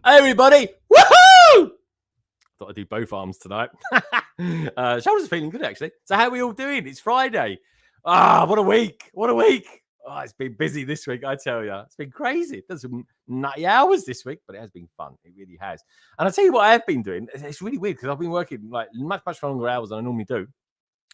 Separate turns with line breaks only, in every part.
Everybody, woohoo! Thought I'd do both arms tonight. Shoulders are feeling good, actually. So how are we all doing? It's Friday. What a week. What a week. Oh, it's been busy this week, I tell you. It's been crazy. There's some nutty hours this week, but it has been fun. It really has. And I'll tell you what I have been doing. It's really weird because I've been working like much longer hours than I normally do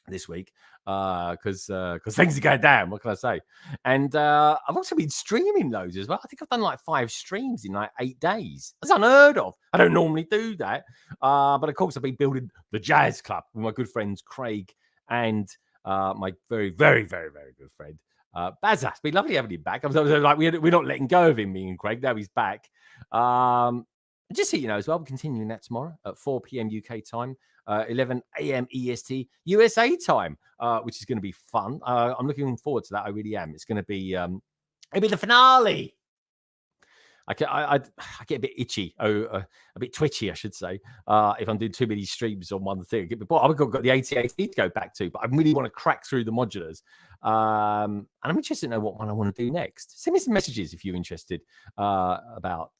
this week because things are going down. What can I say? And I've also been streaming loads as well. I think I've done like 5 streams in like 8 days. That's unheard of. I don't normally do that. But of course, I've been building the Jazz Club with my good friends Craig and my very, very, very, very good friend Bazza. It's been lovely having him back. Like we're not letting go of him, me and Craig. Now he's back. Just so you know as well, we're continuing that tomorrow at 4 p.m. UK time. 11 a.m. EST USA time, which is going to be fun. I'm looking forward to that. I really am. It's going to be it'll be the finale. I get a bit itchy, a bit twitchy, I should say, if I'm doing too many streams on one thing. I've got the AT-AT to go back to, but I really want to crack through the modulars. And I'm interested to know what one I want to do next. Send me some messages if you're interested about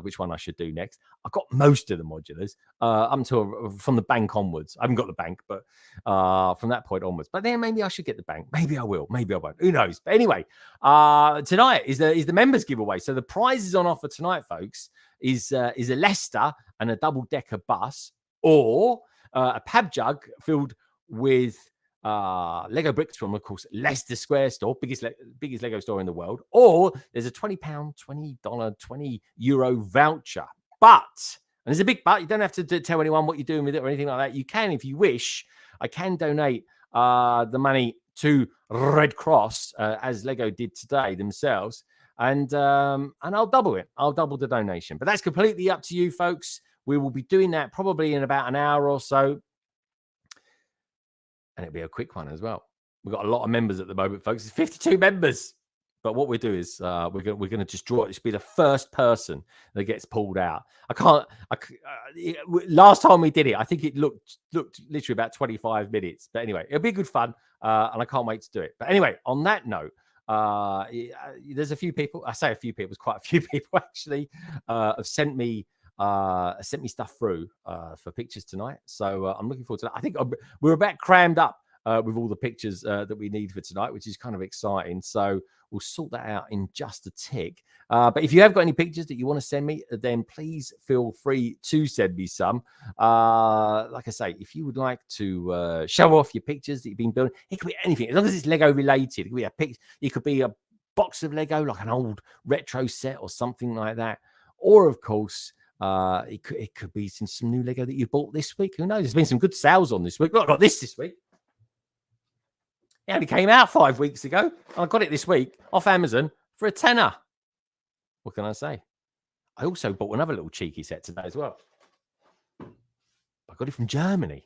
which one I should do next. I've got most of the modulars up until from the bank onwards. I haven't got the bank, but from that point onwards. But then maybe I should get the bank. Maybe I will. Maybe I won't. Who knows? But anyway, tonight is the members giveaway. So the prizes on offer tonight, folks, is a Leicester and a double-decker bus, or a pab jug filled with Lego bricks from, of course, Leicester Square store, biggest Lego store in the world, or there's a £20, $20, €20 voucher. But, and there's a big but, you don't have to tell anyone what you're doing with it or anything like that. You can, if you wish. I can donate the money to Red Cross, as Lego did today themselves, and I'll double it. I'll double the donation. But that's completely up to you, folks. We will be doing that probably in about an hour or so. And it'll be a quick one as well. We've got a lot of members at the moment, folks. It's 52 members. But what we do is we're going to just draw it. This will be the first person that gets pulled out. Last time we did it, I think it looked literally about 25 minutes. But anyway, it'll be good fun. And I can't wait to do it. But anyway, on that note, there's a few people. I say a few people. It's quite a few people actually have sent me stuff through for pictures tonight. So I'm looking forward to that. I think we're about crammed up with all the pictures that we need for tonight, which is kind of exciting. So we'll sort that out in just a tick. But if you have got any pictures that you want to send me, then please feel free to send me some. Like I say, if you would like to show off your pictures that you've been building, it could be anything. As long as it's Lego related. It could be a picture. It could be a box of Lego, like an old retro set or something like that. Or, of course, it could be some new Lego that you bought this week. Who knows? There's been some good sales on this week. Look, I got this week. It only came out 5 weeks ago. And I got it this week off Amazon for £10. What can I say? I also bought another little cheeky set today as well. I got it from Germany.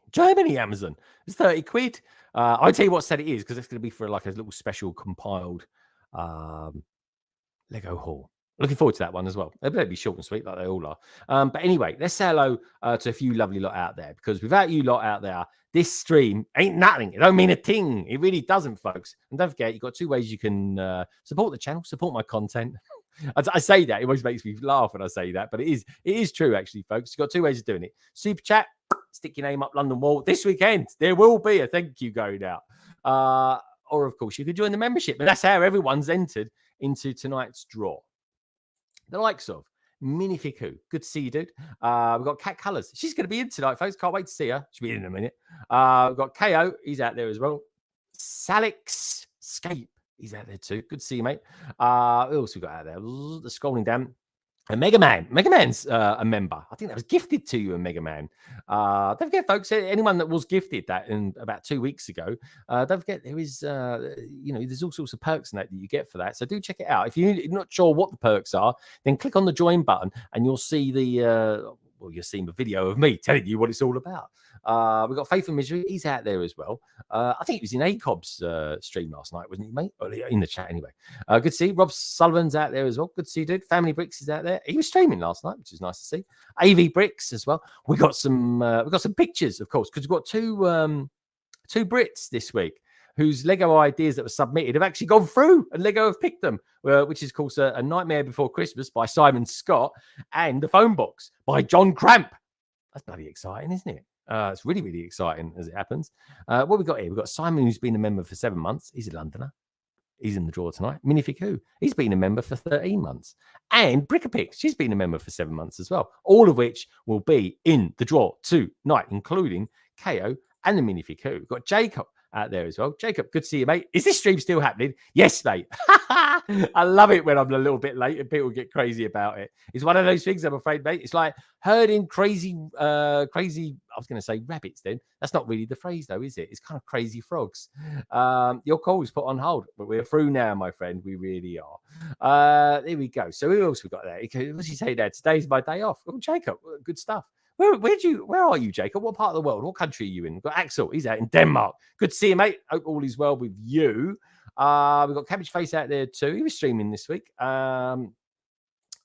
Amazon. It's 30 quid. I'll tell you what set it is because it's going to be for like a little special compiled Lego haul. Looking forward to that one as well. They'll be short and sweet like they all are. But anyway, let's say hello to a few lovely lot out there, because without you lot out there, this stream ain't nothing. It don't mean a thing. It really doesn't, folks. And don't forget, you've got 2 ways you can support the channel, support my content. I say that. It always makes me laugh when I say that, but it is true, actually, folks. You've got 2 ways of doing it. Super chat, stick your name up London Wall. This weekend, there will be a thank you going out. or of course, you could join the membership. But that's how everyone's entered into tonight's draw. The likes of Minifiku. Good to see you, dude. We've got KatKylo. She's going to be in tonight, folks. Can't wait to see her. She'll be in a minute. We've got KO. He's out there as well. Salix Scape. He's out there too. Good to see you, mate. Who else we got out there? Scrolling down. And Mega Man. Mega Man's a member. I think that was gifted to you, a Mega Man. Don't forget, folks, anyone that was gifted that in about 2 weeks ago, don't forget there is, there's all sorts of perks in that you get for that. So do check it out. If you're not sure what the perks are, then click on the join button and you'll see you're seeing the video of me telling you what it's all about. We've got Faith and Misery. He's out there as well. I think he was in ACOB's stream last night, wasn't he, mate? Or in the chat anyway. Good to see. Rob Sullivan's out there as well. Good to see you, dude. Family Bricks is out there. He was streaming last night, which is nice to see. AV Bricks as well. We got some pictures, of course, because we've got two Brits this week whose Lego ideas that were submitted have actually gone through, and Lego have picked them, which is, of course, A Nightmare Before Christmas by Simon Scott and The Phone Box by John Cramp. That's bloody exciting, isn't it? It's really, really exciting as it happens. What we got here? We've got Simon, who's been a member for 7 months. He's a Londoner. He's in the draw tonight. Minifiku, he's been a member for 13 months. And BrickHeadz, she's been a member for 7 months as well. All of which will be in the draw tonight, including KO and the Minifiku. We've got Jacob out there as well. Jacob, good to see you, mate. Is this stream still happening? Yes, mate. I love it when I'm a little bit late and people get crazy about it. It's one of those things, I'm afraid, mate. It's like herding crazy, I was going to say rabbits then. That's not really the phrase, though, is it? It's kind of crazy frogs. Your call was put on hold, but we're through now, my friend. We really are. There we go. So who else we got there? What's he say there? Today's my day off. Oh, Jacob, good stuff. Where are you, Jacob? What part of the world? What country are you in? We've got Axel. He's out in Denmark. Good to see you, mate. Hope all is well with you. We've got Cabbage Face out there too. He was streaming this week. We've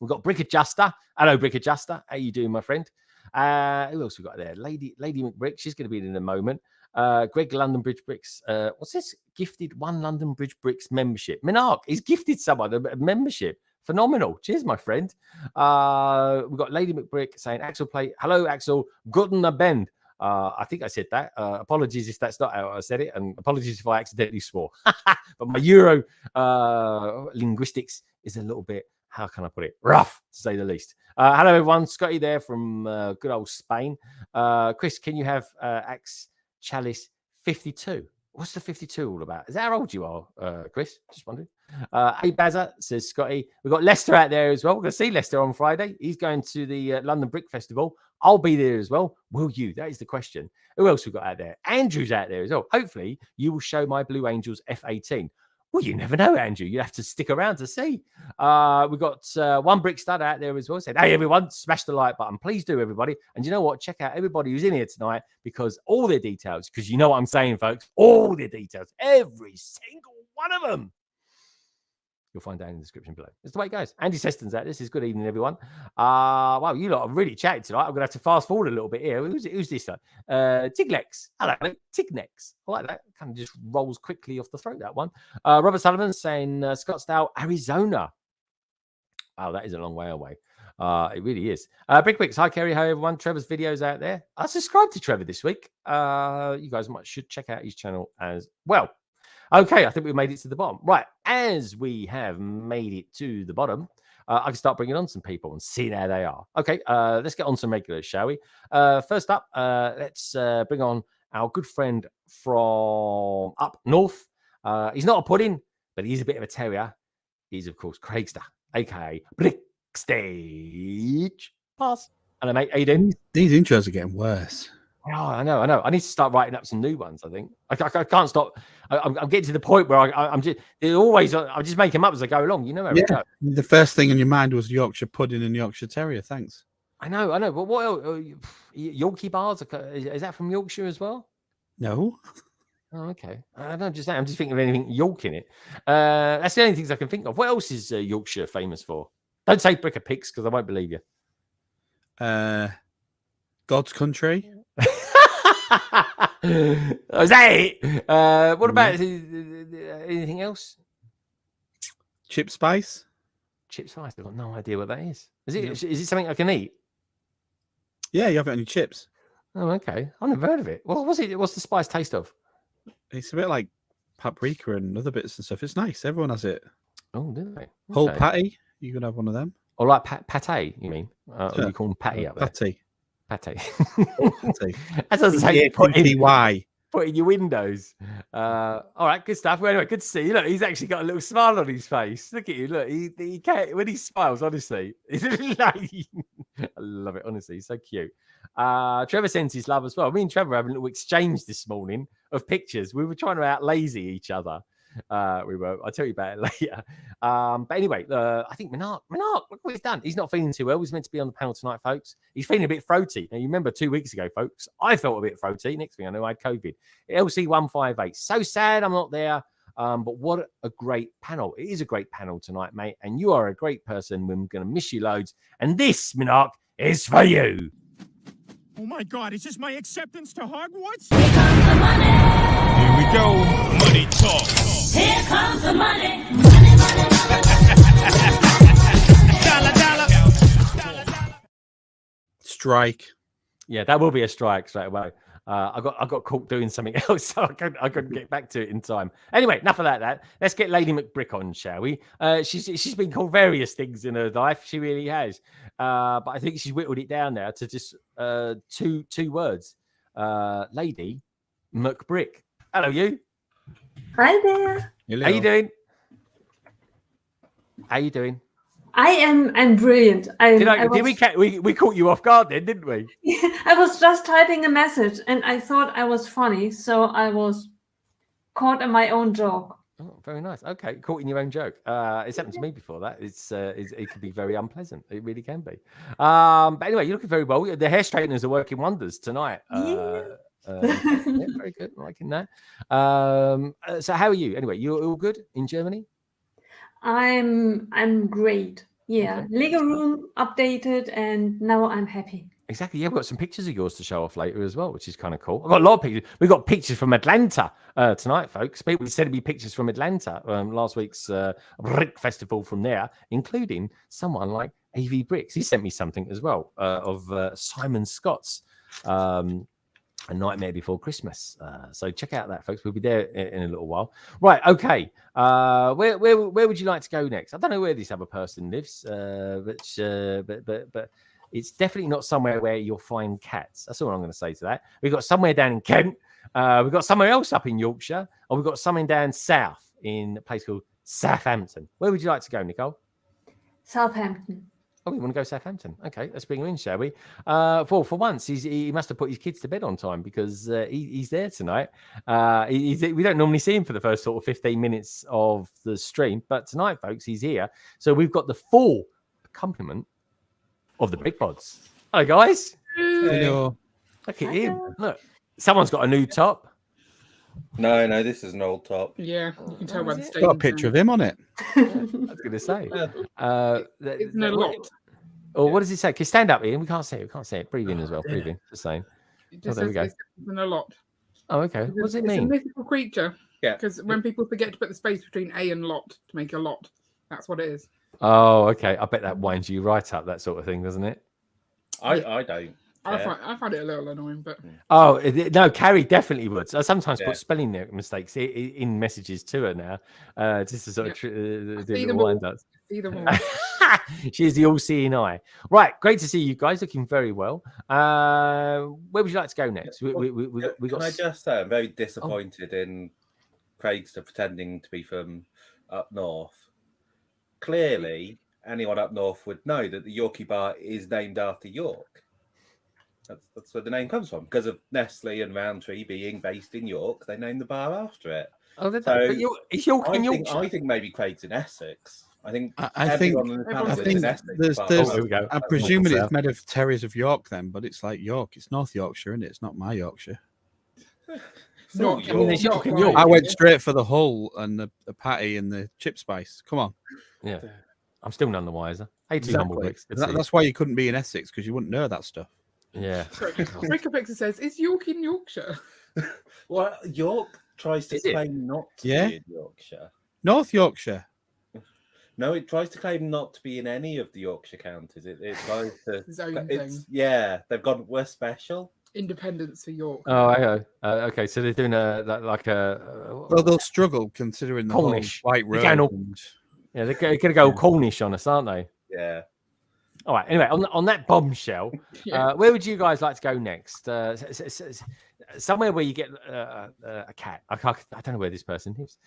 got BrickAdjuster. Hello, BrickAdjuster. How you doing, my friend? Who else we got there? Lady McBrick. She's going to be in a moment. Greg London Bridge Bricks. What's this? Gifted 1 London Bridge Bricks membership. Minark, he's gifted someone a membership. Phenomenal. Cheers, my friend. We've got Lady McBrick saying, Axel play. Hello, Axel. Guten Abend. I think I said that. Apologies if that's not how I said it. And apologies if I accidentally swore. But my Euro linguistics is a little bit, how can I put it? Rough, to say the least. Hello, everyone. Scotty there from good old Spain. Chris, can you have Axe Chalice 52? What's the 52 all about? Is that how old you are, Chris? Just wondering. Hey, Bazza, says Scotty. We've got Lester out there as well. We're going to see Lester on Friday. He's going to the London Brick Festival. I'll be there as well. Will you? That is the question. Who else we got out there? Andrew's out there as well. Hopefully, you will show my Blue Angels F18. Well, you never know, Andrew. You have to stick around to see. We've got one Brick Stud out there as well. Said, hey, everyone, smash the like button. Please do, everybody. And you know what? Check out everybody who's in here tonight, because all their details, because you know what I'm saying, folks, all their details, every single one of them, you'll find down in the description below. That's the way it goes. Andy Seston's out. This is good evening, everyone. Wow, you lot have really chatted tonight. I'm going to have to fast forward a little bit here. Who's this one? Tiglex. Hello, Tignex. I like that. Kind of just rolls quickly off the throat, that one. Robert Sullivan saying Scottsdale, Arizona. Wow, that is a long way away. It really is. BrickWicks. Hi, Kerry. Hi, everyone. Trevor's videos out there. I subscribed to Trevor this week. You guys should check out his channel as well. Okay, I think we've made it to the bottom. Right, as we have made it to the bottom, I can start bringing on some people and seeing how they are. Okay, let's get on some regulars, shall we? First up, let's bring on our good friend from up north. He's not a pudding, but he's a bit of a terrier. He's, of course, Craigster, a.k.a. BrickStage. Pass. Hello, mate. How you doing?
These intros are getting worse.
Oh, I know. I need to start writing up some new ones. I think I can't stop. I'm getting to the point where I'm just making them up as I go along. You know,
yeah. The first thing in your mind was Yorkshire pudding and Yorkshire Terrier. Thanks.
I know. But what else? Yorkie bars? Is that from Yorkshire as well?
No.
Oh, okay. I don't just. I'm just thinking of anything York in it. That's the only things I can think of. What else is Yorkshire famous for? Don't say BrickHeadz because I won't believe you.
God's country.
Is that it? What about anything else?
Chip spice.
Chip spice. I've got no idea what that is. Is it something I can eat?
Yeah, you have it on your chips.
Oh, okay. I've never heard of it. What's the spice taste of?
It's a bit like paprika and other bits and stuff. It's nice. Everyone has it.
Oh, do they?
Whole
Okay.
patty. You could have one of them.
Or like pate, you mean? Or you call them patty up there?
Patty.
Pate.
Patty.
As I was saying, put in your windows. All right, good stuff. Well, anyway, good to see you. Look, he's actually got a little smile on his face. Look at you. Look, he can't, when he smiles, honestly. I love it, honestly. He's so cute. Trevor sends his love as well. Me and Trevor were having a little exchange this morning of pictures. We were trying to outlazy each other. We were. I'll tell you about it later. But anyway, I think Minark, look what he's done. He's not feeling too well. He's meant to be on the panel tonight, folks. He's feeling a bit throaty. Now, you remember 2 weeks ago, folks, I felt a bit throaty. Next thing I know, I had COVID. LC158. So sad I'm not there. But what a great panel. It is a great panel tonight, mate. And you are a great person. We're going to miss you loads. And this, Minark, is for you.
Oh my God, is this my acceptance to Hogwarts?
Here comes the money.
Here we go. Money talk.
Here comes the money. Money, money,
Dollar.
Strike.
Yeah, that will be a strike straight away. I got caught doing something else, so I couldn't get back to it in time. Anyway, enough of that. Let's get Lady McBrick on, shall we? She's been called various things in her life. She really has. But I think she's whittled it down now to just two words. Lady McBrick. Hello, you.
Hi there.
Hello.
How you doing? How you doing?
I'm brilliant.
We caught you off guard then, didn't we?
I was just typing a message and I thought I was funny, so I was caught in my own joke.
Oh, very nice. Okay, caught in your own joke. It's happened to me before. That it can be very unpleasant. It really can be. But anyway, you're looking very well. The hair straighteners are working wonders tonight. Yeah, very good. I'm liking that. So how are you? Anyway, you're all good in Germany?
I'm great. Yeah.
Okay.
Lego room updated and now I'm happy.
Exactly. Yeah, we've got some pictures of yours to show off later as well, which is kind of cool. I've got a lot of pictures. We've got pictures from Atlanta tonight, folks. People said it'd be pictures from Atlanta, last week's Brick Festival from there, including someone like AV Bricks. He sent me something as well of Simon Scott's A Nightmare Before Christmas. So check out that, folks. We'll be there in a little while. Right, okay. Where would you like to go next? I don't know where this other person lives, but it's definitely not somewhere where you'll find cats. That's all I'm going to say to that. We've got somewhere down in Kent. We've got somewhere else up in Yorkshire. Or we've got something down south in a place called Southampton. Where would you like to go, Nicole?
Southampton.
Oh, we want to go Southampton. Okay, let's bring him in, shall we? For once, he must have put his kids to bed on time because he's there tonight. We don't normally see him for the first sort of 15 minutes of the stream, but tonight, folks, he's here. So we've got the full accompaniment of the Big Pods. Hello, guys.
Hello.
Look at him. Look, someone's got a new top.
No, this is an old top.
Yeah, you can tell by the stage.
Got a picture of him on it.
I was going to say.
Isn't it a lot?
Or what does it say? Can you stand up, Ian? We can't see it. We can't see it. Breathe in as well. Breathe in. Just saying.
It just
there we
says
go.
it's a lot.
Oh, okay. What does it
It's a
mean?
mythical creature.
Yeah.
Because when people forget to put the space between A and lot to make a lot, that's what it is.
Oh, okay. I bet that winds you right up, that sort of thing, doesn't it?
I don't.
I find it a little annoying, but
Oh, no, Carrie definitely would. I sometimes put spelling mistakes in messages to her now, just to sort of do little wind-ups.
either one.
She's the all-seeing eye. Right, great to see you guys, looking very well. Where would you like to go next? We got.
Can I just say I'm very disappointed in Craigster pretending to be from up north. Clearly, anyone up north would know that the Yorkie bar is named after York. That's where the name comes from. Because of Nestle and Roundtree being based in York, they named the bar after it.
Oh,
So,
but it's York in Yorkshire.
I think maybe Craig's in Essex. I think
I think
in Essex.
there's
there we go.
I'm presuming it's made of terriers of York then, but it's like York. It's North Yorkshire, isn't it? It's not my Yorkshire.
Not
I mean, there's York in York.
I went straight for the hull and the patty and the chip spice. Come on.
Yeah. I'm still none the wiser. Hey, two humble bricks.
That's why you couldn't be in Essex, because you wouldn't know that stuff.
Yeah.
Rickapixer says, is York in Yorkshire?
Well, York tries to claim not to be in Yorkshire.
North Yorkshire.
No, it tries to claim not to be in any of the Yorkshire counties. It tries to.
Its own thing.
Yeah, they've gone. We're special.
Independence for York.
Oh, okay. So they're doing like a
Well, they'll struggle considering the
Cornish.
whole white
They're going
road.
all-
and-
yeah, they're going to go Cornish on us, aren't they?
Yeah.
All right. Anyway, on that bombshell,
Yeah.
where would you guys like to go next? Somewhere where you get a cat. I don't know where this person lives.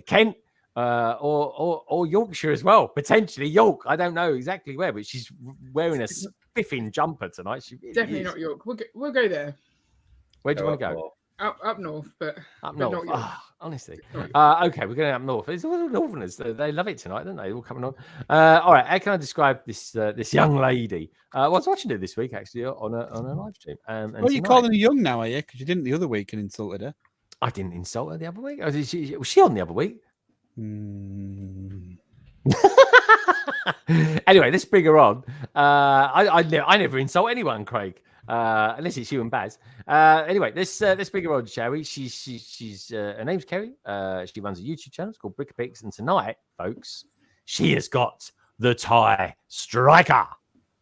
Kent or Yorkshire as well. Potentially York. I don't know exactly where, but she's wearing a spiffing jumper tonight. She really
Definitely
is.
not York. We'll go there.
Where do you want to go?
Up north, but
Up
but
north.
not York.
Honestly.
Not York.
Okay, we're going up north. It's all the Northerners. They love it tonight, don't they? All coming on. All right. How can I describe this young lady? I was watching her this week actually on a live stream. And
Well, you're
tonight-
calling her young now, are you? Because you didn't the other week and insulted her.
I didn't insult her the other week. Was she on the other week?
Hmm.
Anyway, let's bring her on. I never insult anyone, Craig, unless it's you and Baz. Anyway, let's bring her on, shall we? She's her name's Kerry. She runs a YouTube channel. It's called BrickHeadz, and tonight, folks, she has got the tie striker.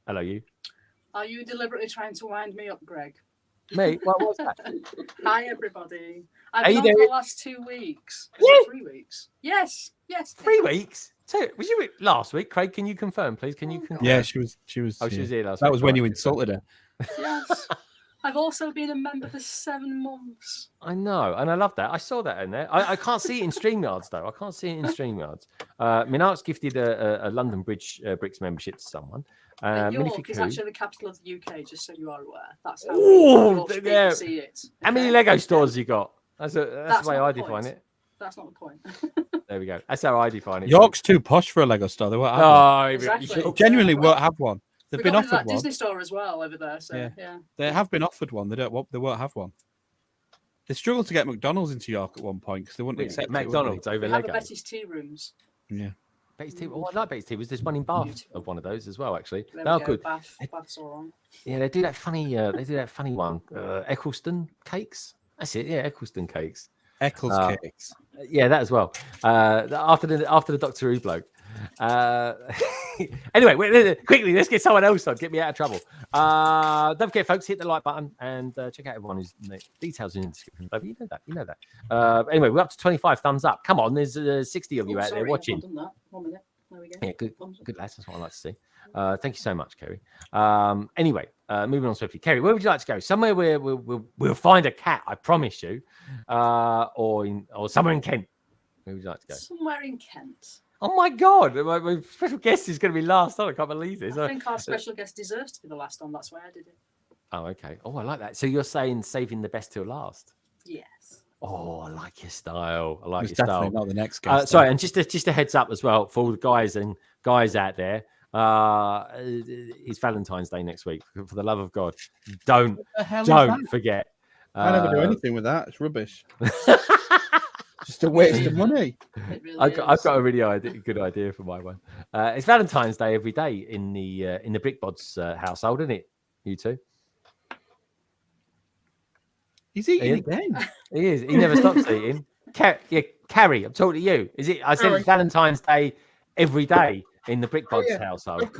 Hello, you.
Are you deliberately trying to wind me up, Greg?
Me? What was that?
Hi, everybody.
Are
I've
you
been on for
doing-
the last 2 weeks.
Yeah.
3 weeks. Yes.
3 weeks? So, was you last week, Craig? Can you confirm, please? Can you confirm?
Yeah, she was.
Oh, she was here last
That
week.
was when
Right.
you insulted her.
Yes. I've also been a member for 7 months.
I know, and I love that. I saw that in there. I can't see it in StreamYards, though. I can't see it in StreamYards. Minart's gifted a London Bricks membership to someone.
And York
Minific
is
Who-
actually the capital of the UK, just so you are aware. That's how
Ooh,
York's people
yeah.
see it.
How many
okay?
Lego stores you got? That's the way
not
I
the
define
point.
it.
That's not the point.
There we go. That's how I define it.
York's too posh for a Lego store. They won't have one.
Oh,
Exactly.
They genuinely won't have one. They've
We've
been
got rid of
offered
that
one.
Disney store as well over there. So
Yeah.
yeah.
They have been offered one. They don't. They won't have one. They struggled to get McDonald's into York at one point because they wouldn't accept
McDonald's
it.
over
We have a
Lego.
Betty's tea rooms.
Yeah.
Betty's Tea. Oh, I like Betty's Tea. Was there's one in Bath
Beautiful.
of one of those as well, actually.
There
Oh,
we go.
good.
Bath's all right.
Yeah, they do that funny. They do that funny one. Eccleston cakes. That's it. Yeah, Eccleston cakes.
Eccles cakes.
Yeah, that as well. After the Doctor Who bloke. Anyway, quickly, let's get someone else on. Get me out of trouble. Don't forget, folks, hit the like button and check out everyone who's details in the description. You know that. Anyway, we're up to 25 thumbs up. Come on, there's 60 of you out there watching.
I've not done that. 1 minute. There we go.
Yeah, good
Thumbs up.
lads. That's what I like to see. Thank you so much, Kerry. Anyway, moving on swiftly. Kerry, where would you like to go? Somewhere where we'll find a cat, I promise you, or somewhere in Kent. Where would you like to go?
Somewhere in Kent.
Oh my God, my special guest is going to be last on. I can't believe this.
I think our special guest deserves to be the last on. That's why I did it.
Oh, okay. Oh, I like that. So you're saying saving the best till last?
Yes.
Oh, I like your style. I like
It's
your
definitely
style.
not the next guest.
Sorry, and just a heads up as well for all the guys out there. It's Valentine's Day next week. For the love of God, don't forget.
I never do anything with that. It's rubbish. Just a waste of money.
It really
I've
is.
got a really good idea for my one. It's Valentine's Day every day in the BrickHeadz household, isn't it? You two.
He's eating
Ian?
again.
He is. He never stops eating. Carrie, I'm talking to you. Is it? I said
Oh,
it's Valentine's Day every day in the BrickHeadz
yeah.
household.
Of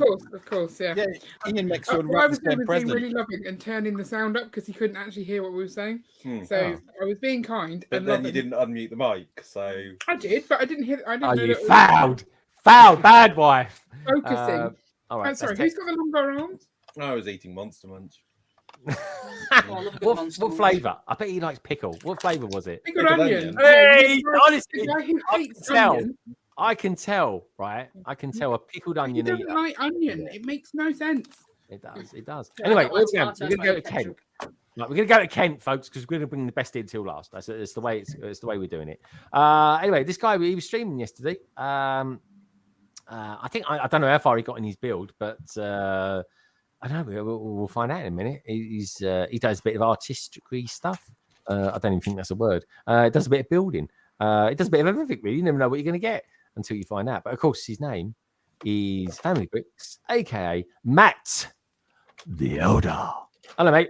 course, yeah.
Yeah, Ian makes
I
someone wrap the
was
same
doing being
present.
really loving and turning the sound up because he couldn't actually hear what we were saying.
Hmm.
So I was being kind.
But
and
then you
loving.
didn't unmute the mic, so
I did, but I didn't hear. I didn't
Are
know
you
that it was
fouled, bad wife?
focusing.
All right.
I'm sorry.
let's
Who's got the longer arms?
I was eating Monster Munch.
take-
Oh, I love a good monster
what
munch.
flavour? I bet he likes pickle. What flavour was it?
Pickled
Pickled
onion.
onion.
Hey,
Yeah,
honestly,
the guy who
I
hates
can tell.
onion.
I can tell, right? I can tell a pickled
He
onion
doesn't
eater.
like onion. It makes no sense.
It does. It does.
Yeah, I
Anyway,
don't
we're
like
going
tomatoes,
to go to
like
Kent.
ketchup.
Right, we're going to go to Kent, folks, because we're going to bring the best in till last. It's the way it's the way we're doing it. Anyway, this guy he was streaming yesterday. I think I don't know how far he got in his build, but I don't know. We'll find out in a minute. He does a bit of artistry stuff. I don't even think that's a word. It does a bit of building. It does a bit of everything. Really, you never know what you're going to get until you find out. But of course, his name is Family Bricks, aka Matt the Elder. Hello, mate.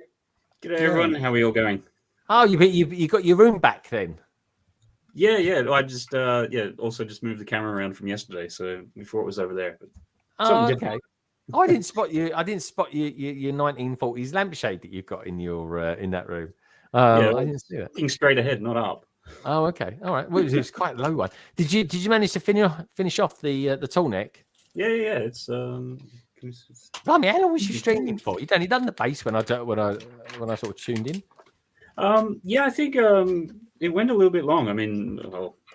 G'day everyone, how are we all going?
Oh, you got your room back then?
Yeah. I just also just moved the camera around from yesterday, so before it was over there. But
Oh,
something
okay.
different.
Oh, I didn't spot you. I didn't spot your 1940s lampshade that you've got in your in that room.
Yeah,
I didn't see that.
looking straight ahead, not up.
Oh, okay, all right. Well, it was quite a low one. Did you manage to finish off the tall neck?
Yeah. It's
Blimey, how long was you streaming for? You'd only done the base when I sort of tuned in.
Yeah, I think it went a little bit long. I mean,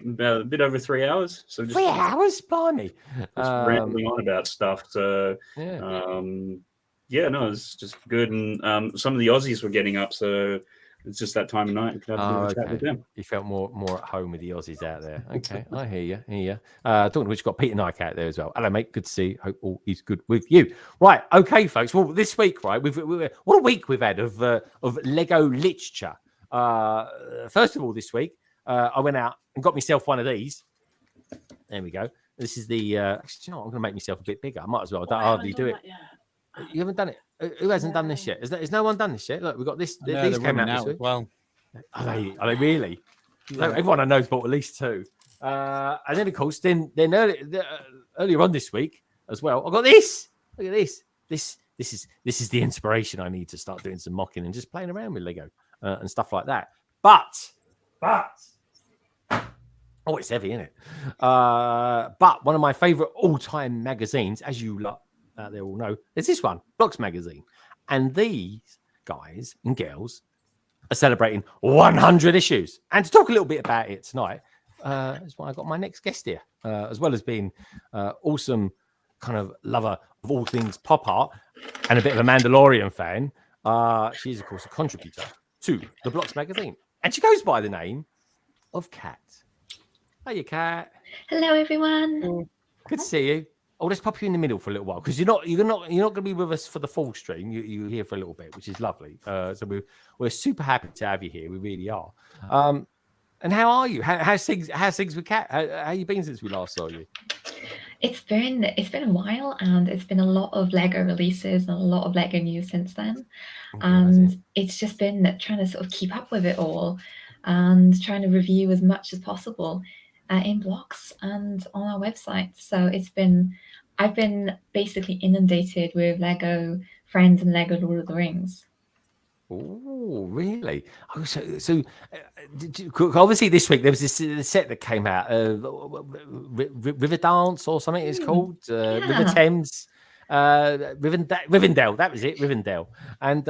about a bit over 3 hours. So just
3 hours, blimey.
just rambling on about stuff. So
Yeah.
no, it's just good. And some of the Aussies were getting up, so it's just that time of night. You could have a bit of a chat with them.
You felt more at home with the Aussies out there. Okay, I hear you. Don't know, we've got Peter Nike out there as well. Hello, mate. Good to see you. Hope all is good with you. Right, okay, folks. Well, this week, right, what a week we've had of Lego literature. First of all, this week, I went out and got myself one of these. There we go. This is the. Actually, you know what? I'm going to make myself a bit bigger. I might as well. I hardly do it. You haven't done it. Who hasn't done this yet? Has no one done this yet? Look, we've got this.
No,
These came out this week.
Well,
Are they really? No, everyone I know has bought at least two. And then, of course, then earlier on this week as well, I got this. Look at this. This is the inspiration I need to start doing some mocking and just playing around with Lego and stuff like that. But oh, it's heavy, isn't it? But one of my favorite all-time magazines, as you lot out there all know, is this one, Blocks Magazine. And these guys and girls are celebrating 100 issues. And to talk a little bit about it tonight, is why I got my next guest here, as well as being awesome kind of lover of all things pop art and a bit of a Mandalorian fan. She's, of course, a contributor to the Blocks Magazine. And she goes by the name of Kat. Hiya, Kat.
Hello, everyone.
Good to see you. Oh, let's pop you in the middle for a little while because you're not going to be with us for the full stream. You're here for a little bit, which is lovely. So we're super happy to have you here. We really are. And how are you? How's things with Kat? How you been since we last saw you?
It's been a while, and it's been a lot of Lego releases and a lot of Lego news since then. And it's just been trying to sort of keep up with it all and trying to review as much as possible in blogs and on our website. So I've been basically inundated with Lego Friends and Lego Lord of the Rings.
Oh, really? Oh, so obviously this week there was this set that came out, River Dance or something it's called, River Thames, Rivendell. That was it, Rivendell. And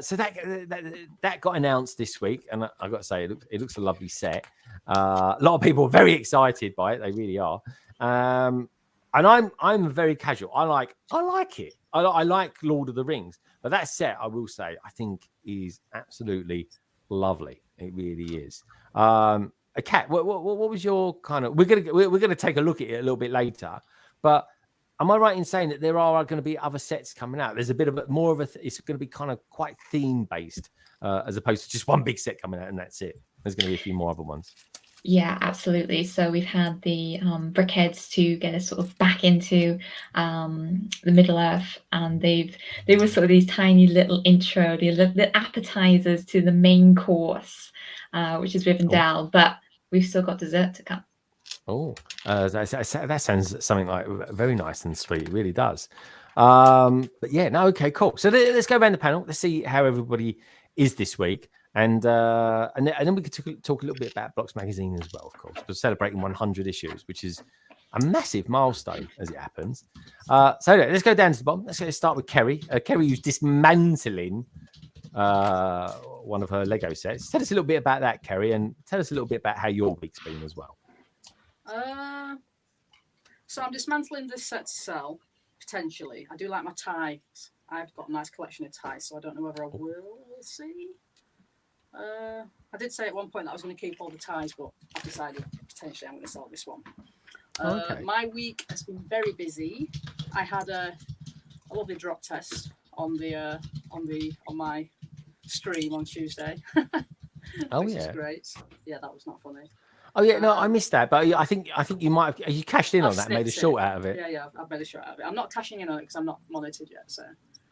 so that got announced this week, and I got to say it looks a lovely set. A lot of people are very excited by it. They really are. And I'm very casual. I like it. I like Lord of the Rings, but that set, I will say, I think is absolutely lovely. It really is. Kat, what was your kind of? We're gonna take a look at it a little bit later, but am I right in saying that there are going to be other sets coming out? There's a bit of it's going to be kind of quite theme based, as opposed to just one big set coming out and that's it. There's going to be a few more other ones.
Yeah, absolutely. So we've had the BrickHeadz to get us sort of back into the Middle Earth, and they were sort of these tiny little intro, the appetizers to the main course, which is Rivendell. But we've still got dessert to come.
Oh, that sounds something like very nice and sweet. It really does. But yeah, no, okay, cool. So let's go around the panel. Let's see how everybody is this week. And then we could talk a little bit about Blocks Magazine as well, of course. We're celebrating 100 issues, which is a massive milestone as it happens. So let's go down to the bottom. Let's start with Kerry. Kerry, who's dismantling one of her Lego sets. Tell us a little bit about that, Kerry, and tell us a little bit about how your week's been as well.
So I'm dismantling this set to sell, potentially. I do like my ties. I've got a nice collection of ties, so I don't know whether I will. We'll see. I did say at one point that I was going to keep all the ties, but I decided potentially I'm going to sell this one.
Okay.
My week has been very busy. I had a lovely drop test on my stream on Tuesday. Which is great. Yeah, that was not funny.
Oh yeah, no, I missed that, but I think you might have. You cashed in on that, made a short out of it.
Yeah, I've made a short out of it. I'm not cashing in on it because I'm not monitored yet. So.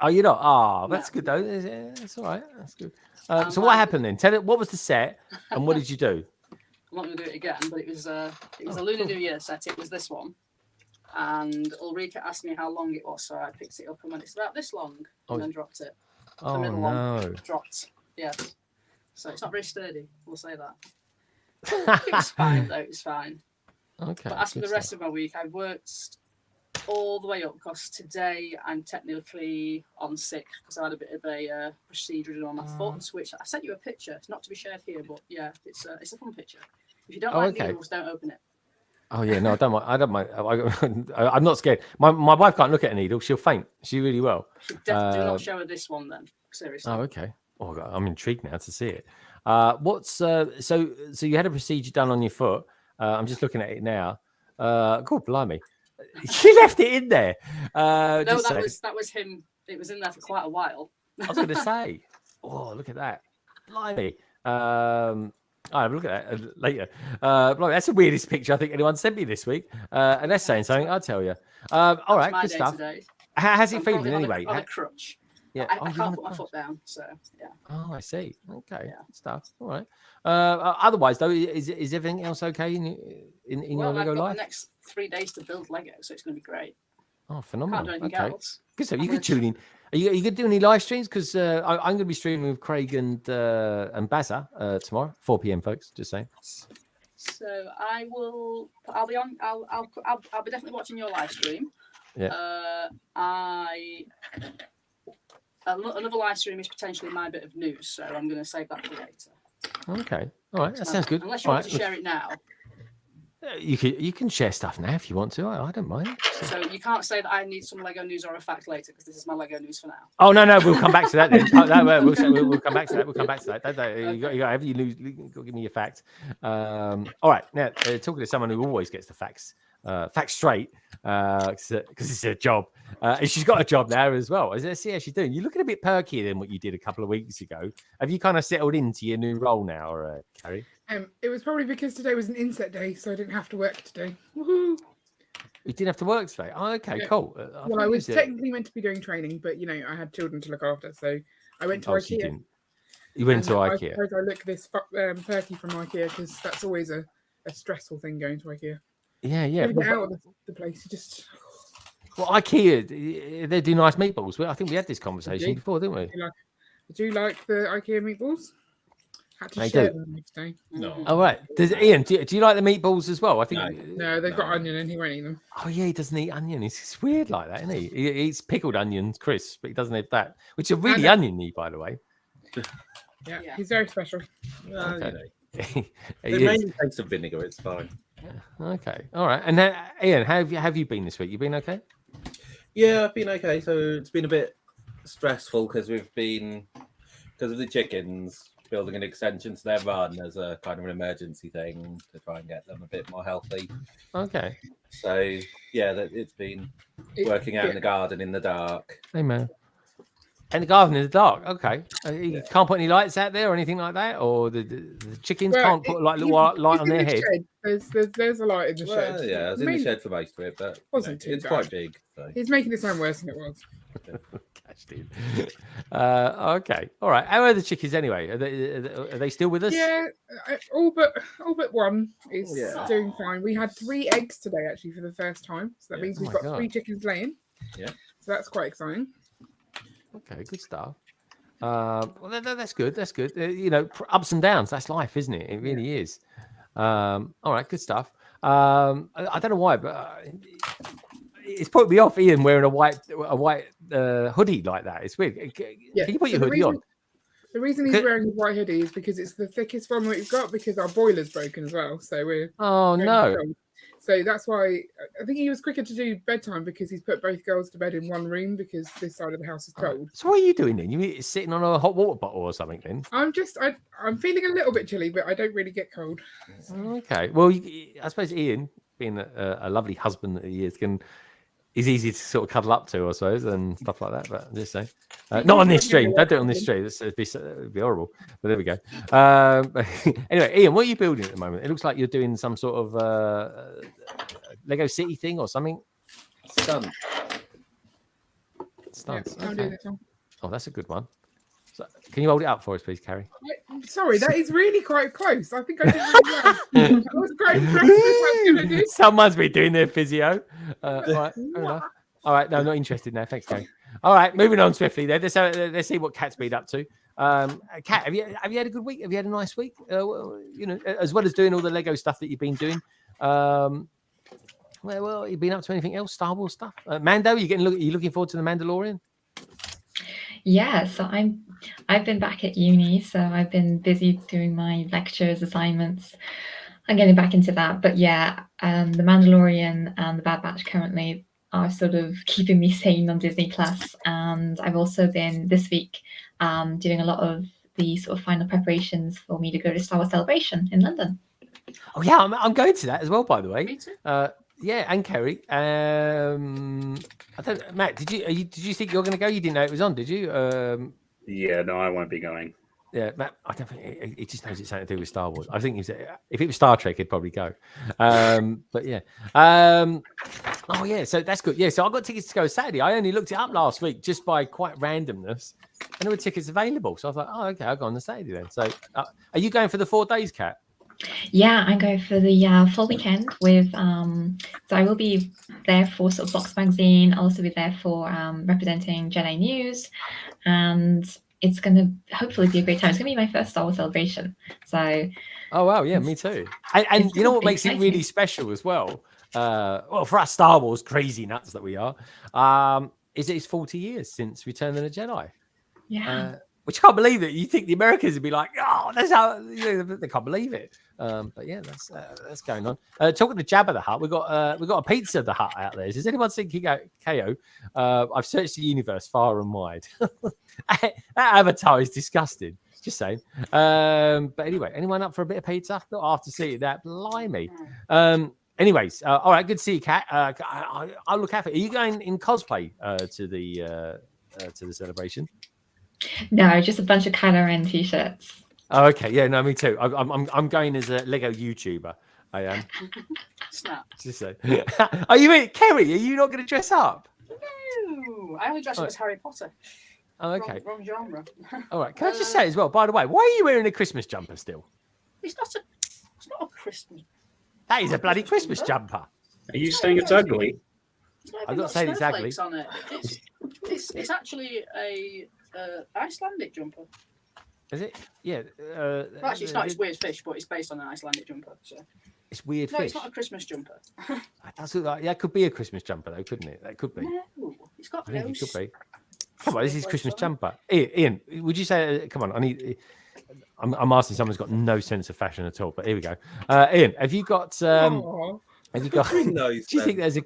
Oh, you're not. Ah, that's good though. That's all right. That's good. So what happened then? Tell it. What was the set, and what did you do?
I'm not going to do it again, but it was a Lunar New Year set. It was this one. and Ulrika asked me how long it was, so I picked it up and went, it's about this long,
Oh.
and then dropped it. The
Oh
middle one
no.
dropped. Yes. So it's not very sturdy. We'll say that. It was fine though. It was fine.
Okay.
But as for
good
the rest
stuff.
of my week, I worked all the way up because today I'm technically on sick because I had a bit of a procedure done on my foot, which I sent you a picture. It's not to be shared here, but yeah, it's a fun picture. If you don't like
okay.
needles, don't open it.
Oh yeah, no, I don't mind. I don't mind. I'm not scared. My wife can't look at a needle; she'll faint. She really will.
Do not show her this one then. Seriously.
Oh, okay. Oh, I'm intrigued now to see it. What's so you had a procedure done on your foot. I'm just looking at it now. God blimey, she left it in there.
No, that was him. It was in there for quite a while.
I was going to say. Oh, look at that, blimey. I'll have a look at that later. That's the weirdest picture I think anyone sent me this week. And that's saying something, I'll tell you. All right, good stuff. How's it feeling anyway?
On a crutch.
Yeah,
I can't put my foot down, so yeah.
Oh, I see. Okay, good stuff. All right. Otherwise, though, is everything else okay in your Lego
I've got
life?
the next 3 days to build Lego, so it's going to be great.
Oh, phenomenal.
Can't do anything
Okay.
else.
Good stuff. You could tune in. Are you going to do any live streams? Because I'm going to be streaming with Craig and Bazza tomorrow, 4 p.m. folks. Just saying.
So I will. I'll be on. I'll be definitely watching your live stream.
Yeah.
Another live stream is potentially my bit of news, so I'm going to save that for later.
Okay. All right. That sounds good.
Unless you want to share it now.
You can share stuff now if you want to. I don't mind.
So you can't say that I need some Lego news or a fact later because this is my Lego news for now.
Oh no, we'll come back to that then. We'll come back to that. We'll come back to that. You got to have your news. You got to give me your facts. All right. Now talking to someone who always gets the facts straight because it's a job. And she's got a job now as well. Let's see how she's doing. You're looking a bit perkier than what you did a couple of weeks ago. Have you kind of settled into your new role now, Carrie?
It was probably because today was an inset day, so I didn't have to work today. Woohoo!
You didn't have to work today. Oh, okay,
Yeah.
cool.
Well, I was technically meant to be doing training, but I had children to look after, so I went to IKEA.
You went to
I
IKEA.
suppose I look this perky from IKEA because that's always a stressful thing going to IKEA.
Yeah.
Get out of the place. You just.
Well, IKEA, they do nice meatballs. I think we had this conversation before, didn't we?
Did you like the IKEA meatballs? Had to
They
share
do.
them next day.
No.
All right. Ian, do you like the meatballs as well? I think.
No, they've got onion and he won't eat them.
Oh yeah, he doesn't eat onion. It's weird like that, isn't he? He eats pickled onions, crisps, but he doesn't eat that, which are really oniony, by the way.
Yeah, he's very special.
Okay.
The main taste of vinegar, it's fine.
Okay. All right. And Ian, how have you been this week? You been okay?
Yeah, I've been okay. So it's been a bit stressful because of the chickens building an extension to their run as a kind of an emergency thing to try and get them a bit more healthy.
Okay.
So yeah, it's been working out in the garden in the dark.
Hey man. In the garden in the dark. Okay. You can't put any lights out there or anything like that, or the chickens can't put like a little light on their head.
There's a light in the shed.
Well, yeah, I was in the shed for most of it, but it's quite big. So.
He's making it sound worse than it was.
Okay. All right. How are the chickens anyway? Are they still with us?
Yeah, all but one is doing fine. We had 3 eggs today actually for the first time, so that means we've got 3 chickens laying.
Yeah.
So that's quite exciting.
Okay, good stuff. Well, that's good. That's good. Ups and downs. That's life, isn't it? It really is. All right, good stuff. I don't know why, but it's put me off. Ian wearing a white hoodie like that. It's weird. Can you put your hoodie on?
The reason he's wearing his white hoodie is because it's the thickest one that we've got because our boiler's broken as well. So we're.
Oh no.
So that's why I think he was quicker to do bedtime because he's put both girls to bed in one room because this side of the house is cold.
So what are you doing then? You sitting on a hot water bottle or something then?
I'm feeling a little bit chilly, but I don't really get cold.
Okay. Well, I suppose Ian, being a lovely husband that he is easy to sort of cuddle up to, I suppose, and stuff like that. But I'm just saying, not on this stream. Don't do it on this stream. It'd be horrible. But there we go. Anyway, Ian, what are you building at the moment? It looks like you're doing some sort of Lego City thing or something.
Stunts.
Stunts.
Yeah,
Okay. Oh, that's a good one. So, can you hold it up for us, please, Carrie?
Sorry, that is really quite close. I think I did really well. I was quite impressed with what I was going to do.
Someone's been doing their physio. All right, fair enough. All right, no, I'm not interested now. Thanks, Carrie. All right, moving on swiftly. Then let's see what Kat's been up to. Kat, have you had a good week? Have you had a nice week? You know, as well as doing all the Lego stuff that you've been doing. Well, you been up to anything else? Star Wars stuff? Mando, are you looking forward to the Mandalorian?
Yeah, so I've been back at uni, so I've been busy doing my lectures, assignments. I'm getting back into that, but yeah, the Mandalorian and the Bad Batch currently are sort of keeping me sane on Disney Plus, and I've also been this week doing a lot of the sort of final preparations for me to go to Star Wars Celebration in London.
Oh yeah, I'm going to that as well, by the way.
Me too.
Yeah, and Kerry. I don't, Matt. Did you think you were going to go? You didn't know it was on, did you?
Yeah, no, I won't be going.
Yeah, Matt. I don't think he just knows it's something to do with Star Wars. I think if it was Star Trek, he'd probably go. But yeah. Oh yeah, so that's good. Yeah, so I got tickets to go Saturday. I only looked it up last week just by quite randomness, and there were tickets available. So I was like, oh okay, I'll go on the Saturday then. So are you going for the 4 days, Kat?
Yeah, I'm going for the full weekend with so I will be there for sort of Box Magazine. I'll also be there for representing Jedi News, and it's going to hopefully be a great time. It's going to be my first Star Wars celebration. So
oh wow, yeah, me too. And you know what makes it really special as well? Well, for us Star Wars crazy nuts that we are, is it's 40 years since Return of the Jedi.
Yeah.
Which I can't believe it. You think the Americans would be like, oh, that's how they can't believe it. But yeah, that's going on. Talking to Jabba the Hutt, we got a Pizza the Hut out there. Has anyone seen KO? I've searched the universe far and wide. That avatar is disgusting. Just saying. But anyway, anyone up for a bit of pizza? Not after seeing that, blimey. Anyways, all right, good to see you, Kat. I'll look out for it. Are you going in cosplay to the celebration?
No, just a bunch of Kylo Ren t-shirts.
Oh, okay. Yeah, no, me too. I'm going as a Lego YouTuber. I am.
Snap.
Just say. Are you, Kerry? Are you not going to dress up?
No, I only dress up as Harry Potter.
Oh, okay.
Wrong genre.
All right. Can I just say as well? By the way, why are you wearing a Christmas jumper still?
It's not a Christmas.
That is a bloody Christmas jumper.
Are you saying it's ugly?
I'm not saying it's ugly.
On it. It's actually a Icelandic jumper.
Is it? Yeah.
Well, actually, it's not. It's Weird Fish, but it's based on an Icelandic jumper. So.
It's Weird Fish.
No, it's not a Christmas jumper.
That's like, that could be a Christmas jumper, though, couldn't it? That could be.
No, it's got
I think it could be. Come on, this is Christmas jumper. Ian, would you say? Come on, I'm asking someone who's got no sense of fashion at all. But here we go. Ian, have you got? Have you got? Do you think there's a?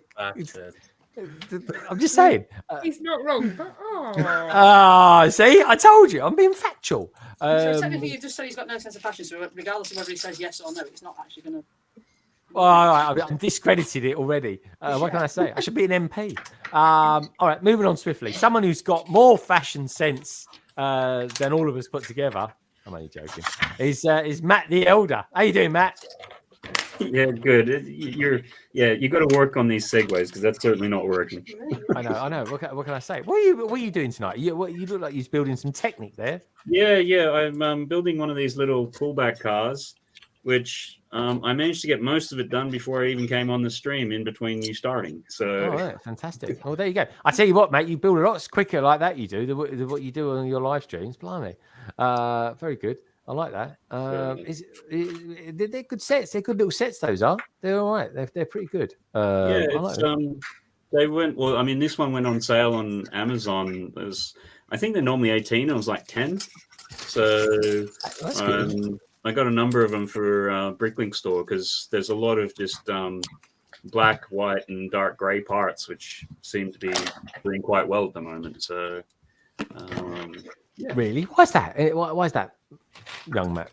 I'm just saying.
He's not wrong, but
see, I told you, I'm being factual.
So technically, you just said he's got no sense of fashion. So regardless of whether he says yes or no, it's not actually going to.
Well, I'm discredited it already. What can I say? I should be an MP. All right, moving on swiftly. Someone who's got more fashion sense than all of us put together. I'm only joking. Is Matt the Elder? How you doing, Matt?
Yeah, good. You got to work on these segues because that's certainly not working.
I know. What can I say? What are you doing tonight? You look like you're building some Technic there.
Yeah. I'm building one of these little pullback cars, which I managed to get most of it done before I even came on the stream in between you starting. So,
right, fantastic. Well, there you go. I tell you what, mate, you build a lot quicker like that. You do than what you do on your live streams. Blimey, very good. I like that. They're good sets. They're good little sets. Those are. They're all right. They're pretty good.
They went. Well, I mean, this one went on sale on Amazon. I think they're normally 18. It was like 10. So
that's good.
I got a number of them for Bricklink store because there's a lot of just black, white, and dark grey parts, which seem to be doing quite well at the moment. So. Yeah.
Really? Why's that? Why is that, young Matt?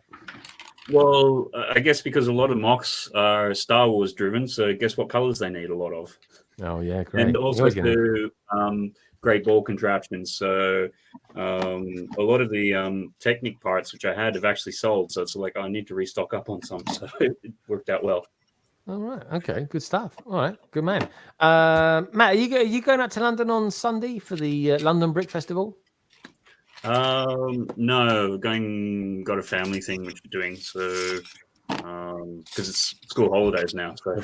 Well, I guess because a lot of mocks are Star Wars driven, so guess what colors they need a lot of?
Oh yeah, great.
And also do great ball contraptions. So a lot of the Technic parts which I had have actually sold. So it's like I need to restock up on some. So it worked out well.
All right. Okay. Good stuff. All right. Good man. Matt, are you going out to London on Sunday for the London Brick Festival?
No, got a family thing which we're doing. So because it's school holidays now. So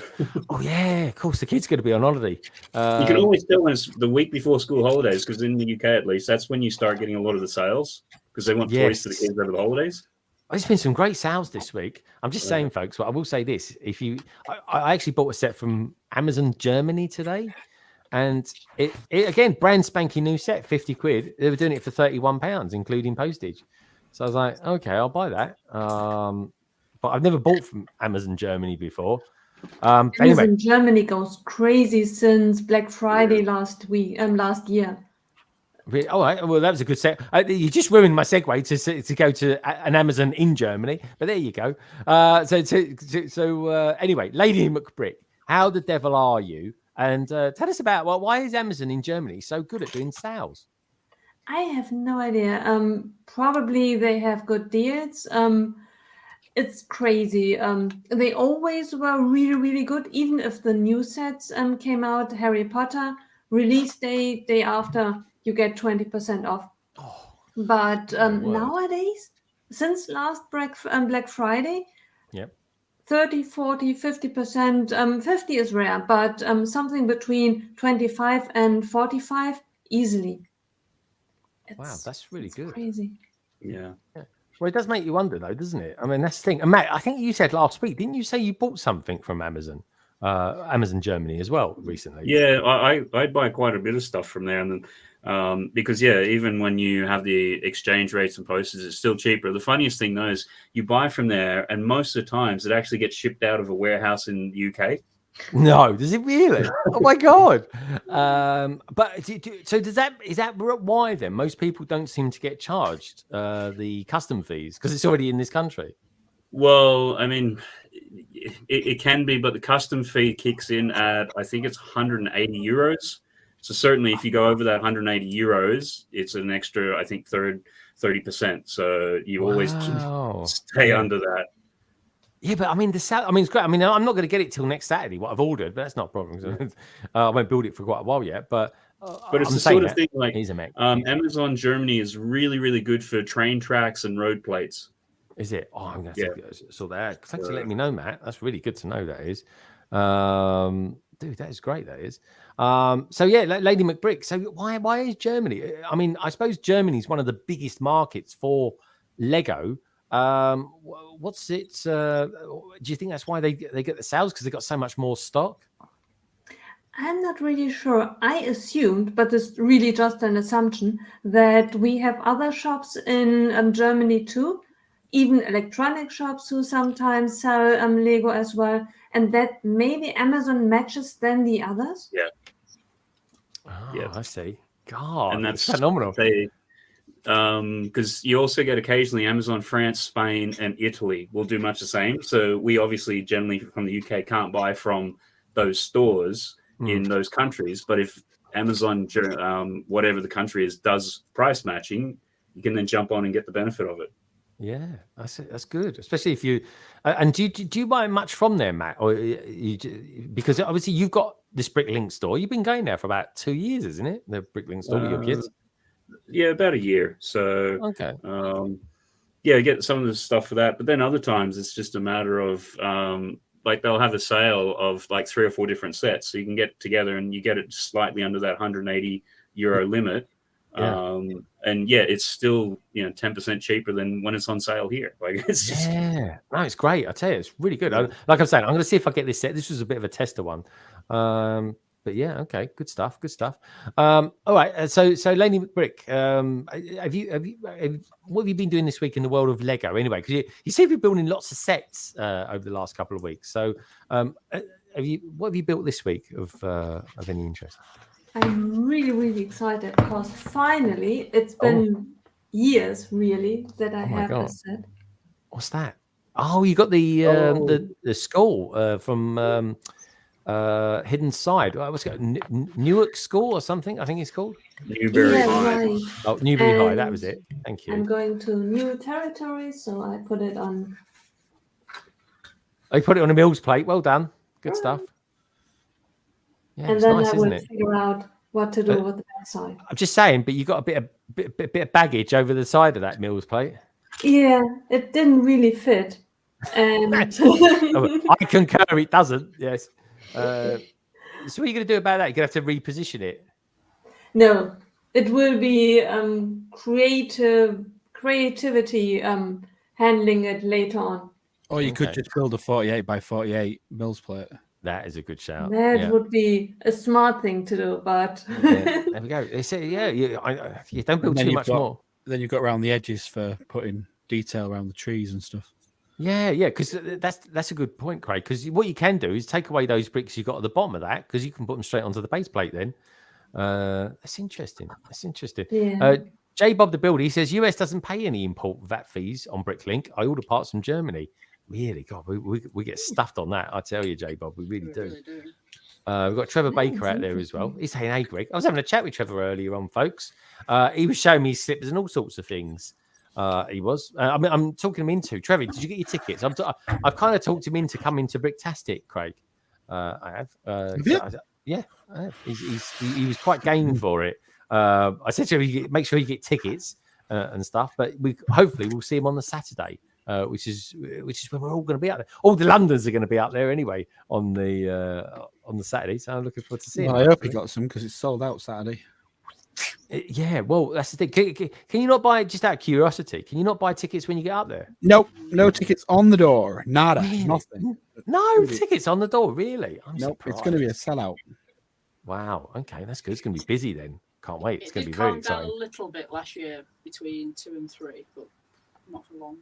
Oh yeah, of course the kids going to be on holiday.
you can always tell when it's the week before school holidays, because in the UK at least, that's when you start getting a lot of the sales because they want toys for the kids over the holidays.
There's been some great sales this week. I'm just saying, folks, but I will say this: if you, I actually bought a set from Amazon Germany today, and it again, brand spanking new set, 50 quid. They were doing it for £31, including postage. So I was like, okay, I'll buy that. But I've never bought from Amazon Germany before. Anyway,
Amazon Germany goes crazy since Black Friday last year.
All right. Well, that was a good set. You just ruined my segue to go to an Amazon in Germany, but there you go. Anyway, Lady McBrick, how the devil are you? And tell us about why is Amazon in Germany so good at doing sales?
I have no idea. Probably they have good deals. It's crazy. They always were really, really good. Even if the new sets came out, Harry Potter release day after, you get 20% off. But nowadays, since last Black Friday, 30, 40, 50%. 50 is rare, but something between 25 and 45 easily.
Wow, that's really good.
Crazy.
Yeah.
Well, it does make you wonder, though, doesn't it? I mean, that's the thing. And Matt, I think you said last week, didn't you say you bought something from Amazon Germany as well recently?
Yeah, I buy quite a bit of stuff from there, and then because even when you have the exchange rates and postage, it's still cheaper. The funniest thing though is you buy from there, and most of the times it actually gets shipped out of a warehouse in the UK.
No, does it really? Oh my god! But so is that why then most people don't seem to get charged the custom fees because it's already in this country?
Well, I mean, it can be, but the custom fee kicks in at I think it's 180 euros. So certainly, if you go over that 180 euros, it's an extra I think 30%. So you always stay under that.
Yeah, but I mean, it's great. I mean, I'm not going to get it till next Saturday, what I've ordered, but that's not a problem. So, I won't build it for quite a while yet. But
it's the sort of thing like Amazon Germany is really, really good for train tracks and road plates.
Is it? Oh, I'm going to sort that out. Thanks for letting me know, Matt. That's really good to know, that is. Dude, that is great, that is. So, yeah, Lady McBrick. So why is Germany? I mean, I suppose Germany is one of the biggest markets for Lego. What's it? Do you think that's why they get the sales? Because they got so much more stock?
I'm not really sure. I assumed, but it's really just an assumption, that we have other shops in Germany too, even electronic shops who sometimes sell Lego as well, and that maybe Amazon matches then the others.
Yeah.
Oh, I see. God,
and that's
phenomenal.
Because you also get occasionally Amazon France, Spain, and Italy will do much the same. So we obviously generally from the UK can't buy from those stores in those countries. But if Amazon, whatever the country is, does price matching, you can then jump on and get the benefit of it.
Yeah, that's good, especially if you. And do you buy much from there, Matt? Or because obviously you've got this BrickLink store. You've been going there for about 2 years, isn't it? The BrickLink store with your kids.
Yeah, about a year. So
okay.
Get some of the stuff for that. But then other times it's just a matter of like they'll have a sale of like 3 or 4 different sets, so you can get together and you get it slightly under that 180 euro limit.
Yeah.
And it's still 10% cheaper than when it's on sale here. Like it's just
no, it's great. I tell you, it's really good. Like I'm saying, I'm going to see if I get this set. This was a bit of a tester one. But yeah, okay, good stuff. All right, so Lady McBrick, what have you been doing this week in the world of Lego? Anyway, because you seem to be building lots of sets over the last couple of weeks. So, what have you built this week of any interest?
I'm really, really excited because finally it's been years really that I have this set.
What's that? Oh, you got the skull from. Hidden Side. What's it called? Newark School or something? I think it's called
Newbury High.
Right.
Oh, Newbury High. That was it. Thank you.
I'm going to new territory, so I put it on.
I put it on a Mills plate. Well done. Good stuff. Yeah,
and
it's
then
nice,
I will
isn't it?
figure out what to do with that side.
I'm just saying, but you got a bit of baggage over the side of that Mills plate.
Yeah, it didn't really fit. And
I concur, it doesn't. Yes. So what are you going to do about that? You're going to have to reposition it.
no, it will be creativity handling it later on.
Or you could just build a 48 by 48 Mills plate.
That is a good shout.
That would be a smart thing to do, but
there we go. They say, you don't build too much more.
Then you've got around the edges for putting detail around the trees and stuff.
Yeah, because that's a good point, Craig. Because what you can do is take away those bricks you got at the bottom of that, because you can put them straight onto the base plate. Then that's interesting.
Yeah.
J Bob the Builder, he says US doesn't pay any import VAT fees on BrickLink. I order parts from Germany. Really, God, we get stuffed on that. I tell you, J Bob, we really do. We've got Trevor Baker out there as well. He's saying, "Hey, Greg." I was having a chat with Trevor earlier on, folks. He was showing me slippers and all sorts of things. He was. I'm talking him into. Trevor, did you get your tickets? I've kind of talked him into coming to Bricktastic, Craig. I have. Yeah, I have. He was quite game for it. I said to him, make sure you get tickets and stuff. But hopefully we'll see him on the Saturday, which is when we're all going to be out there. All the Londons are going to be out there anyway on the Saturday. So I'm looking forward to seeing.
I hope he got some because it's sold out Saturday.
Yeah, well, that's the thing. Can you not buy, just out of curiosity, can you not buy tickets when you get up there?
Nope, no tickets on the door. Nada,
really?
Nothing.
No tickets on the door, really?
Nope, it's going to be a sellout.
Wow, okay, that's good. It's going to be busy then. Can't wait. It's going to be very exciting.
It calmed down a little bit last year between 2 and 3, but not for long.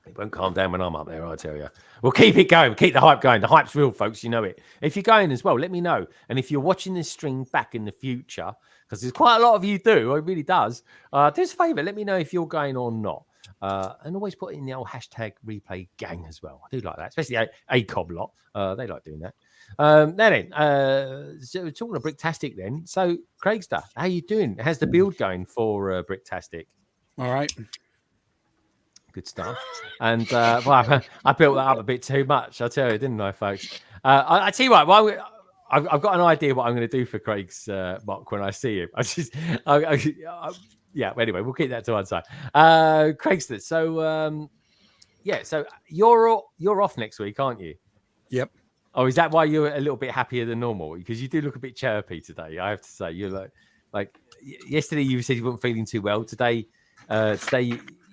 It won't calm down when I'm up there, I tell you. We'll keep it going. Keep the hype going. The hype's real, folks. You know it. If you're going as well, let me know. And if you're watching this stream back in the future, because there's quite a lot of you do, it really does, do us a favour. Let me know if you're going or not. And always put in the old hashtag replay gang as well. I do like that, especially a cob lot. They like doing that. Now then, so we're talking about Bricktastic then. So, Craigster, how you doing? How's the build going for Bricktastic?
All right.
Good stuff. And well, I built that up a bit too much, I tell you, didn't I, folks? I tell you what, I've got an idea what I'm going to do for Craig's mock when I see him. Yeah. Anyway, we'll keep that to one side. Craigster, so so you're off next week, aren't you?
Yep.
Oh, is that why you're a little bit happier than normal? Because you do look a bit chirpy today. I have to say, you're like yesterday. You said you weren't feeling too well. Today.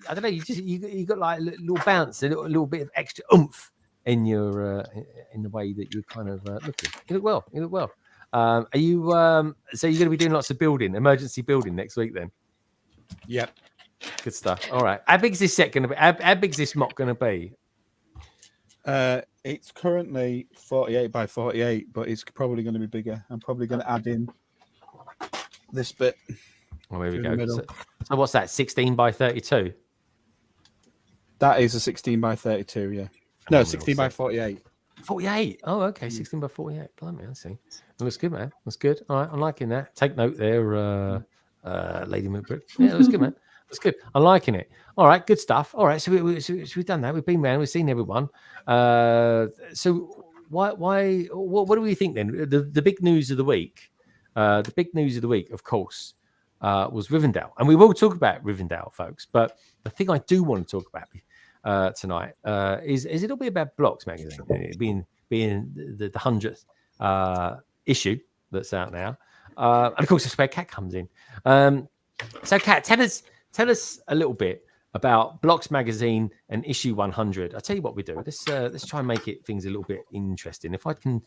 I don't know. You got like a little bounce, a little bit of extra oomph in your in the way that you're kind of looking. You look well. You look well. Are you so you're going to be doing lots of emergency building next week then?
Yep.
Good stuff. All right. How big is this set going to be? How big is this mock going to be?
It's currently 48 by 48, but it's probably going to be bigger. I'm probably going to add in this bit.
Well, there we go. So what's that? 16 by 32.
That is a 16 by 32, yeah. No, 16 by 48.
48. Oh, okay. 16 by 48. Blimey, I see. It looks good, man. That's good. All right. I'm liking that. Take note there, Lady McBrick. Yeah, that was good, man. That's good. I'm liking it. All right. Good stuff. All right. So we've done that. We've been around. We've seen everyone. So what do we think then? The big news of the week, of course, was Rivendell. And we will talk about Rivendell, folks. But the thing I do want to talk about tonight is a little bit about Blocks magazine, being the 100th issue that's out now. And of course, that's where Kat comes in. So, Kat, tell us a little bit about Blocks magazine and issue 100. I'll tell you what we do. Let's try and make things a little bit interesting. If I can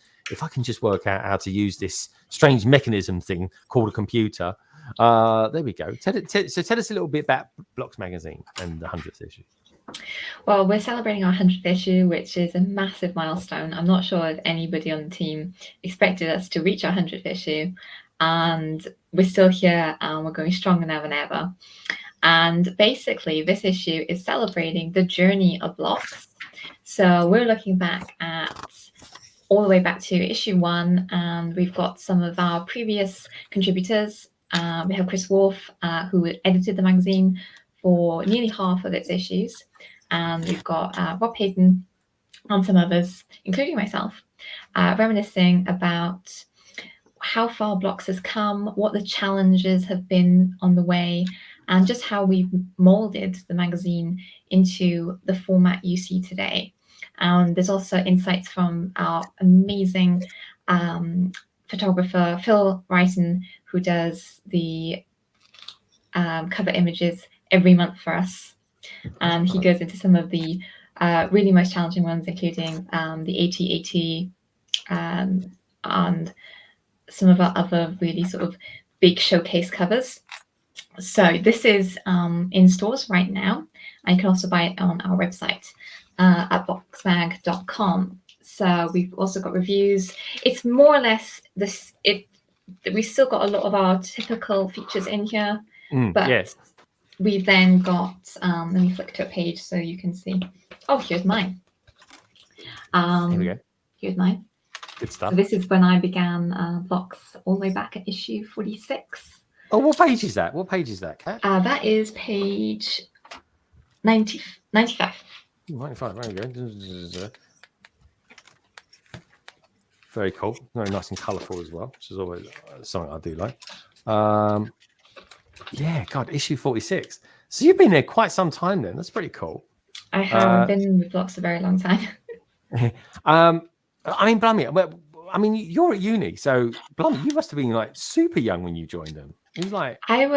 just work out how to use this strange mechanism thing called a computer. There we go. Tell us a little bit about Blocks magazine and the 100th issue.
Well, we're celebrating our 100th issue, which is a massive milestone. I'm not sure if anybody on the team expected us to reach our 100th issue, and we're still here and we're going stronger now than ever. And basically, this issue is celebrating the journey of Blocks. So we're looking back at all the way back to issue 1, and we've got some of our previous contributors. We have Chris Wolf, who edited the magazine for nearly half of its issues. And we've got Rob Hayden and some others, including myself, reminiscing about how far Blocks has come, what the challenges have been on the way, and just how we've molded the magazine into the format you see today. There's also insights from our amazing photographer, Phil Wrighton, who does the cover images every month for us. And he goes into some of the really most challenging ones, including the AT-AT and some of our other really sort of big showcase covers. So this is in stores right now. And you can also buy it on our website at boxmag.com. So we've also got reviews. It's more or less this. We've still got a lot of our typical features in here, but
yes.
We've then got. Let me flick to a page so you can see. Oh, here's mine.
Here we go.
Here's mine.
Good stuff.
So this is when I began Blocks all the way back at issue 46.
Oh, what page is that? What page is that, Kat?
That is page 95.
95, there we go. Very cool. Very nice and colourful as well, which is always something I do like. Yeah, God, issue 46. So you've been there quite some time then. That's pretty cool.
I have been with Blocks a very long time.
I mean, Blummy, you're at uni, so Blummy, you must have been like super young when you joined them. It was like
I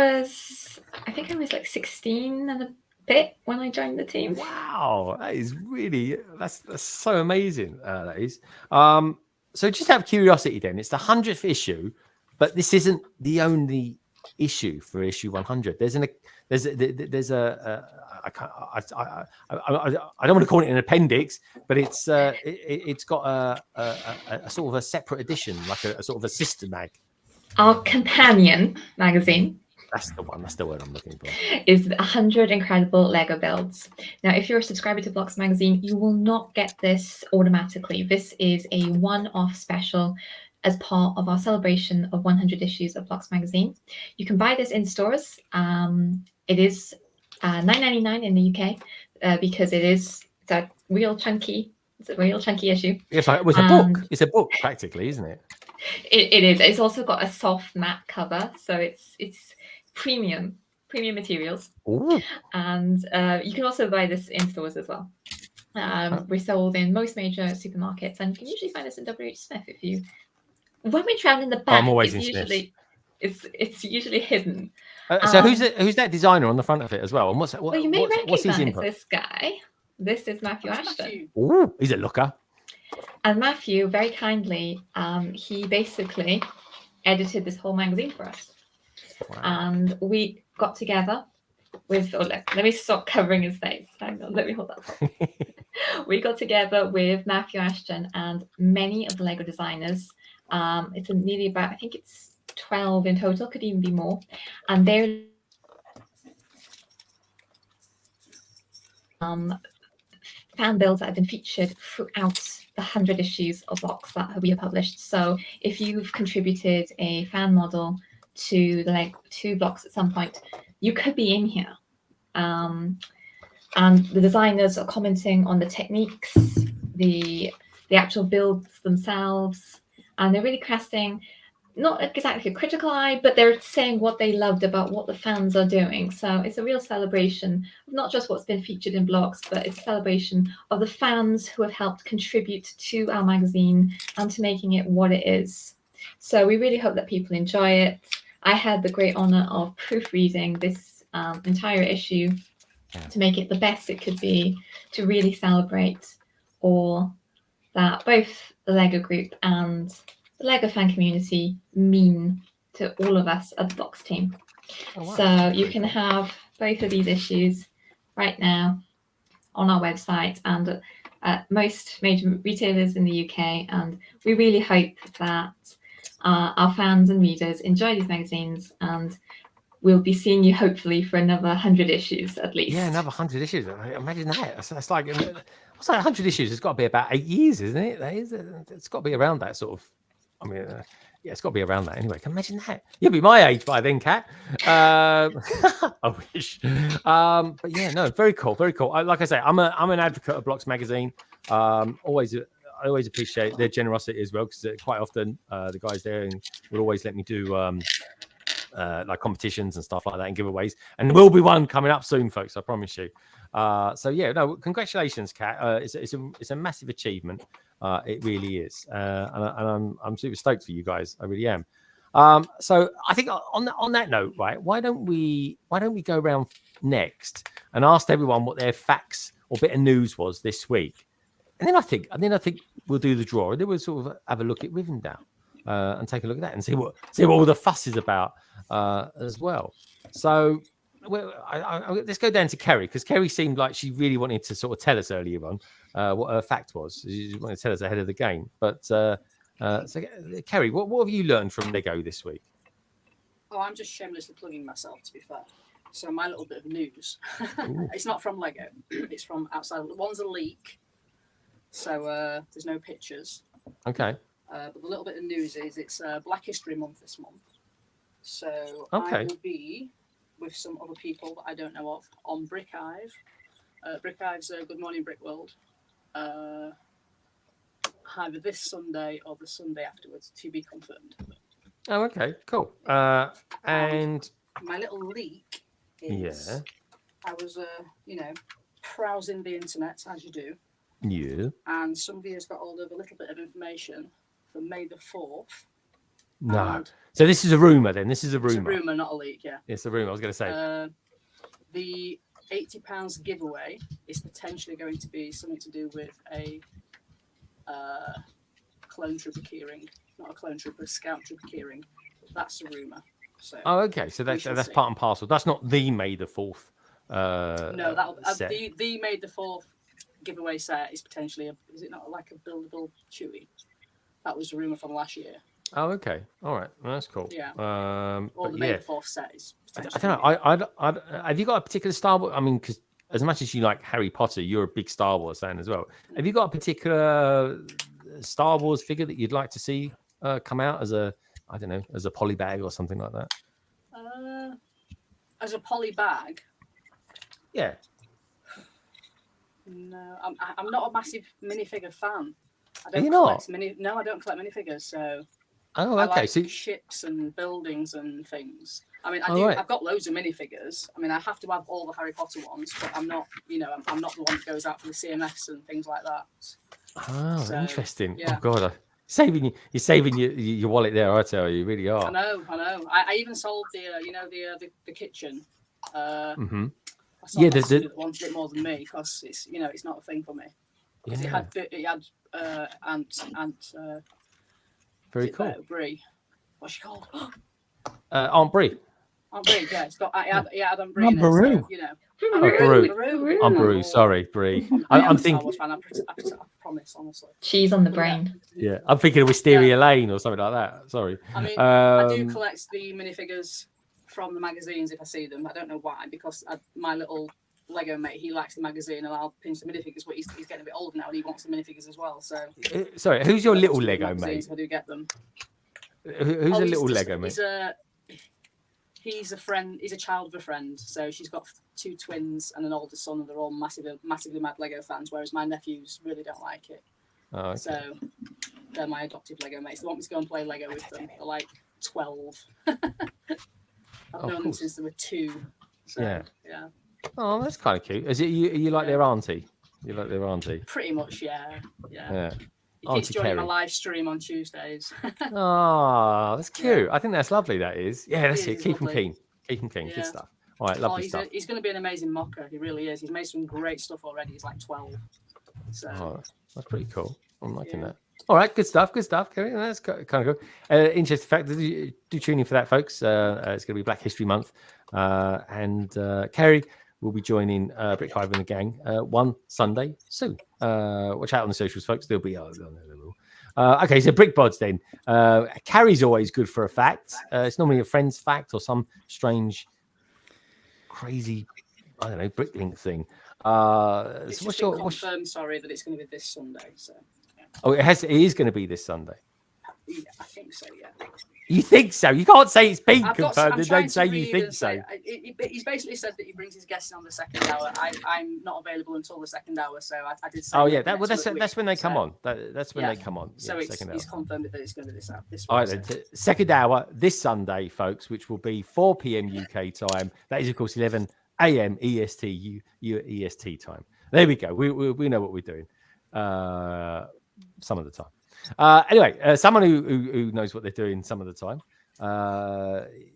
think I was like 16 and a bit when I joined the team.
Wow, that is really that's so amazing. That is. So just out of curiosity, then it's the 100th issue, but this isn't the only issue for issue 100. There's a I don't want to call it an appendix, but it's got a sort of a separate edition, like a sort of a sister mag.
Our companion magazine.
That's the one. That's the word I'm looking for.
Is 100 incredible Lego builds. Now, if you're a subscriber to Blocks magazine, you will not get this automatically. This is a one-off special as part of our celebration of 100 issues of Blocks magazine. You can buy this in stores. It is $9.99 in the UK because it's a real chunky. It's a real chunky issue.
Yes, it was a book. It's a book, practically, isn't it?
It is. It's also got a soft matte cover, so it's premium materials.
Ooh.
And you can also buy this in stores as well. We're sold in most major supermarkets, and you can usually find us in WH Smith if you. When we travel in the back,
I'm always in
usually it's usually hidden.
So who's that designer on the front of it as well? And
well, you may
what's his
recognize
input?
this guy. This is Matthew Ashton.
Ooh, he's a looker.
And Matthew, very kindly, he basically edited this whole magazine for us. Wow. And we got together with, let me stop covering his face. Hang on, let me hold that up. We got together with Matthew Ashton and many of the Lego designers. It's nearly about, I think it's 12 in total, could even be more. And they're fan builds that have been featured throughout the 100 issues of Blocks that we have published. So if you've contributed a fan model to Blocks at some point, you could be in here. And the designers are commenting on the techniques, the actual builds themselves, and they're really casting not exactly a critical eye, but they're saying what they loved about what the fans are doing. So it's a real celebration of not just what's been featured in Blocks, but it's a celebration of the fans who have helped contribute to our magazine and to making it what it is. So we really hope that people enjoy it. I had the great honor of proofreading this entire issue to make it the best it could be, to really celebrate all that both the Lego group and the Lego fan community mean to all of us at the Blocks team. Oh, wow. So you can have both of these issues right now on our website and at most major retailers in the UK. And we really hope that our fans and readers enjoy these magazines, and we'll be seeing you hopefully for another 100 issues at least.
Yeah, another 100 issues. Imagine that. That's like, what's like 100 issues? It's got to be about 8 years, isn't it? It's got to be around that sort of. I mean, yeah, it's got to be around that anyway. Can you imagine that? You'll be my age by then, Kat. I wish. But yeah, no, very cool, very cool. Like I say, I'm an advocate of Blocks magazine. Always, I always appreciate their generosity as well, because quite often the guys there will always let me do like competitions and stuff like that and giveaways, and there will be one coming up soon, folks. I promise you. So yeah, no, congratulations, Kat. It's a massive achievement. It really is, and I'm super stoked for you guys. I really am. So I think on that note, right? Why don't we go around next and ask everyone what their facts or bit of news was this week, and then I think we'll do the draw, and then we'll sort of have a look at Rivendell and take a look at that and see what all the fuss is about as well. So let's go down to Kerry, because Kerry seemed like she really wanted to sort of tell us earlier on what her fact was. She wanted to tell us ahead of the game. But so Kerry, what have you learned from Lego this week?
Oh, I'm just shamelessly plugging myself, to be fair. So my little bit of news. It's not from Lego. It's from outside. One's a leak. So there's no pictures.
Okay.
But the little bit of news is it's Black History Month this month. So
okay.
I will be with some other people that I don't know of on BrickHeadz. BrickHeadz, Good Morning Brick World. Either this Sunday or the Sunday afterwards, to be confirmed.
Oh, okay, cool. And
my little leak is, I was, browsing the internet, as you do.
Yeah.
And somebody has got hold of a little bit of information for May the 4th.
No. So this is a rumor then? This is a rumor?
It's a rumor, not a leak, yeah.
It's a rumor, I was going to say.
The £80 giveaway is potentially going to be something to do with a clone trooper keyring. Not a clone trooper, a scout trooper keyring. That's a rumor. So
okay. So that's part and parcel. That's not the May the 4th.
No, the May the 4th giveaway set is potentially is it not like a buildable Chewie? That was a rumor from last year.
Oh, okay. All right. Well, that's cool.
Yeah. Or the May the 4th set is.
I don't know. I have you got a particular Star Wars? I mean, because as much as you like Harry Potter, you're a big Star Wars fan as well. Have you got a particular Star Wars figure that you'd like to see come out as a poly bag or something like that?
As a poly bag?
Yeah.
No, I'm not a massive minifigure fan.
Are you not?
No, I don't collect minifigures. So.
Oh, okay.
I like
so
ships and buildings and things. I mean,
Right.
I've got loads of minifigures. I mean, I have to have all the Harry Potter ones, but I'm not. I'm not the one that goes out for the CMFs and things like that.
Oh, so, interesting.
Yeah.
Oh God, you're saving your wallet there. I tell you, you really are.
I know. I even sold the kitchen.
Mm-hmm.
I sold that wanted it more than me because it's not a thing for me.
Yeah.
It had Aunt
very cool.
Brie. What's she called?
Aunt Brie.
Aunt Brie, yeah. It's got Aunt Brie.
Aunt Baru.
Baru.
Aunt Baru. Sorry, Brie. I'm thinking.
I promise, honestly.
She's on the brain.
Yeah, I'm thinking of Wisteria Lane or something like that. Sorry.
I mean, I do collect the minifigures from the magazines if I see them. I don't know why, because my little Lego mate, he likes the magazine, and I'll pinch the minifigures, but he's getting a bit older now, and he wants the minifigures as well. So.
Sorry, who's your little Lego mate?
I do get them.
Who's a little Lego mate?
He's a friend. He's a child of a friend. So she's got 2 twins and an older son, and they're all massively mad Lego fans. Whereas my nephews really don't like it.
Oh, okay.
So they're my adoptive Lego mates. They want me to go and play Lego with them. They're like 12. I've known them since they were 2. So, yeah.
Oh, that's kind of cute. Is it you like their auntie? You like their auntie?
Pretty much, yeah. He keeps joining my live stream on Tuesdays.
Oh, that's cute. Yeah. I think that's lovely. That is. Yeah, that's it. Keep him keen. Keep him keen.
Yeah.
Good stuff. All right, lovely stuff.
He's going to be an amazing mocker. He really is. He's made some great stuff already. He's like 12. So
that's pretty cool. I'm liking that. All right, good stuff. Good stuff, Kerry. That's kind of good. Interesting fact. Do tune in for that, folks. It's going to be Black History Month, and Kerry will be joining BrickHeadz and the gang one Sunday soon. Watch out on the socials, folks. There'll be okay, so BrickBods then. Carrie's always good for a fact. It's normally a friend's fact or some strange, crazy, I don't know, Bricklink thing.
It's just confirmed, sorry, that it's going to be this Sunday. So.
Oh, it is going to be this Sunday.
Yeah, I think so. Yeah.
You think so? You can't say it's been
I'm
confirmed. And
trying
don't
to
say you
read
think
and
so.
say- he's basically said that he brings his guests on the second hour. I'm not available until the second hour, so I did say.
Oh yeah,
maybe next
that's when they
week,
come
so-
on. That's when
yeah.
they come on.
So
Yeah,
it's
second
he's
hour.
confirmed that it's going to be this week.
All right, then, second hour this Sunday, folks, which will be 4 p.m. UK time. That is, of course, 11 a.m. EST EST time. There we go. We know what we're doing. Some of the time. Anyway, someone who knows what they're doing some of the time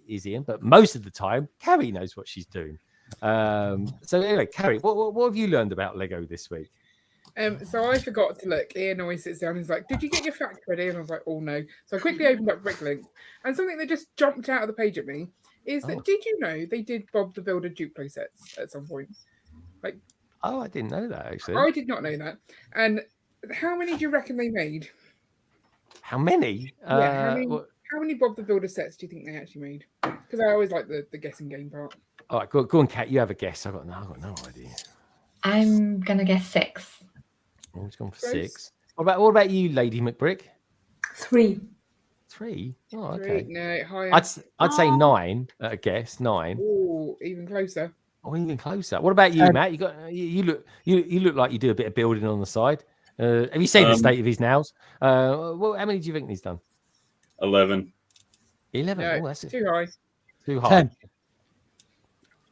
is Ian, but most of the time, Carrie knows what she's doing. So anyway, Carrie, what have you learned about Lego this week?
So I forgot to look. Ian always sits down and he's like, "Did you get your fact ready?" And I was like, "Oh no!" So I quickly opened up BrickLink, and something that just jumped out of the page at me is that did you know they did Bob the Builder Duplo sets at some point? Like,
oh, I didn't know that actually.
I did not know that. And how many do you reckon they made?
How many?
Yeah, how many Bob the Builder sets do you think they actually made? Because I always like the guessing game part.
All right, go on, Kat. You have a guess. I've got no idea.
I'm gonna guess 6.
Oh, it's gone for 6. What about you, Lady McBrick?
3.
3? Oh, okay.
3, no, higher.
I'd say 9 at a guess. 9.
Oh, even closer.
Oh, even closer. What about you, Matt? You look like you do a bit of building on the side. Have you seen the state of his nails? Well, how many do you think he's done?
11.
11.
No,
Oh, that's
too high.
Too high.
10.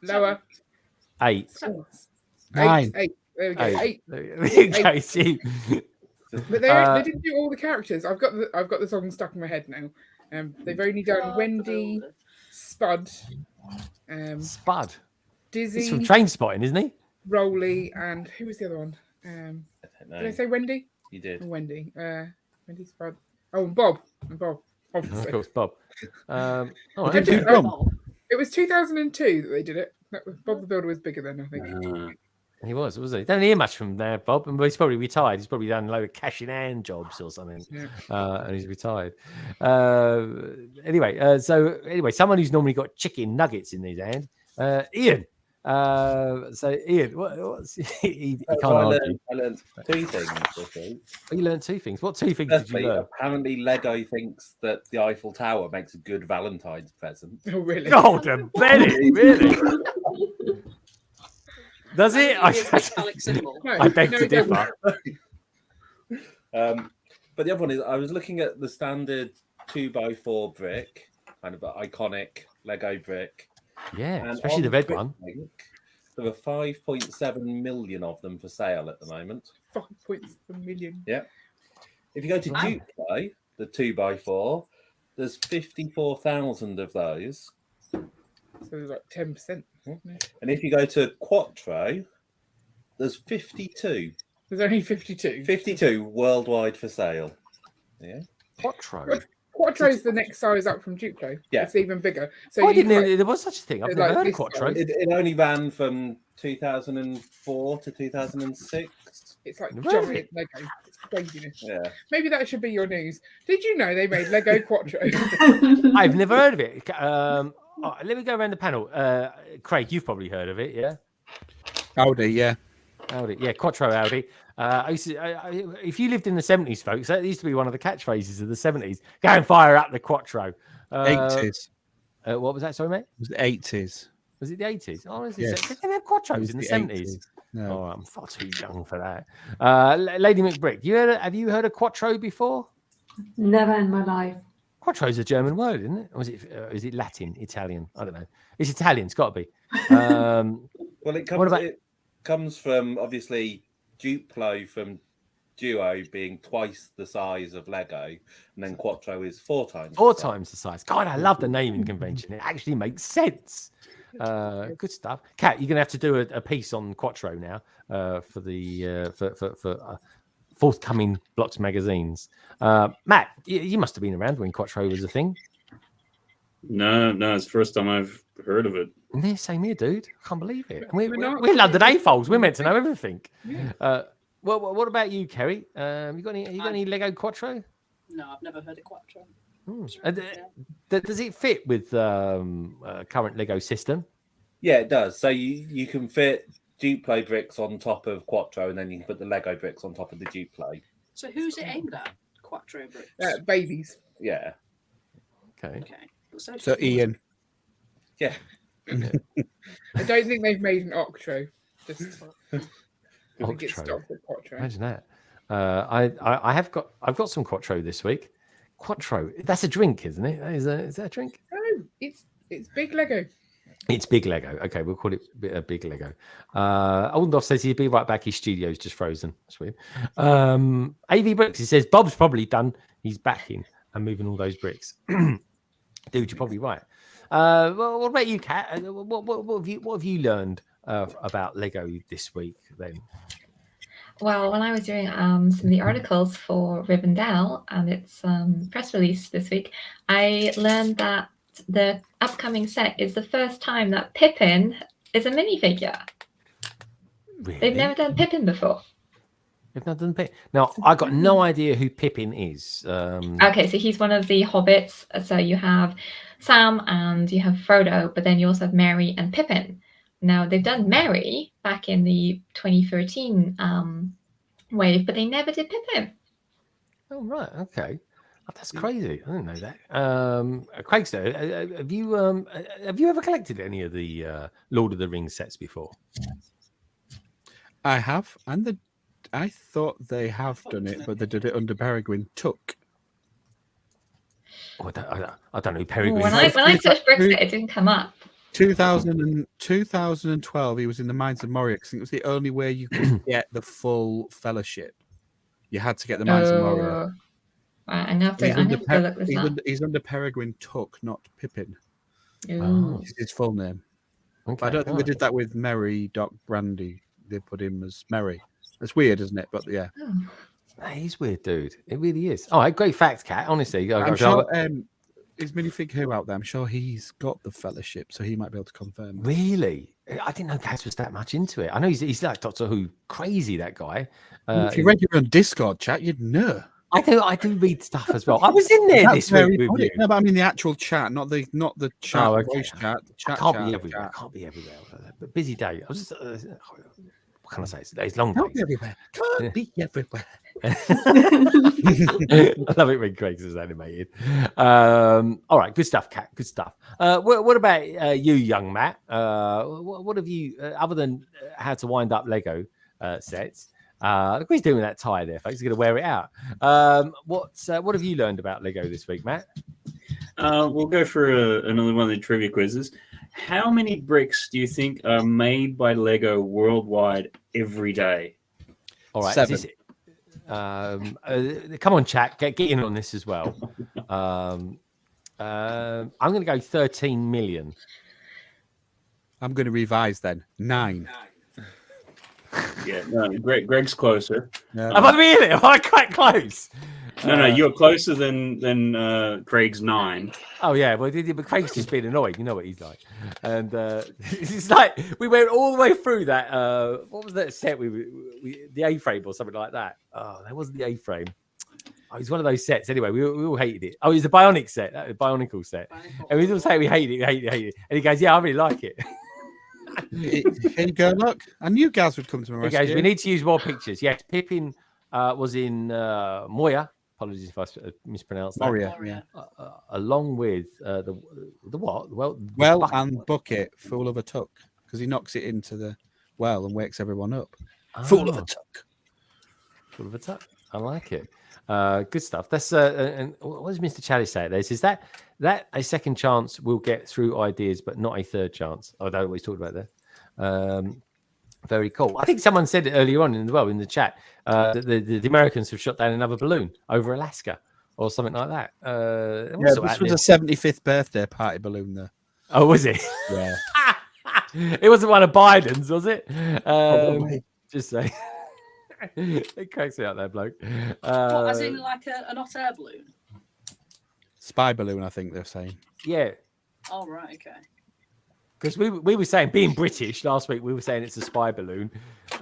Lower.
8.
9.
8. There we go. 8.
There you go. See?
But they didn't do all the characters. I've got the song stuck in my head now. They've only done Wendy, Spud,
Spud.
Dizzy.
He's from Train Spotting, isn't he?
Rolly, and who was the other one? Did I say Wendy?
You did.
Wendy. Wendy, Spud. Oh, and Bob. Obviously.
Of course, Bob.
It was 2002 that they did it. Bob the Builder was bigger then, I think.
He was, wasn't he? Don't hear much from there, Bob. And he's probably retired. He's probably done a load of cash in hand jobs or something.
Yeah.
And he's retired. Anyway, someone who's normally got chicken nuggets in his hand, Ian. So Ian, what's he can't argue.
I learned 2 things this week.
Oh, you learned 2 things. What 2 things did you learn?
Apparently, Lego thinks that the Eiffel Tower makes a good Valentine's present.
Oh, really?
Golden Betty, really? Does it? I beg to differ.
But the other one is, I was looking at the standard 2x4 brick, kind of iconic Lego brick.
Yeah,
and
especially the red
Brick
one.
Link, there are 5.7 million of them for sale at the moment.
5.7 million.
Yeah. If you go to Duplo, the 2x4, there's 54,000 of those.
So there's like 10%.
And if you go to Quattro, there's 52.
There's only 52.
52 worldwide for sale. Yeah.
Quattro.
Quattro is the next size up from Duplo.
Yeah.
It's even bigger. So
I didn't know there was such a thing. I've never heard of Quattro.
It only ran from 2004 to 2006.
It's like giant Lego. It's craziness.
Yeah.
Maybe that should be your news. Did you know they made Lego Quattro?
I've never heard of it. Let me go around the panel. Craig, you've probably heard of it, yeah?
Audi, yeah.
Audi, yeah, Quattro Audi. If you lived in the 70s, folks, that used to be one of the catchphrases of the 70s. Go and fire up the Quattro.
80s.
What was that, sorry, mate?
It was the 80s.
Was it the 80s? Oh, is it?
Yes.
Did they have Quattros in the 70s?
80s. No.
Oh, I'm far too young for that. Lady McBrick, have you heard of Quattro before?
Never in my life.
Quattro's a German word, isn't it? Or is it Latin, Italian? I don't know. It's Italian. It's got to be.
Well, it comes from, obviously, Duplo from Duo being twice the size of Lego, and then Quattro is 4 times.
4 times the size. God, I love the naming convention. It actually makes sense. Good stuff. Kat, you're going to have to do a piece on Quattro now for the for forthcoming Blocks magazines. Matt, you must have been around when Quattro was a thing.
No, it's the first time I've heard of it.
Yeah, same here, dude. I can't believe it. We're London A-foles. We're meant to know everything.
Yeah.
Well, what about you, Kerry? You got any Lego Quattro?
No, I've never heard of Quattro.
Does it fit with current Lego system?
Yeah, it does. So you can fit Duplo bricks on top of Quattro, and then you can put the Lego bricks on top of the Duplo.
So who's it aimed at? Quattro bricks?
Babies.
Yeah.
Okay.
Okay.
So Ian.
Yeah.
I don't think they've made an Octro. Just I think it's
Octro.
stopped at Quattro.
Imagine that. I've got some Quattro this week. Quattro. That's a drink, isn't it? Is that a drink?
No, it's big Lego.
It's big Lego. Okay, we'll call it a big Lego. Oldendorf says he'll be right back. His studio's just frozen. That's weird. AV Bricks, he says Bob's probably done. He's back in and moving all those bricks. Dude, you're probably right. Well, what about you, Kat? What have you learned about Lego this week then?
Well, when I was doing some of the articles for Rivendell and its press release this week, I learned that the upcoming set is the first time that Pippin is a minifigure.
Really?
They've never done Pippin before.
They've not done Pippin. Now, I got no idea who Pippin is.
Okay, so he's one of the hobbits. So you have Sam and you have Frodo, but then you also have Merry and Pippin. Now, they've done Merry back in the 2013 wave, but they never did Pippin.
Oh, right. Okay. Oh, that's crazy. I didn't know that. Craigster, have you ever collected any of the Lord of the Rings sets before?
I have, and I thought they have done it, but they did it under Peregrine Took.
Oh, I don't know who Peregrine
When I searched Brexit, it didn't come up.
2012, he was in the Mines of Moria because it was the only way you could get the full fellowship. You had to get the Mines of Moria.
Right, I'm going to have to look this up.
He's under Peregrine Took, not Pippin.
Oh.
It's his full name.
Okay,
I don't think they did that with Merry Doc Brandy. They put him as Merry. It's weird, isn't it? But yeah.
Oh.
That is weird, dude. It really is. All right, great fact, Kat. Honestly.
I'm sure is Minifig Who out there? I'm sure he's got the fellowship, so he might be able to confirm that.
Really? I didn't know Kaz was that much into it. I know he's like Doctor Who crazy, that guy.
If you read your own Discord chat, you'd know.
I do read stuff as well. I was in there this week with you.
No, but I mean the actual chat, not the chat, voice chat. The chat
I can't be everywhere. I can't be everywhere. But busy day. I was just, what can I say? It's long days.
Can't be everywhere. Can't be everywhere.
I love it when Craig's is animated. All right, good stuff, Kat. Good stuff. What about you, young Matt? What have you, other than how to wind up Lego sets? Look what he's doing with that tie there, folks. He's going to wear it out. What have you learned about Lego this week, Matt?
We'll go for another one of the trivia quizzes. How many bricks do you think are made by Lego worldwide every day?
All right.
7.
Come on, chat. Get in on this as well. I'm going to go 13 million.
I'm going to revise then. 9.
Yeah, no, Greg's closer.
No.
Am I really? Am I quite close?
No, you're closer than Craig's 9.
Oh yeah, well, but Craig's just being annoyed. You know what he's like, and it's like we went all the way through that. What was that set? We the A-frame or something like that. Oh, that wasn't the A-frame. Oh, it was one of those sets. Anyway, we all hated it. Oh, it was the Bionic set, the Bionicle set, and we all say we hated it. And he goes, "Yeah, I really like it."
Here you go, look. I knew Gaz would come to my
rescue.
rescue.
We need to use more pictures. Yes, Pippin was in Moya. Apologies if I mispronounced that.
Moria, yeah.
Along with the what?
Well and bucket full of a tuck because he knocks it into the well and wakes everyone up. Full of a tuck.
Full of a tuck. I like it. Good stuff. That's and what does Mr. Chalice say? This is that a second chance will get through ideas, but not a third chance. I don't know what he's talking about there. Very cool. I think someone said it earlier on in the chat that the Americans have shot down another balloon over Alaska or something like that.
Yeah, this was a 75th birthday party balloon there.
Oh, was it?
Yeah.
It wasn't one of Biden's, was it? Just say. It cracks me out there, bloke.
What, as in like an hot air balloon?
Spy balloon, I think they're saying.
Yeah.
Oh, right, okay.
Because we were saying, being British last week, we were saying it's a spy balloon,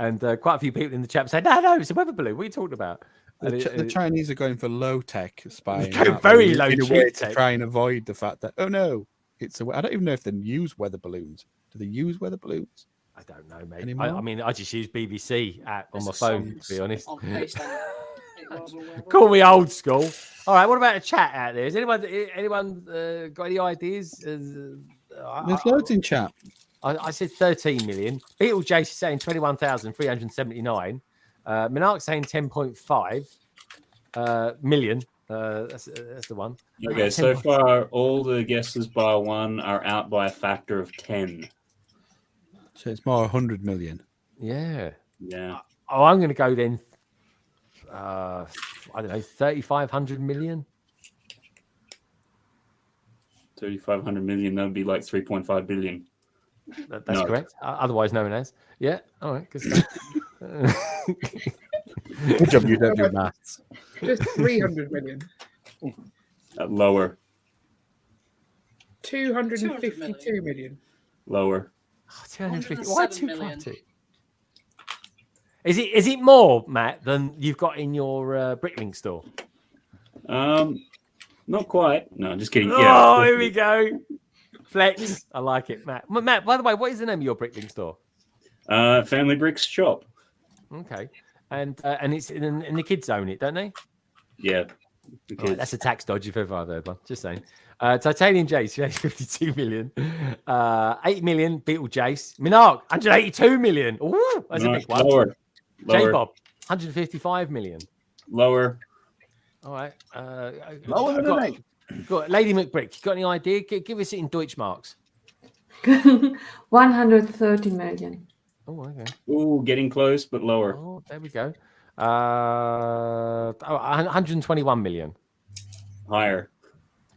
and quite a few people in the chat said, "No, it's a weather balloon. What are you talking about?"
The Chinese are going for low tech spying.
Very low tech
to try and avoid the fact that I don't even know if they use weather balloons. Do they use weather balloons?
I don't know, mate. I mean, I just use BBC app on my phone, to be honest. Call me old school. All right, what about a chat out there? Has anyone got any ideas?
There's loads in chat.
I said 13 million. Beetlejuice is saying 21,379. Minark saying 10.5 million. That's the one.
Okay, so far all the guesses bar one are out by a factor of 10.
So it's more 100 million.
Yeah.
Yeah.
Oh, I'm going to go then. I don't know, 3,500 million.
3,500 million. That would be like 3.5 billion.
That's correct. Otherwise known as. Yeah. All right. Good stuff.
Good job, you don't do maths.
Just 300 million.
Lower.
252 million.
Lower.
Oh, 250. Why 252? Is it more, Matt, than you've got in your Bricklink store?
Not quite. No, just kidding.
Oh,
Yeah.
here we go. Flex. I like it, Matt. Matt, by the way, what is the name of your Bricklink store?
Family Bricks Shop.
Okay. And it's in the kids own it, don't they?
Yeah.
Right, that's a tax dodge if ever I've heard one. Just saying. Titanium Jace, 52 million. 8 million, Beetlejuice. Minark, 182 million. Ooh, that's a big one.
Lower.
J-Bob, 155 million.
Lower.
All right.
Lower than an 8.
Got Lady McBrick. You got any idea? Give us it in Deutschmarks.
130 million.
Oh, okay.
Ooh, getting close, but lower.
Oh, there we go. 121 million.
Higher.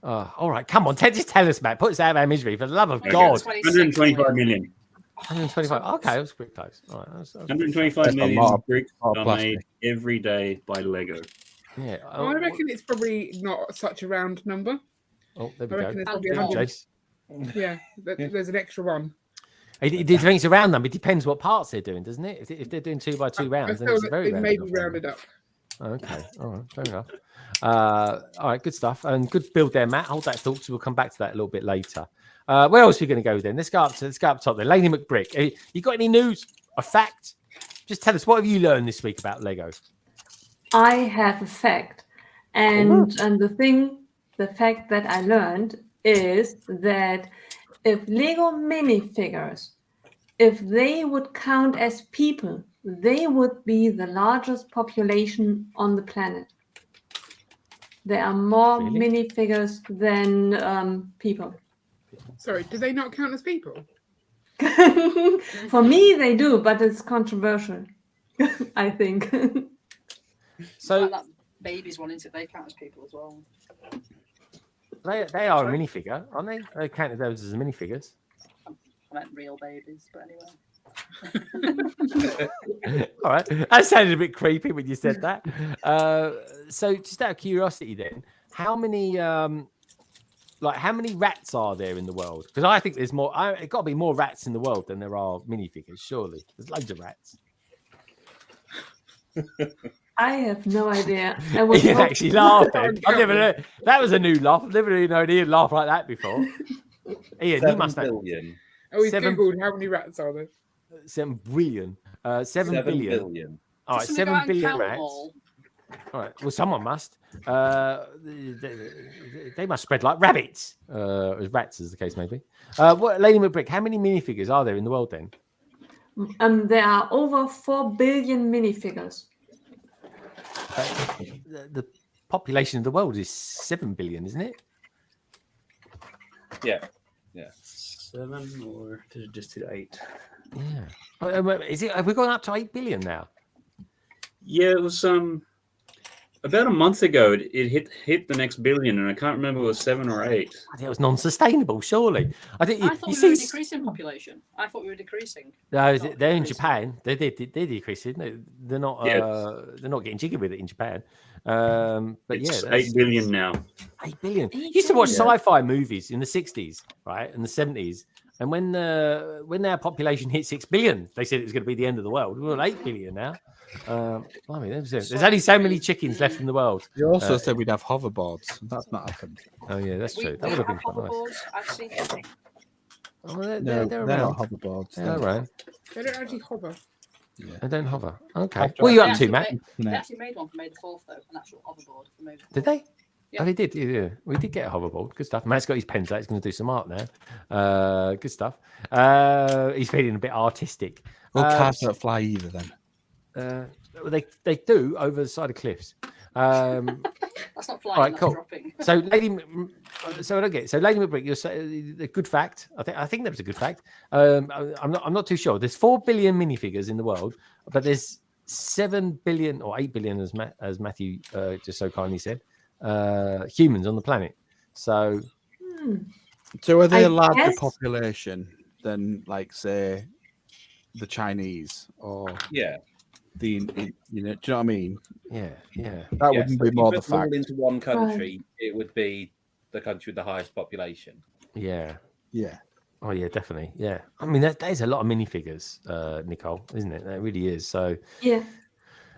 All right, come on, just tell us, Matt. Put us out of our misery, for the love of God.
125 million.
125. Okay, that was pretty close. All right, that was
125 million bricks are made every day by Lego.
Yeah,
I reckon it's probably not such a round number.
Oh, there
I
we
reckon
go.
there's probably 100.
Jace.
Yeah, there's an extra one.
It depends around them. It depends what parts they're doing, doesn't it? If they're doing 2 by 2 rounds, then it's very rounded.
Maybe rounded up.
Okay, all right, fair enough. All right, good stuff, and good build there, Matt. Hold that thought, so we'll come back to that a little bit later. Where else are we going to go then? Let's go up top there. Lady McBrick, you got any news, a fact? Just tell us, what have you learned this week about Lego?
I have a fact, and the fact that I learned is that if Lego minifigures, if they would count as people, they would be the largest population on the planet. There are more minifigures than people.
Sorry, do they not count as people?
For me, they do, but it's controversial, I think.
So that babies one, isn't it? They count as people as well.
They are a minifigure, aren't they? They counted those as minifigures.
I meant real babies, but anyway.
All right, that sounded a bit creepy when you said that. So, just out of curiosity, then, how many rats are there in the world? Because I think there's more. It got to be more rats in the world than there are minifigures. Surely, there's loads of rats.
I have no idea.
Ian actually laughed. I've never heard. That was a new laugh. I've never known Ian laugh like that before. Ian, you must have.
Billion.
Oh, he's Googled how many rats are there?
7 billion. 7 billion. All right, 7 billion rats. All right. Well, someone must. They must spread like rabbits. As rats, as the case may be. What, Lady McBrick? How many minifigures are there in the world then?
There are over 4 billion minifigures.
The population of the world is 7 billion, isn't it?
Yeah.
7 or just to 8?
Yeah. Is it? Have we gone up to 8 billion now?
Yeah, it was about a month ago. It hit the next billion, and I can't remember if it was 7 or 8.
I think it was non-sustainable. Surely, I think
I thought we were decreasing population. I thought we were decreasing.
No, they're in Japan. They're decreasing. They're not. They're not getting jiggy with it in Japan. But
it's
yeah,
8 billion now.
8 billion. You used to watch sci-fi movies in the 60s, right, and the 70s, and when their population hit 6 billion, they said it was going to be the end of the world. We're at 8 billion now. I mean, there's only so many chickens left in the world.
You also said we'd have hoverboards. That's not happened.
Oh yeah, that's true. That would have been quite nice.
I've seen them.
Oh, they're
They're
around.
not hoverboards.
They're around.
They don't actually hover.
They don't hover. Okay.
I've
What are you
They
up to,
actually
Matt?
made- They actually made one for May the 4th, though, an actual hoverboard for May the 4th.
Did they?
Yeah.
Oh, they did. Yeah. We did get a hoverboard. Good stuff. Matt's got his pens out. He's going to do some art now. Good stuff. He's feeling a bit artistic.
Well, cars don't fly either then.
They do over the side of cliffs.
That's not flying.
All right,
That's
cool.
dropping.
So, so I don't get it. So, Lady McBrick, you're saying a good fact. I think that was a good fact. I'm not too sure. There's 4 billion minifigures in the world, but there's 7 billion or 8 billion, as Matthew just so kindly said, humans on the planet. So,
So are they
I
a larger
guess-
population than, like, say, the Chinese or
Yeah.
the, you know, do you know what I mean?
yeah.
That
Yes,
wouldn't
so
be
if
more
you
the
put them all
fact.
into one country, it would be the country with the highest population.
Yeah.
Yeah.
Oh yeah, definitely. Yeah. I mean, that is a lot of minifigures, Nicole, isn't it? That really is. So
Yeah.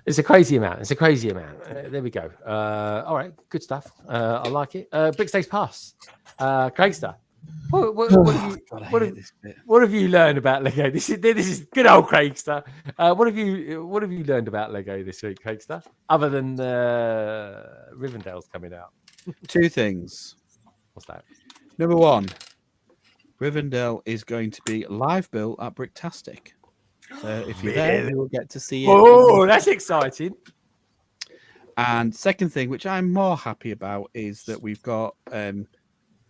it's a crazy amount. There we go. All right, good stuff. I like it. Brick Days Pass. Craigster. What have you learned about Lego? This is good old Craigster. What have you learned about Lego this week, Craigster? Other than Rivendell's coming out.
Two things.
What's that?
Number one, Rivendell is going to be live built at Bricktastic. So if you're there, you will get to see it.
Oh, that's exciting.
And second thing, which I'm more happy about, is that we've got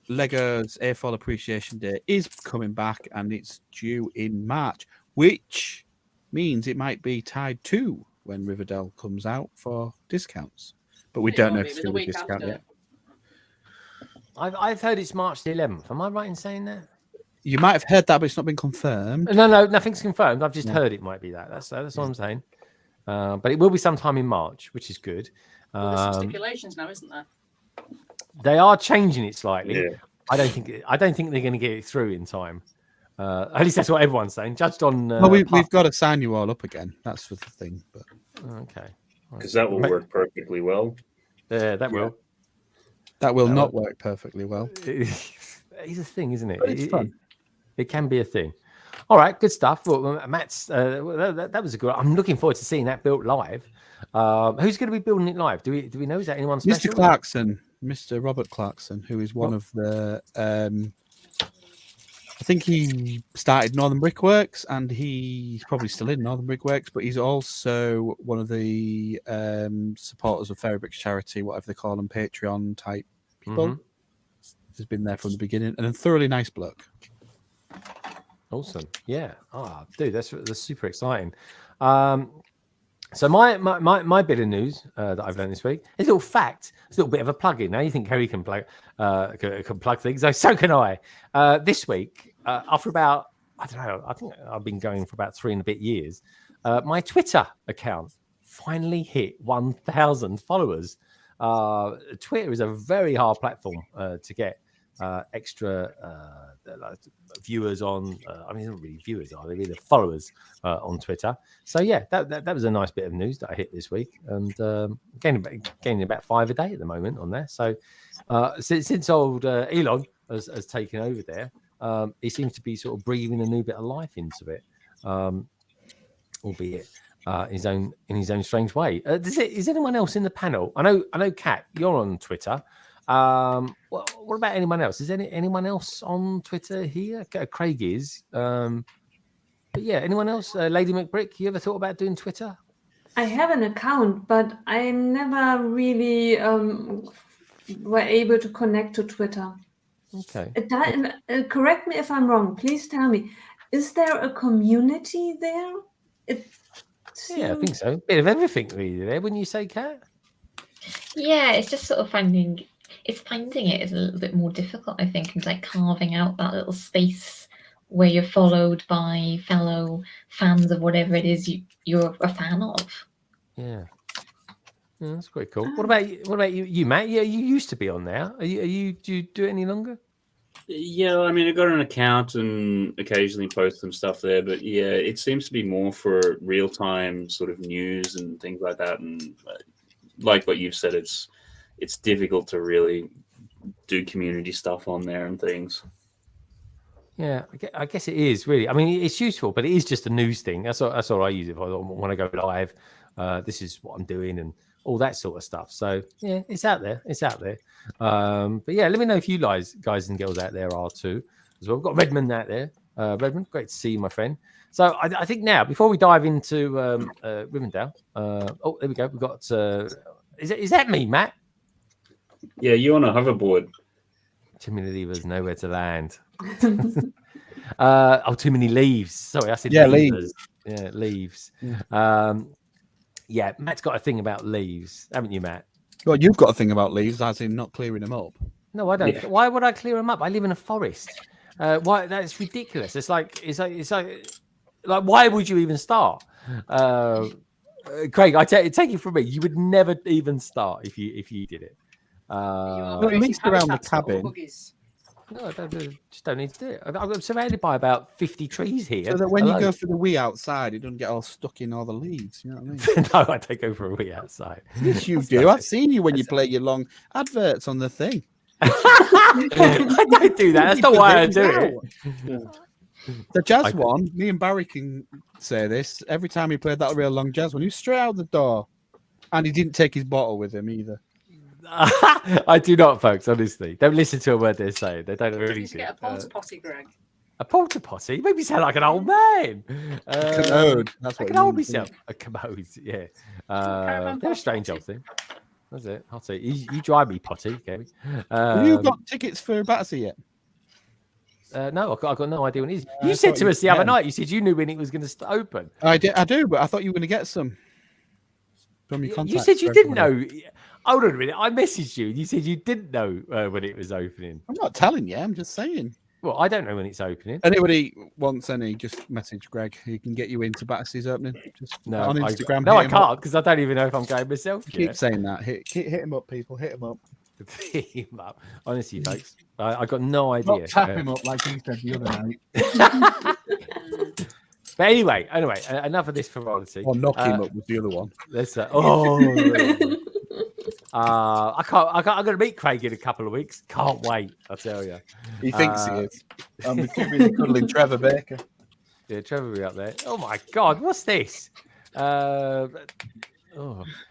Lego's A4 Appreciation Day is coming back, and it's due in March, which means it might be tied to when Rivendell comes out for discounts. But we don't know if it's going to be discount yet.
I've heard it's March the 11th. Am I right in saying that?
You might have heard that, but it's not been confirmed.
No, nothing's confirmed. I've just heard it might be that. That's what I'm saying. But it will be sometime in March, which is good.
Well, there's some stipulations now, isn't there?
They are changing it slightly.
Yeah.
I don't think they're going to get it through in time. At least that's what everyone's saying. Judged on.
Well, we've got to sign you all up again. That's the thing. But
okay,
because that will work perfectly well.
Yeah, that will.
That will not work perfectly well.
It's a thing, isn't it?
But it's fun.
It can be a thing. All right, good stuff. Well, Matt's that was a good. I'm looking forward to seeing that built live. Who's going to be building it live? Do we know? Is that anyone special?
Mr. Clarkson, Mr. Robert Clarkson, who is one of the. I think he started Northern Brickworks, and he's probably still in Northern Brickworks, but he's also one of the supporters of Fairy Bricks Charity, whatever they call them, Patreon type people. He's been there from the beginning, and a thoroughly nice bloke.
Awesome. Yeah. Oh, dude, that's super exciting. So my bit of news that I've learned this week is a little fact. It's a little bit of a plug-in. Now you think Harry can plug things, so can I. This week, after about, I don't know, I think I've been going for about 3 and a bit years, my Twitter account finally hit 1,000 followers. Twitter is a very hard platform to get extra viewers on. I mean, they're not really viewers, are they? Really followers on Twitter. So yeah, that was a nice bit of news that I hit this week, and gaining about 5 a day at the moment on there. So since old Elon has taken over there, he seems to be sort of breathing a new bit of life into it, albeit in his own strange way. Is anyone else in the panel? I know, Kat, you're on Twitter. What about anyone else? Is anyone else on Twitter here? Craig is. But yeah, anyone else? Lady McBrick, you ever thought about doing Twitter?
I have an account, but I never really were able to connect to Twitter.
Okay.
Correct me if I'm wrong. Please tell me. Is there a community there?
Yeah, I think so. Bit of everything really there, wouldn't you say, Kat?
Yeah, it's just sort of finding it is a little bit more difficult, I think, and like carving out that little space where you're followed by fellow fans of whatever it is you're a fan of.
Yeah, that's quite cool. What about you, Matt? Yeah, you used to be on there. Do you do it any longer?
Yeah, I mean, I got an account and occasionally post some stuff there, but yeah, it seems to be more for real-time sort of news and things like that. And like what you've said, it's difficult to really do community stuff on there and things.
Yeah, I guess it is really. I mean, it's useful, but it is just a news thing. That's all I use if I want to go live. This is what I'm doing and all that sort of stuff. So yeah, it's out there. It's out there. But yeah, let me know if you guys and girls out there are too as well. We've got Redmond out there. Redmond, great to see you, my friend. So I think now, before we dive into Rivendell, oh, there we go. We've got. Is that me, Matt?
Yeah, you on a hoverboard.
Too many levers, nowhere to land. Too many leaves. Sorry, I said leaves. Yeah, leaves. Yeah, Matt's got a thing about leaves, haven't you, Matt?
Well, you've got a thing about leaves, as in not clearing them up.
No, I don't. Yeah. Why would I clear them up? I live in a forest. Why? That's ridiculous. It's like why would you even start? Craig, take it from me. You would never even start if you did it.
At least around the cabin.
No, I just don't need to do it. I'm surrounded by about 50 trees here.
So that when you go for the wee outside, it doesn't get all stuck in all the leaves. You know what I mean?
No, I don't go for a wee outside.
Yes, you do. I've seen you when you play your long adverts on the thing.
I don't do that. That's not why I do it.
The jazz one, me and Barry can say this. Every time he played that real long jazz one, he was straight out the door. And he didn't take his bottle with him either.
I do not, folks, honestly. Don't listen to a word they're saying. They don't really do.
Get a porta potty, Greg.
A porta potty? You make me sound like an old man.
Commode. That's what
I can hold myself. A commode, yeah. They're a strange old thing. That's it. I'll say you drive me potty, Gary.
Have you got tickets for Battersea yet?
No, I've got no idea when it is. You said to us the other night, you said you knew when it was going to open.
I do, but I thought you were going to get some from your contacts.
You said you didn't know. Hold on a minute. I messaged you and you said you didn't know when it was opening.
I'm not telling you. I'm just saying.
Well, I don't know when it's opening.
Anybody wants any, just message Greg. He can get you into Battersea's opening. Just on Instagram.
I can't because I don't even know if I'm going myself.
Keep saying that. Hit him up, people. Hit him up.
Hit him up. Honestly, folks, I got no idea.
Not tap him up like he said the other night.
But anyway, enough of this frivolity.
Or knock him up was the other one.
Let's. I'm going to meet Craig in a couple of weeks. Can't wait. I tell you.
He thinks he is. I'm cuddling Trevor Baker.
Yeah, Trevor will be up there. Oh my God, what's this?
Real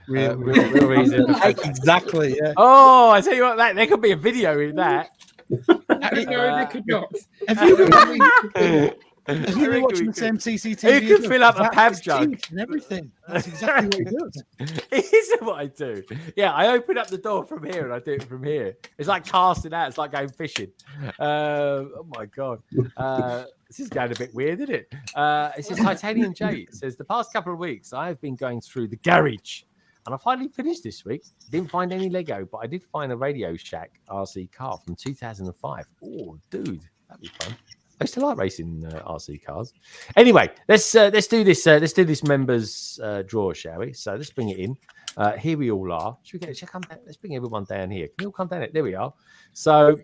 reason.
Exactly. Yeah.
Oh, I tell you what, there could be a video in that.
There could not.
Have you been watching the same CCTV?
You can fill up a Pav jug
and everything. That's exactly what he does.
It is what I do. Yeah, I open up the door from here and I do it from here. It's like casting out. It's like going fishing. Oh my God. This is going a bit weird, isn't it? It says Titanium J. It says the past couple of weeks I have been going through the garage and I finally finished this week. Didn't find any Lego, but I did find a Radio Shack RC car from 2005. Oh, dude, that'd be fun. I used to like racing RC cars. Anyway, let's do this. Let's do this members draw, shall we? So let's bring it in. Here we all are. Let's bring everyone down here. Can you all come down? There we are. So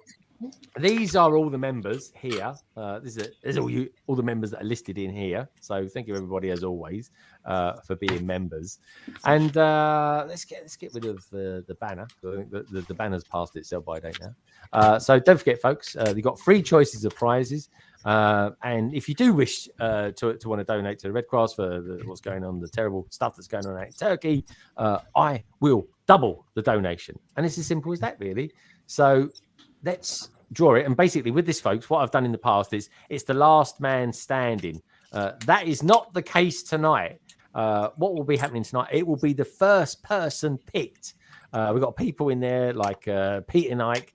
these are all the members here. There's all the members that are listed in here. So thank you everybody as always for being members. And let's get rid of the banner. I think the banner's passed itself by date now. So don't forget, folks. You've got 3 choices of prizes. And if you do wish to want to donate to the Red Cross for what's going on, the terrible stuff that's going on out in Turkey, I will double the donation. And it's as simple as that, really. So let's draw it. And basically with this, folks, what I've done in the past is it's the last man standing. That is not the case tonight. What will be happening tonight? It will be the first person picked. We've got people in there like Pete and Ike,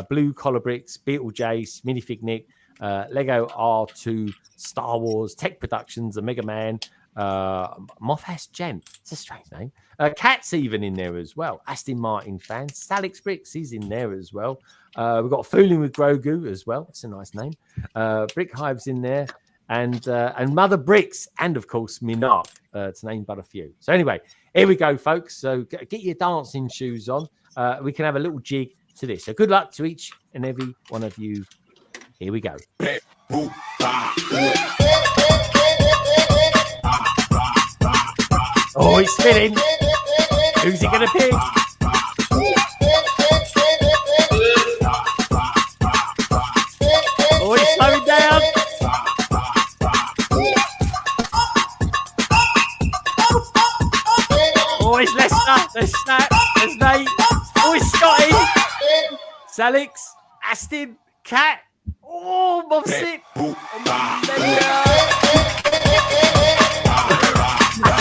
Blue Collar Bricks, Beetlejuice, Minifig Nick, Lego R2, Star Wars, Tech Productions, Omega Man, Moffas Gent. It's a strange name. Cat's even in there as well. Aston Martin fan. Salix Bricks, he's in there as well. We've got Fooling with Grogu as well. It's a nice name. BrickHeadz in there. And Mother Bricks. And, of course, Minark, to name but a few. So, anyway, here we go, folks. So, get your dancing shoes on. We can have a little jig to this. So, good luck to each and every one of you. Here we go. Oh, it's spinning. Who's he going to pick? Oh, he's slowing down. Alex, Aston, Kat. Oh, Mobsit.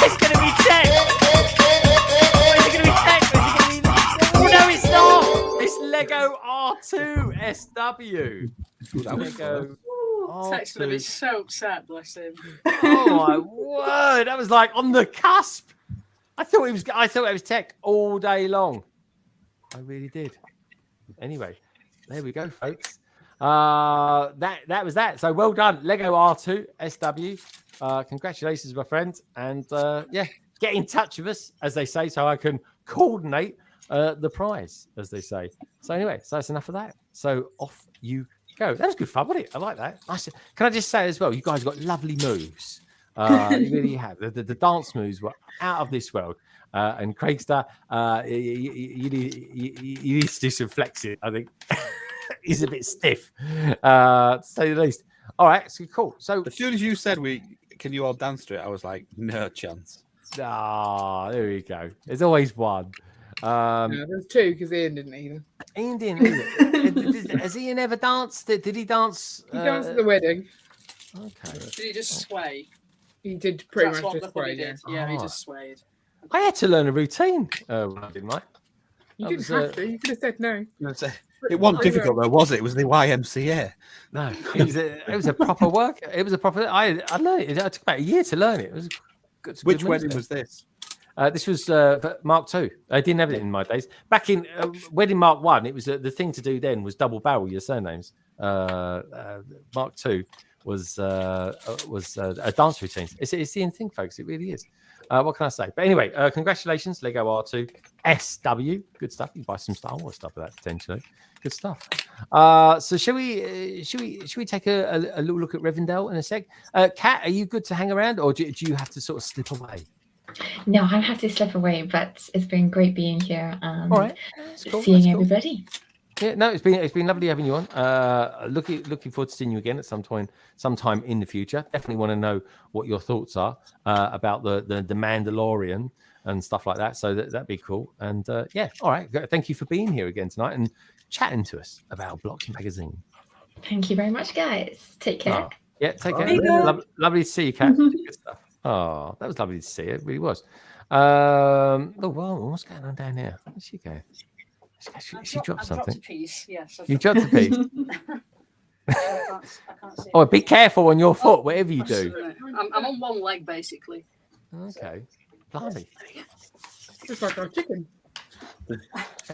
It's going to be tech. Is it going to be tech? Oh, no, it's not. It's Lego R2 SW. Lego
Tech's going to be so upset, bless him.
Oh, my word. That was like on the cusp. I thought it was tech all day long. I really did. Anyway, there we go, folks. That was that. So well done, Lego R2 SW. Congratulations, my friend. And yeah, get in touch with us, as they say, so I can coordinate the prize, as they say. So anyway, so that's enough of that. So off you go. That was good fun, wasn't it? I like that. Can I just say as well, you guys got lovely moves. You really have. The dance moves were out of this world. And Craigster, you need to do some flexing, I think. He's a bit stiff, to say the least. All right, so cool. So
as soon as you said can you all dance to it, I was like, no chance.
Ah, there we go. There's always one.
There's two because Ian didn't either.
Ian didn't either. Has Ian ever danced? Did he dance?
He danced at the wedding.
Okay.
Did he just sway?
He did pretty
That's
much
what
just
the
sway.
did. Yeah, he just swayed.
I had to learn a routine when I did mine.
You didn't have to. You could have said no.
It wasn't difficult though, was it? It was the YMCA.
No, it was a proper work. It was a proper. I learned it. It took about a year to learn it. It was good.
Which wedding was this?
This was Mark II. I didn't have it in my days. Back in wedding Mark I, it was the thing to do then was double barrel your surnames. Mark II was a dance routine. It's the end thing, folks. It really is. What can I say? But anyway, congratulations, Lego R2 SW. Good stuff. You can buy some Star Wars stuff with that potentially. Good stuff. So shall we take a little look at Rivendell in a sec? Kat, are you good to hang around, or do you have to sort of slip away?
No, I have to slip away, but it's been great being here and
All right. Cool.
seeing everybody.
Yeah, no, it's been lovely having you on. Looking forward to seeing you again at sometime in the future. Definitely want to know what your thoughts are about the Mandalorian and stuff like that. So that'd be cool. And yeah, all right. Thank you for being here again tonight and chatting to us about Blockchain Magazine.
Thank you very much, guys. Take care.
Oh, yeah, take care. Lovely to see you, Kat. Good stuff. Oh, that was lovely to see. It really was. Oh well, what's going on down there? Where'd she go? She dropped something.
Dropped a piece. Yes.
You dropped a piece.
I can't see.
Oh, be careful on your foot, whatever you do.
I'm on one leg basically.
Okay. Blimey.
Just like our chicken.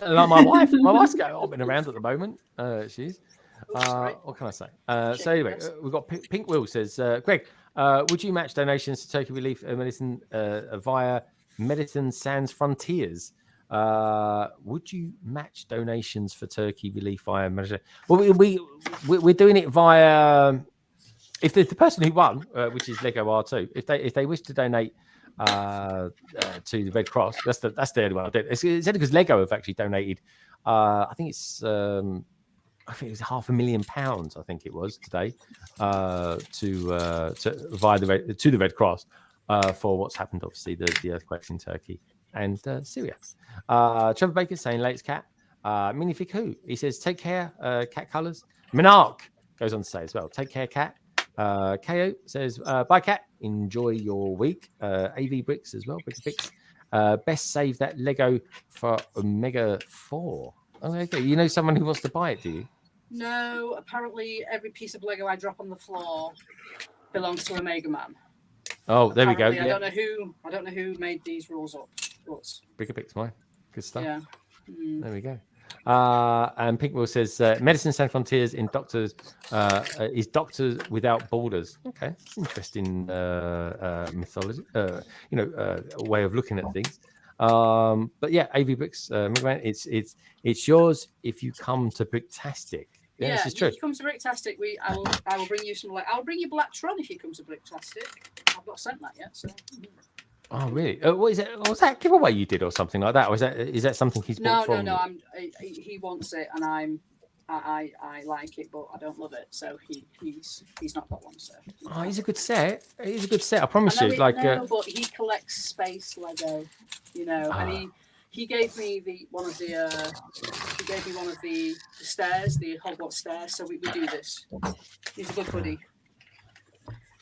Like my wife's going hopping around at the moment. She's. What can I say? So anyway, we've got Pink Will says, Greg, would you match donations to Turkey Relief Medicine via Medicine Sans Frontiers? Would you match donations for Turkey Relief via Medicine? Well, we're doing it via if the person who won, which is Lego R2, if they wish to donate to the Red Cross, that's the only one I did. It's only because Lego have actually donated. I think it was £500,000. I think it was today to via the Red Cross for what's happened. Obviously, the earthquakes in Turkey and Syria. Trevor Baker saying, "Lates Cat." Minifig who he says, "Take care, Cat Colors." Minark goes on to say as well, "Take care, Cat." KO says, "Bye, Cat. Enjoy your week." AV Bricks as well. Bricks. Best save that Lego for Omega 4. Oh, okay. You know someone who wants to buy it, do you?
No, apparently every piece of Lego I drop on the floor belongs to Omega Man.
Oh, there
Apparently,
we go.
I don't know who made these rules up. But...
Bricks, mine. Good stuff.
Yeah.
There we go. And Pinkwill says, Medicine Sans Frontiers in Doctors is Doctors Without Borders. Okay, interesting mythology. Way of looking at things. But yeah, AV Bricks, it's yours if you come to Bricktastic. Yeah, this is true.
If you come to Bricktastic, I will bring you some. I'll bring you Black Tron if you come to Bricktastic. I've not sent that yet. So.
Oh really? What is it? Was that giveaway you did or something like that? Or is that something he's bought from?
No. He wants it, and I like it, but I don't love it. So he's not got one. So.
Oh, he's a good set. He's a good set. I promise you.
But he collects space Lego, and he gave me gave me one of the stairs, the Hogwarts stairs. So we do this. He's a good buddy.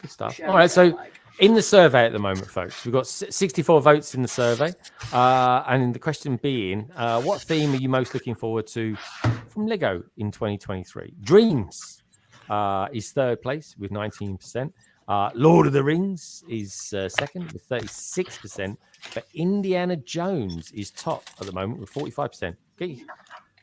Good stuff.
Share
All right,
what
so
I like.
in the survey at the moment, folks, we've got 64 votes in the survey. And the question being, what theme are you most looking forward to from Lego in 2023? Dreams is third place with 19%. Lord of the Rings is second with 36%. But Indiana Jones is top at the moment with 45%. Okay.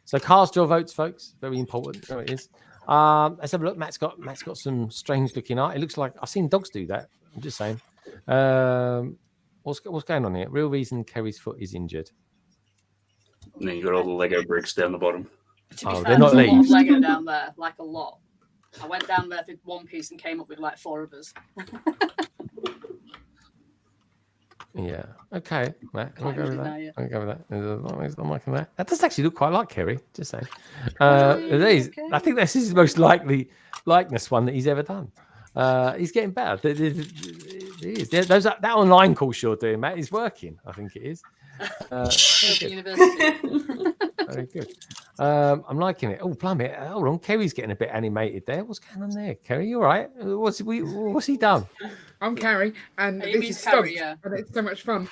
So cast your votes, folks. Very important. So it is. Let's have a look. Matt's got some strange looking art. It looks like I've seen dogs do that. I'm just saying. What's going on here? Real reason Kerry's foot is injured.
And then you got all the Lego bricks down the bottom.
To be fair,
they're not
there's a lot of
leaves.
Lego down there, like a lot. I went down there with one piece and came up with like 4 of us.
Yeah. Okay. Matt, I'll
Quite
go with
injured
that.
now, yeah.
I'll go with that. I'm liking that. That does actually look quite like Kerry. Just saying.
Really?
It is.
Okay.
I think this is his most likely likeness one that he's ever done. He's getting better. It is. That online course you're doing, Matt, is working. I think it is. Very
University.
Very good. I'm liking it. Oh, blimey. Hold on. Kerry's getting a bit animated there. What's going on there? Kerry, you all right? What's he done?
I'm Carrie, and
Hey,
this
me's
is
Carrie,
stunts,
yeah.
and it's so much fun.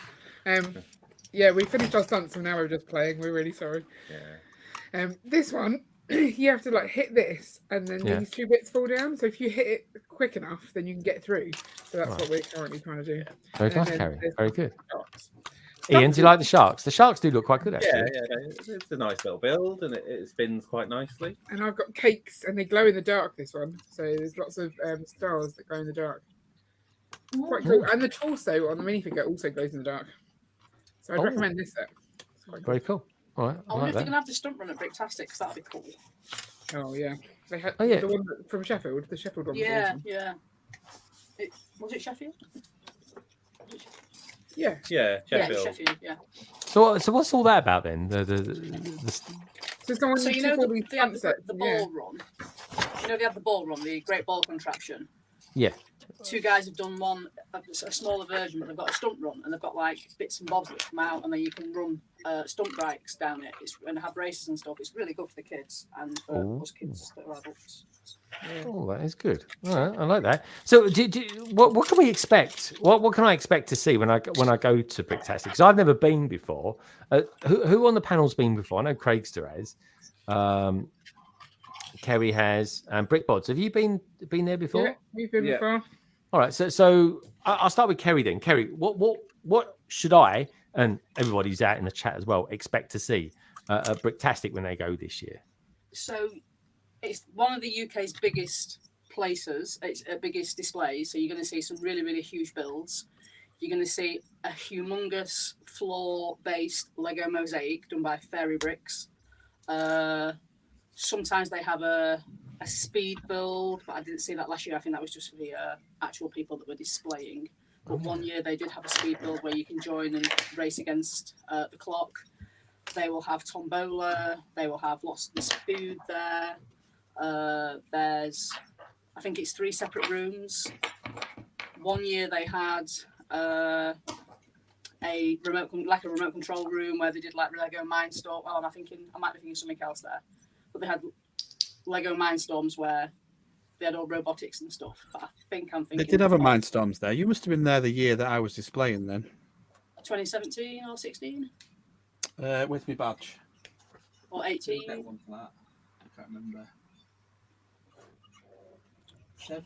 Yeah, we finished our stunts, and now we're just playing. We're really sorry.
Yeah.
This one, you have to like hit this, and then
Yeah.
these 2 bits fall down. So if you hit it quick enough, then you can get through. So that's
Right.
what we're currently trying to do.
Very
And
nice,
then
Kerry.
there's
Very good.
sharks.
Ian, do you like the sharks? The sharks do look quite good, actually.
Yeah. It's a nice little build, and it spins quite nicely.
And I've got cakes, and they glow in the dark. This one, so there's lots of stars that glow in the dark. Quite cool. And the torso on the minifigure also glows in the dark. So I'd
Oh.
recommend this set. It's quite cool.
Very cool. All right.
I
I
wonder
like
if they're
that.
gonna have the stunt run at Bricktastic, because that'd be cool.
Oh yeah, they had
Oh, yeah.
the one from Sheffield. The Sheffield one. Was
Yeah,
awesome.
yeah. Was it Sheffield?
Yeah.
Yeah,
Yeah,
Sheffield.
Sheffield. Yeah.
So what's all that about then?
So someone
So you know
took all these
they had
sunsets,
the
yeah.
ball run. You know they had the ball run, the great ball contraption.
Yeah.
2 guys have done one, a smaller version, but they've got a stunt run and they've got like bits and bobs that come out, and then you can run stunt bikes down it. And have races and stuff. It's really good for the kids and for us kids that are adults.
Oh, that is good. All right, I like that. So, what can we expect? What can I expect to see when I go to Bricktastic? Because I've never been before. Who on the panel's been before? I know Craigster has. Kerry has, and BrickHeadz. Have you been there before?
Yeah, we've been
Yeah.
before.
All right. So I'll start with Kerry then. Kerry, what should I and everybody who's out in the chat as well expect to see at Bricktastic when they go this year?
So it's one of the UK's biggest places. It's a biggest display. So you're going to see some really, really huge builds. You're going to see a humongous floor-based Lego mosaic done by Fairy Bricks. Sometimes they have a speed build, but I didn't see that last year. I think that was just for the actual people that were displaying. But one year they did have a speed build where you can join and race against the clock. They will have tombola. They will have lots of food there. There's, I think it's 3 separate rooms. One year they had a remote control room where they did like Lego Mindstorm. Oh, and I might be thinking something else there. But they had Lego Mindstorms where they had all robotics and stuff. But I'm thinking
They did have a Mindstorms there. You must have been there the year that I was displaying then.
2017 or 16
With me badge.
or 18.
I can't remember.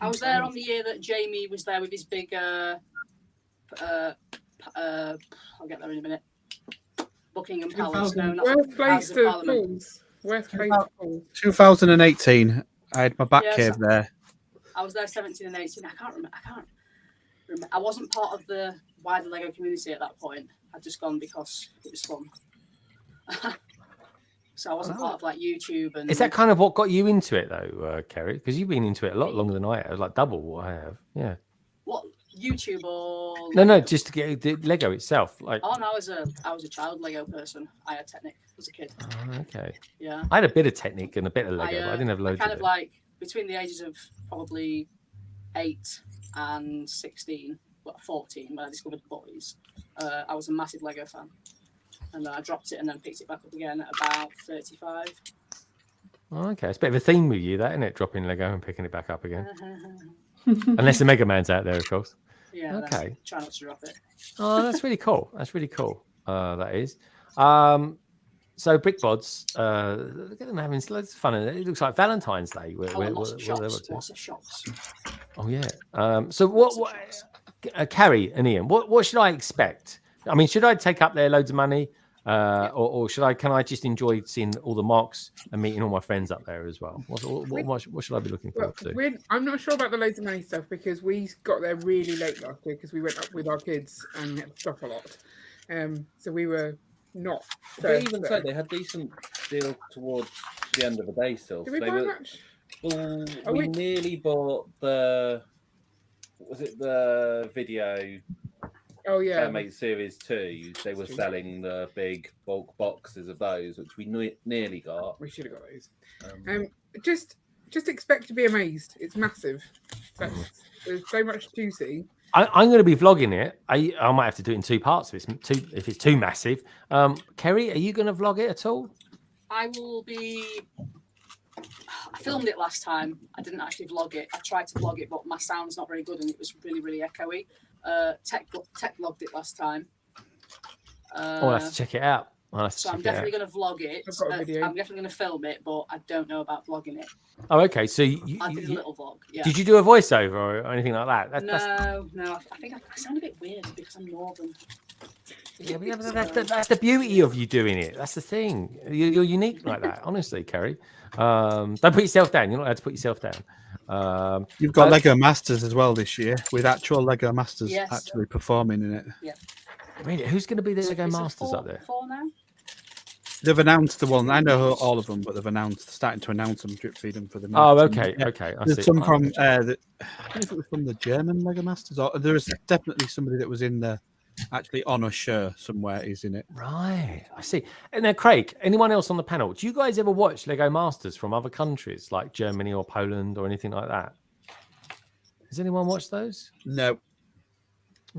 I was there on the year that Jamie was there with his big. I'll get there in a minute. Buckingham Palace. No, not
Worst place
Houses of
to
Parliament.
pools. Worst place to pools.
2018. I had my back
Yes.
cave there.
I was there 17 and 18. I can't remember. I wasn't part of the wider Lego community at that point. I'd just gone because it was fun. So I wasn't part of like YouTube and.
Is that kind of what got you into it though, Kerry? Because you've been into it a lot longer than I have, like double what I have. Yeah.
What YouTube or?
No, just to get the Lego itself. Like.
Oh no, I was a child Lego person. I had Technic as a kid.
Oh, okay.
Yeah.
I had a bit of Technic and a bit of Lego, but I didn't have loads
kind
of
of
it.
like between the ages of probably 8 and 16, well 14 when I discovered boys. I was a massive Lego fan. and then I dropped it and then picked it back up again at about 35.
Oh, okay, it's a bit of a theme with you, that, isn't it? Dropping Lego and picking it back up again. Unless the Mega Man's out there, of course.
Yeah.
Okay.
Try not to drop it.
Oh, that's really cool. That's really cool. That is. So BrickHeadz, look at them having loads of fun. It looks like Valentine's Day.
Lots of shops. Lots of shops.
Oh yeah. So what Carrie and Ian, what should I expect? I mean, should I take up their loads of money, or can I just enjoy seeing all the marks and meeting all my friends up there as well? What should I be looking forward to?
I'm not sure about the loads of money stuff because we got there really late last year because we went up with our kids and we had to stop a lot. So we were not.
But even so, they had decent deal towards the end of the day still.
Did we buy much?
Well, we nearly bought the video?
Oh yeah,
Mate Series 2. They were selling the big bulk boxes of those, which we nearly got.
We should have got those. Just expect to be amazed. It's massive. There's so much to see.
I'm going to be vlogging it. I might have to do it in 2 parts if it's too massive. Kerry, are you going to vlog it at all?
I will be. I filmed it last time. I didn't actually vlog it. I tried to vlog it, but my sound's not very good and it was really, really echoey. Tech vlogged it last time.
I'll have to check it out.
So I'm definitely going to vlog it. I'm definitely going to film it, but I don't know about vlogging it.
Oh, okay. So
I did a little vlog. Yeah.
Did you do a voiceover or anything like that?
No. I think I sound a bit weird because I'm northern.
Yeah, that's the beauty of you doing it. That's the thing. You're unique like that, honestly, Kerry. Don't put yourself down. You're not allowed to put yourself down.
You've got Lego Masters as well this year, with actual Lego Masters
Yes.
actually performing in it.
Yeah.
Really? Who's going to be the Lego Masters up there?
4 now?
They've announced the one. I know all of them, but they're starting to announce them, drip feed them for the.
Oh, okay, okay.
There's some from. I don't know if it was from the German Lego Masters, or there was definitely somebody that was in the. Actually, on a show somewhere is in it.
Right, I see. And now, Craig, anyone else on the panel? Do you guys ever watch Lego Masters from other countries like Germany or Poland or anything like that? Has anyone watched those?
No.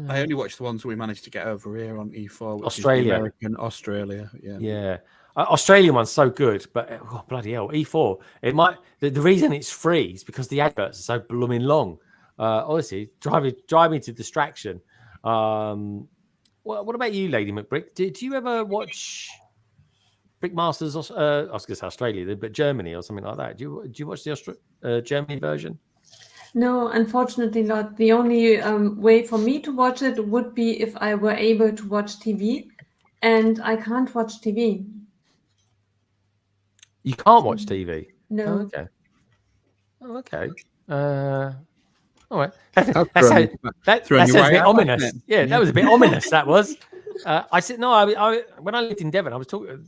I only watched the ones we managed to get over here on E4. Which
Australia.
Is the American Australia. Yeah.
Yeah. Australian one's so good, but bloody hell, E4. It might. The reason it's free is because the adverts are so blooming long. Honestly, drive me to distraction. What about you, Lady McBrick? Did you ever watch Brick Masters? I was going to say Australia, but Germany or something like that. Do you watch the Germany version?
No, unfortunately not. The only way for me to watch it would be if I were able to watch TV, and I can't watch TV.
You can't watch TV?
No.
Oh, okay. Oh, okay. All right. That sounds a bit ominous. Yeah, that was a bit ominous. That was. I said no. I when I lived in Devon, I was talking.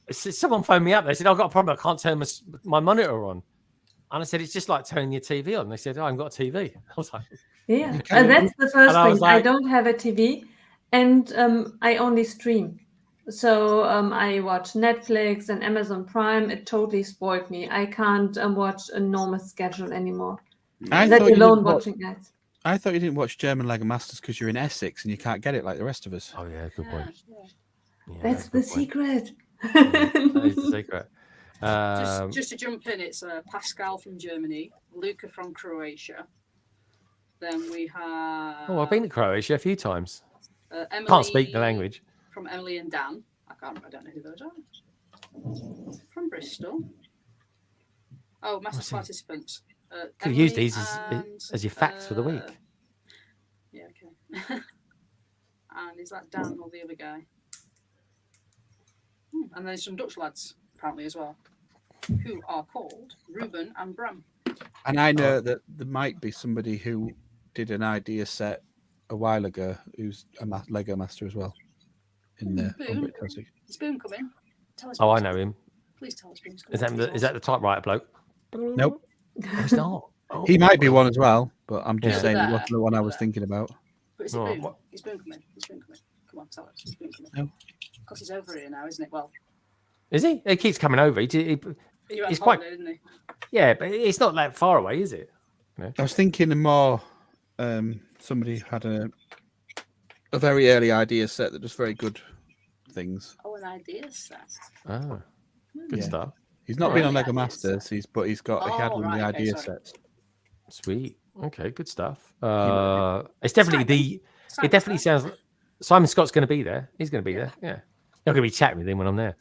Someone phoned me up. They said, "I've got a problem. I can't turn my monitor on." And I said, "It's just like turning your TV on." They said, "Oh, I haven't got a TV." I was like,
"Yeah, that's the first thing.
Like,
I don't have a TV, and I only stream. So I watch Netflix and Amazon Prime. It totally spoiled me. I can't watch a normal schedule anymore. Let alone watching ads."
I thought you didn't watch German Lego Masters because you're in Essex and you can't get it like the rest of us.
Oh yeah, good point. Yeah,
that's the secret.
That is the secret.
Just to jump in, it's Pascal from Germany, Luca from Croatia. Then we have.
Oh, I've been to Croatia a few times.
Emily
Can't speak the language.
From Emily and Dan. I don't know who those are. From Bristol. Oh, massive participants.
Could use these as your facts for the week.
Yeah, okay. And is that Dan or the other guy? And there's some Dutch lads, apparently, as well, who are called Ruben and Bram.
And I know that there might be somebody who did an idea set a while ago who's a Lego master as well. In the
Is Boom coming? Tell us.
Oh, I know him.
Please tell us Boom's coming.
Is that the typewriter bloke?
Nope.
He's not. Oh.
He might be one as well, but I'm just saying it wasn't the one I was thinking about.
But is it Boom? Is Boom coming? Is Boom coming? Come on, tell us. Is Boom coming?
No.
Because he's over here now, isn't it? Well.
Is he? He keeps coming over. He's quite.
Isn't he?
Yeah, but it's not that far away, is it? No.
I was thinking more. Somebody had a very early idea set that was very good things.
Oh, an idea set.
Ah, good
Yeah.
stuff.
He's not
All
been
right.
on Lego
Ideas
Masters.
set.
He had
Oh,
one of the
right, okay,
idea
sorry.
sets.
Sweet. Okay, good stuff.
know,
It's definitely
Simon.
It definitely sounds like Simon Scott's going to be there. He's going to be there. Yeah. I'm going to be chatting with him when I'm there.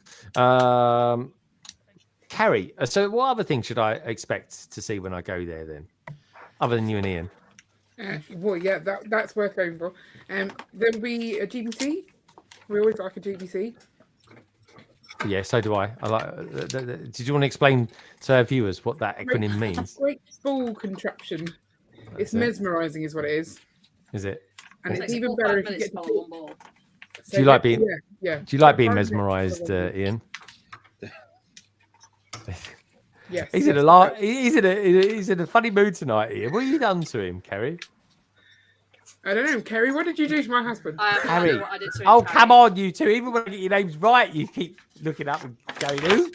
Carrie, so what other things should I expect to see when I go there then? Other than you and Ian?
Well, yeah, that's worth going for. There'll be a GBC. We always like a GBC.
Yeah, so do I. I like. Did you want to explain to our viewers what that acronym means?
Great ball contraption. It's
it.
mesmerising, is what it is.
Is it?
And
Takes
it's
a
even
full
better
5
if you
minutes
get
to
to
follow one ball.
So
Do you like being?
Yeah.
Do you like being
5 minutes to follow
mesmerised,
one ball.
Ian?
Yes.
He's in he's in a funny mood tonight, Ian. What have you done to him, Kerry?
I don't know, Kerry. What did you do to my husband?
I have no
Harry.
idea what I did to him,
Oh,
Harry.
come on, you two. Even when I get your names right, you keep looking up and going, who?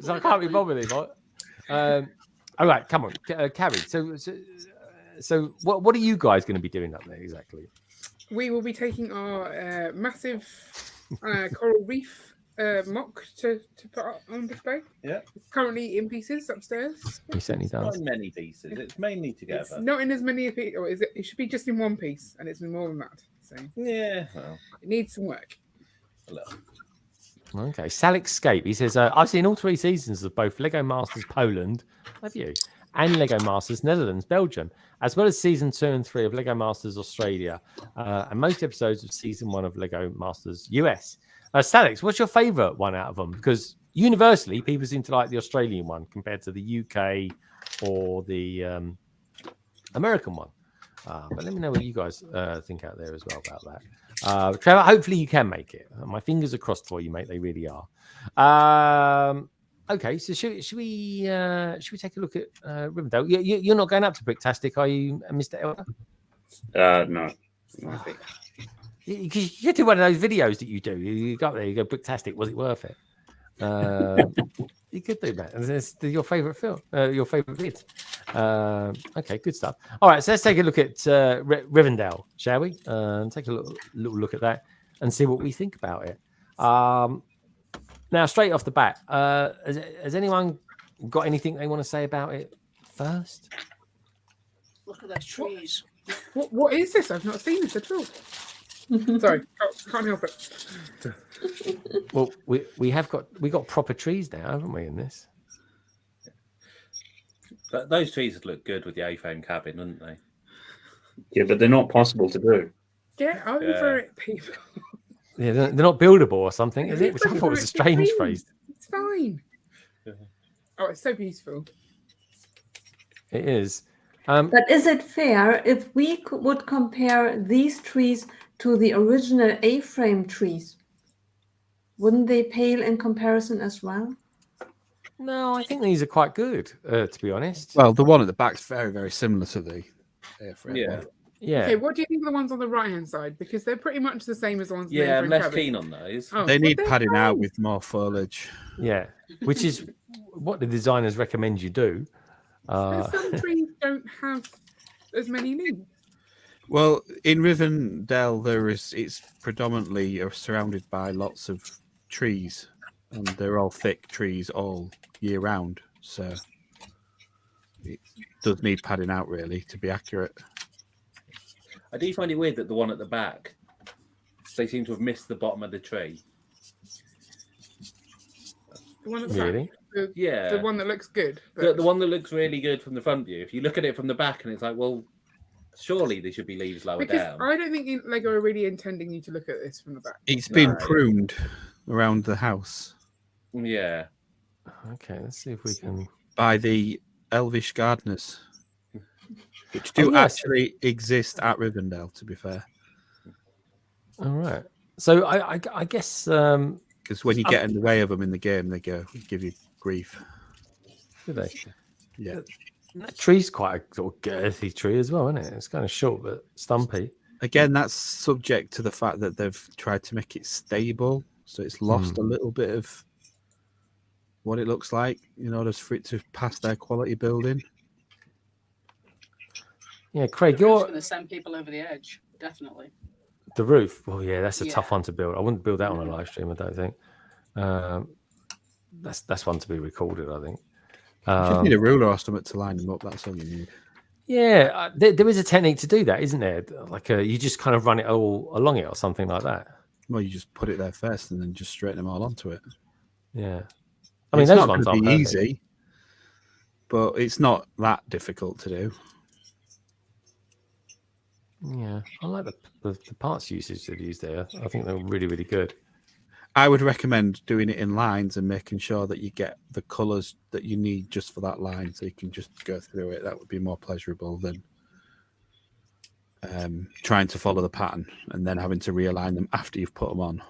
So I can't be bothered with him. All right, come on, Carrie. So what are you guys going to be doing up there exactly?
We will be taking our massive coral reef mock to put up on display.
Yeah.
It's currently in pieces upstairs.
He certainly
Not
does.
in many pieces. It's mainly together.
It's not in as many pieces, or is it? It should be just in one piece, and it's been more than that. So
Yeah. Well,
it needs some work.
a little.
Okay, Sal Escape. He says, I've seen all 3 seasons of both Lego Masters Poland, have you, and Lego Masters Netherlands, Belgium, as well as season 2 and 3 of Lego Masters Australia, and most episodes of season 1 of Lego Masters US. Salix, what's your favourite one out of them? Because universally, people seem to like the Australian one compared to the UK or the American one. But let me know what you guys think out there as well about that. Trevor, hopefully you can make it. My fingers are crossed for you, mate. They really are. Okay, so should we take a look at Rivendell? You're not going up to Bricktastic, are you, Mr. Elder?
No.
You could do one of those videos that you do. You go up there, you go, Bricktastic, was it worth it? You could do that. It's your favourite film, your favourite vid. Okay, good stuff. All right, so let's take a look at Rivendell, shall we? Take a little look at that and see what we think about it. Now, straight off the bat, has anyone got anything they want to say about it first?
Look at those trees.
What is this? I've not seen this at all. Sorry, can't help it.
Well, we got proper trees now, haven't we? In this,
But those trees would look good with the A-frame cabin, wouldn't they?
Yeah, but they're not possible to do.
Get over it, people.
yeah, they're not buildable or something, is it? Which I thought was a strange phrase.
It's fine. Oh, it's so beautiful.
It is.
But is it fair if we would compare these trees to the original A-frame trees? Wouldn't they pale in comparison as well?
No, I think these are quite good, to be honest.
Well, the one at the back's very, very similar to the airframe
Yeah.
one.
Yeah.
Okay, what do you think of the ones on the right-hand side? Because they're pretty much the same as the ones. in the
Yeah, I'm
A-frame
less
cabin.
keen on those.
Oh,
They
well,
need
they're
padding out
fine.
with more foliage.
Yeah, which is what the designers recommend you do.
But some trees don't have as many leaves.
Well, in Rivendell, it's predominantly surrounded by lots of trees, and they're all thick trees all year round. So it does need padding out, really, to be accurate.
I do find it weird that the one at the back, they seem to have missed the bottom of the tree.
The one at the
Really?
back,
Yeah.
the one that looks good.
The one that looks really good from the front view. If you look at it from the back and it's like, well, surely there should be leaves lower
because
down.
I don't think Lego are really intending you to look at this from the back.
It's been
No.
pruned around the house
Yeah.
Okay, let's see if we can.
by the Elvish gardeners, which do
yes.
actually exist at Rivendell, to be fair.
All right. So I guess.
Because when you get in the way of them in the game, they give you grief.
Do they?
Yeah.
That tree's quite a sort of girthy tree as well, isn't it? It's kind of short but stumpy.
Again, that's subject to the fact that they've tried to make it stable, so it's lost a little bit of what it looks like in order for it to pass their quality building.
Yeah, Craig,
You're
you're
going to send people over the edge, definitely.
The roof. Well, yeah, that's a tough
Yeah.
one to build. I wouldn't build that on a live stream. I don't think. That's one to be recorded. I think.
You just need a ruler or something to line them up. That's all you need.
Yeah, there is a technique to do that, isn't there? Like you just kind of run it all along it or something like that.
Well, you just put it there first and then just straighten them all onto it.
Yeah, I mean
it's
those
not
ones
going
aren't
to be
perfect.
easy, but it's not that difficult to do.
Yeah, I like the parts usage they've used there. I think they're really, really good.
I would recommend doing it in lines and making sure that you get the colours that you need just for that line, so you can just go through it. That would be more pleasurable than trying to follow the pattern and then having to realign them after you've put them on.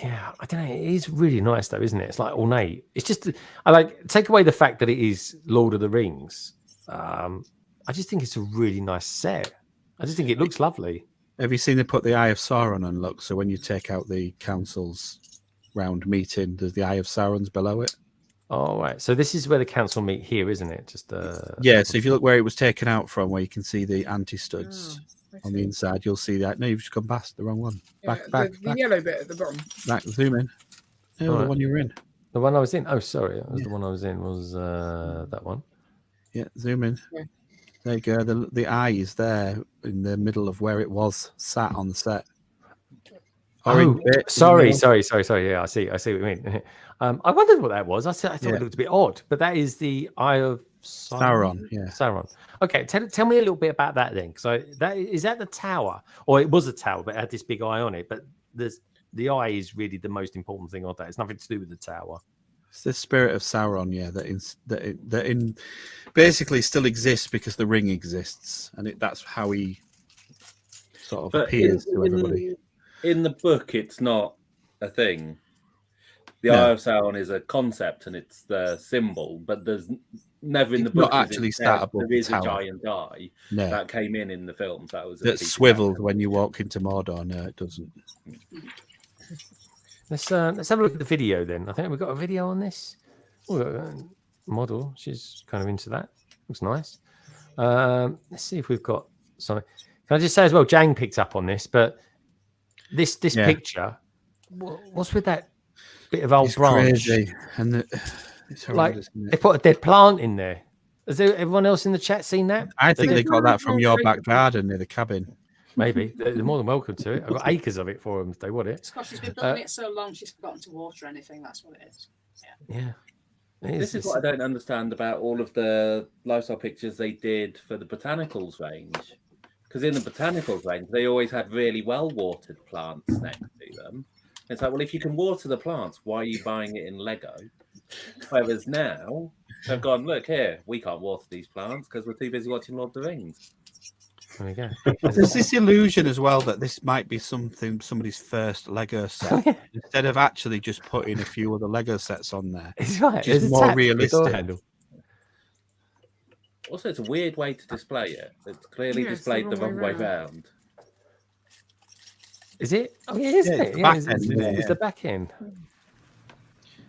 Yeah, I don't know. It is really nice though, isn't it? It's like ornate. It's just I like take away the fact that it is Lord of the Rings. I just think it's a really nice set. I just think it looks lovely.
Have you seen they put the Eye of Sauron on? Look, so when you take out the council's round meeting, there's the Eye of Sauron's below it.
Oh, right. So this is where the council meet here, isn't it? Just
yeah. So if you look where it was taken out from, where you can see the anti-studs on the inside, you'll see that. No, you've just gone past the wrong one.
Yeah,
Back,
the yellow bit at the bottom.
Back, zoom in. Oh, the one you were in.
The one I was in. Oh, sorry. That was the one I was in. Was that one?
Yeah, zoom in.
Yeah.
There you go. The eye is there in the middle of where it was sat on the set.
Oh, sorry. Yeah, I see what you mean. I wondered what that was. I thought it looked a bit odd, but that is the Eye of
Sauron. Yeah,
Sauron. Okay, tell me a little bit about that then. So is that the tower, or it was a tower, but it had this big eye on it. But the eye is really the most important thing of that. It's nothing to do with the tower.
It's the spirit of Sauron, yeah, that basically still exists because the ring exists, and that's how he sort of appears to everybody.
In the book, it's not a thing. The Eye of Sauron is a concept, and it's the symbol, but there's never in the book.
Not actually sat above
there
the
is
tower.
A giant eye that came in the films. That was
that swiveled when you walk into Mordor. No, it doesn't.
Let's have a look at the video then. I think we've got a video on this. Model, she's kind of into that. Looks nice. Let's see if we've got something. Can I just say as well, Jang picked up on this, but this picture, what's with that bit of old branch?
Crazy. And it's
like they put a dead plant in there. Has everyone else in the chat seen that?
I think they got that from your back garden near the cabin.
Maybe they're more than welcome to it. I've got acres of it for them if they want it.
It's because she's been building it so long, she's forgotten to water anything. That's what it is.
Yeah.
This is what I don't understand about all of the lifestyle pictures they did for the botanicals range. Because in the botanicals range, they always had really well-watered plants next to them. It's like, well, if you can water the plants, why are you buying it in Lego? Whereas now, they've gone, look here, we can't water these plants because we're too busy watching Lord of the Rings.
There you go.
There's this illusion as well that this might be somebody's first Lego set, instead of actually just putting a few other Lego sets on there.
It's right.
Just more realistic.
Also, it's a weird way to display it. It's clearly displayed the wrong way round.
Is it? Oh, yeah, isn't it? It's the back end.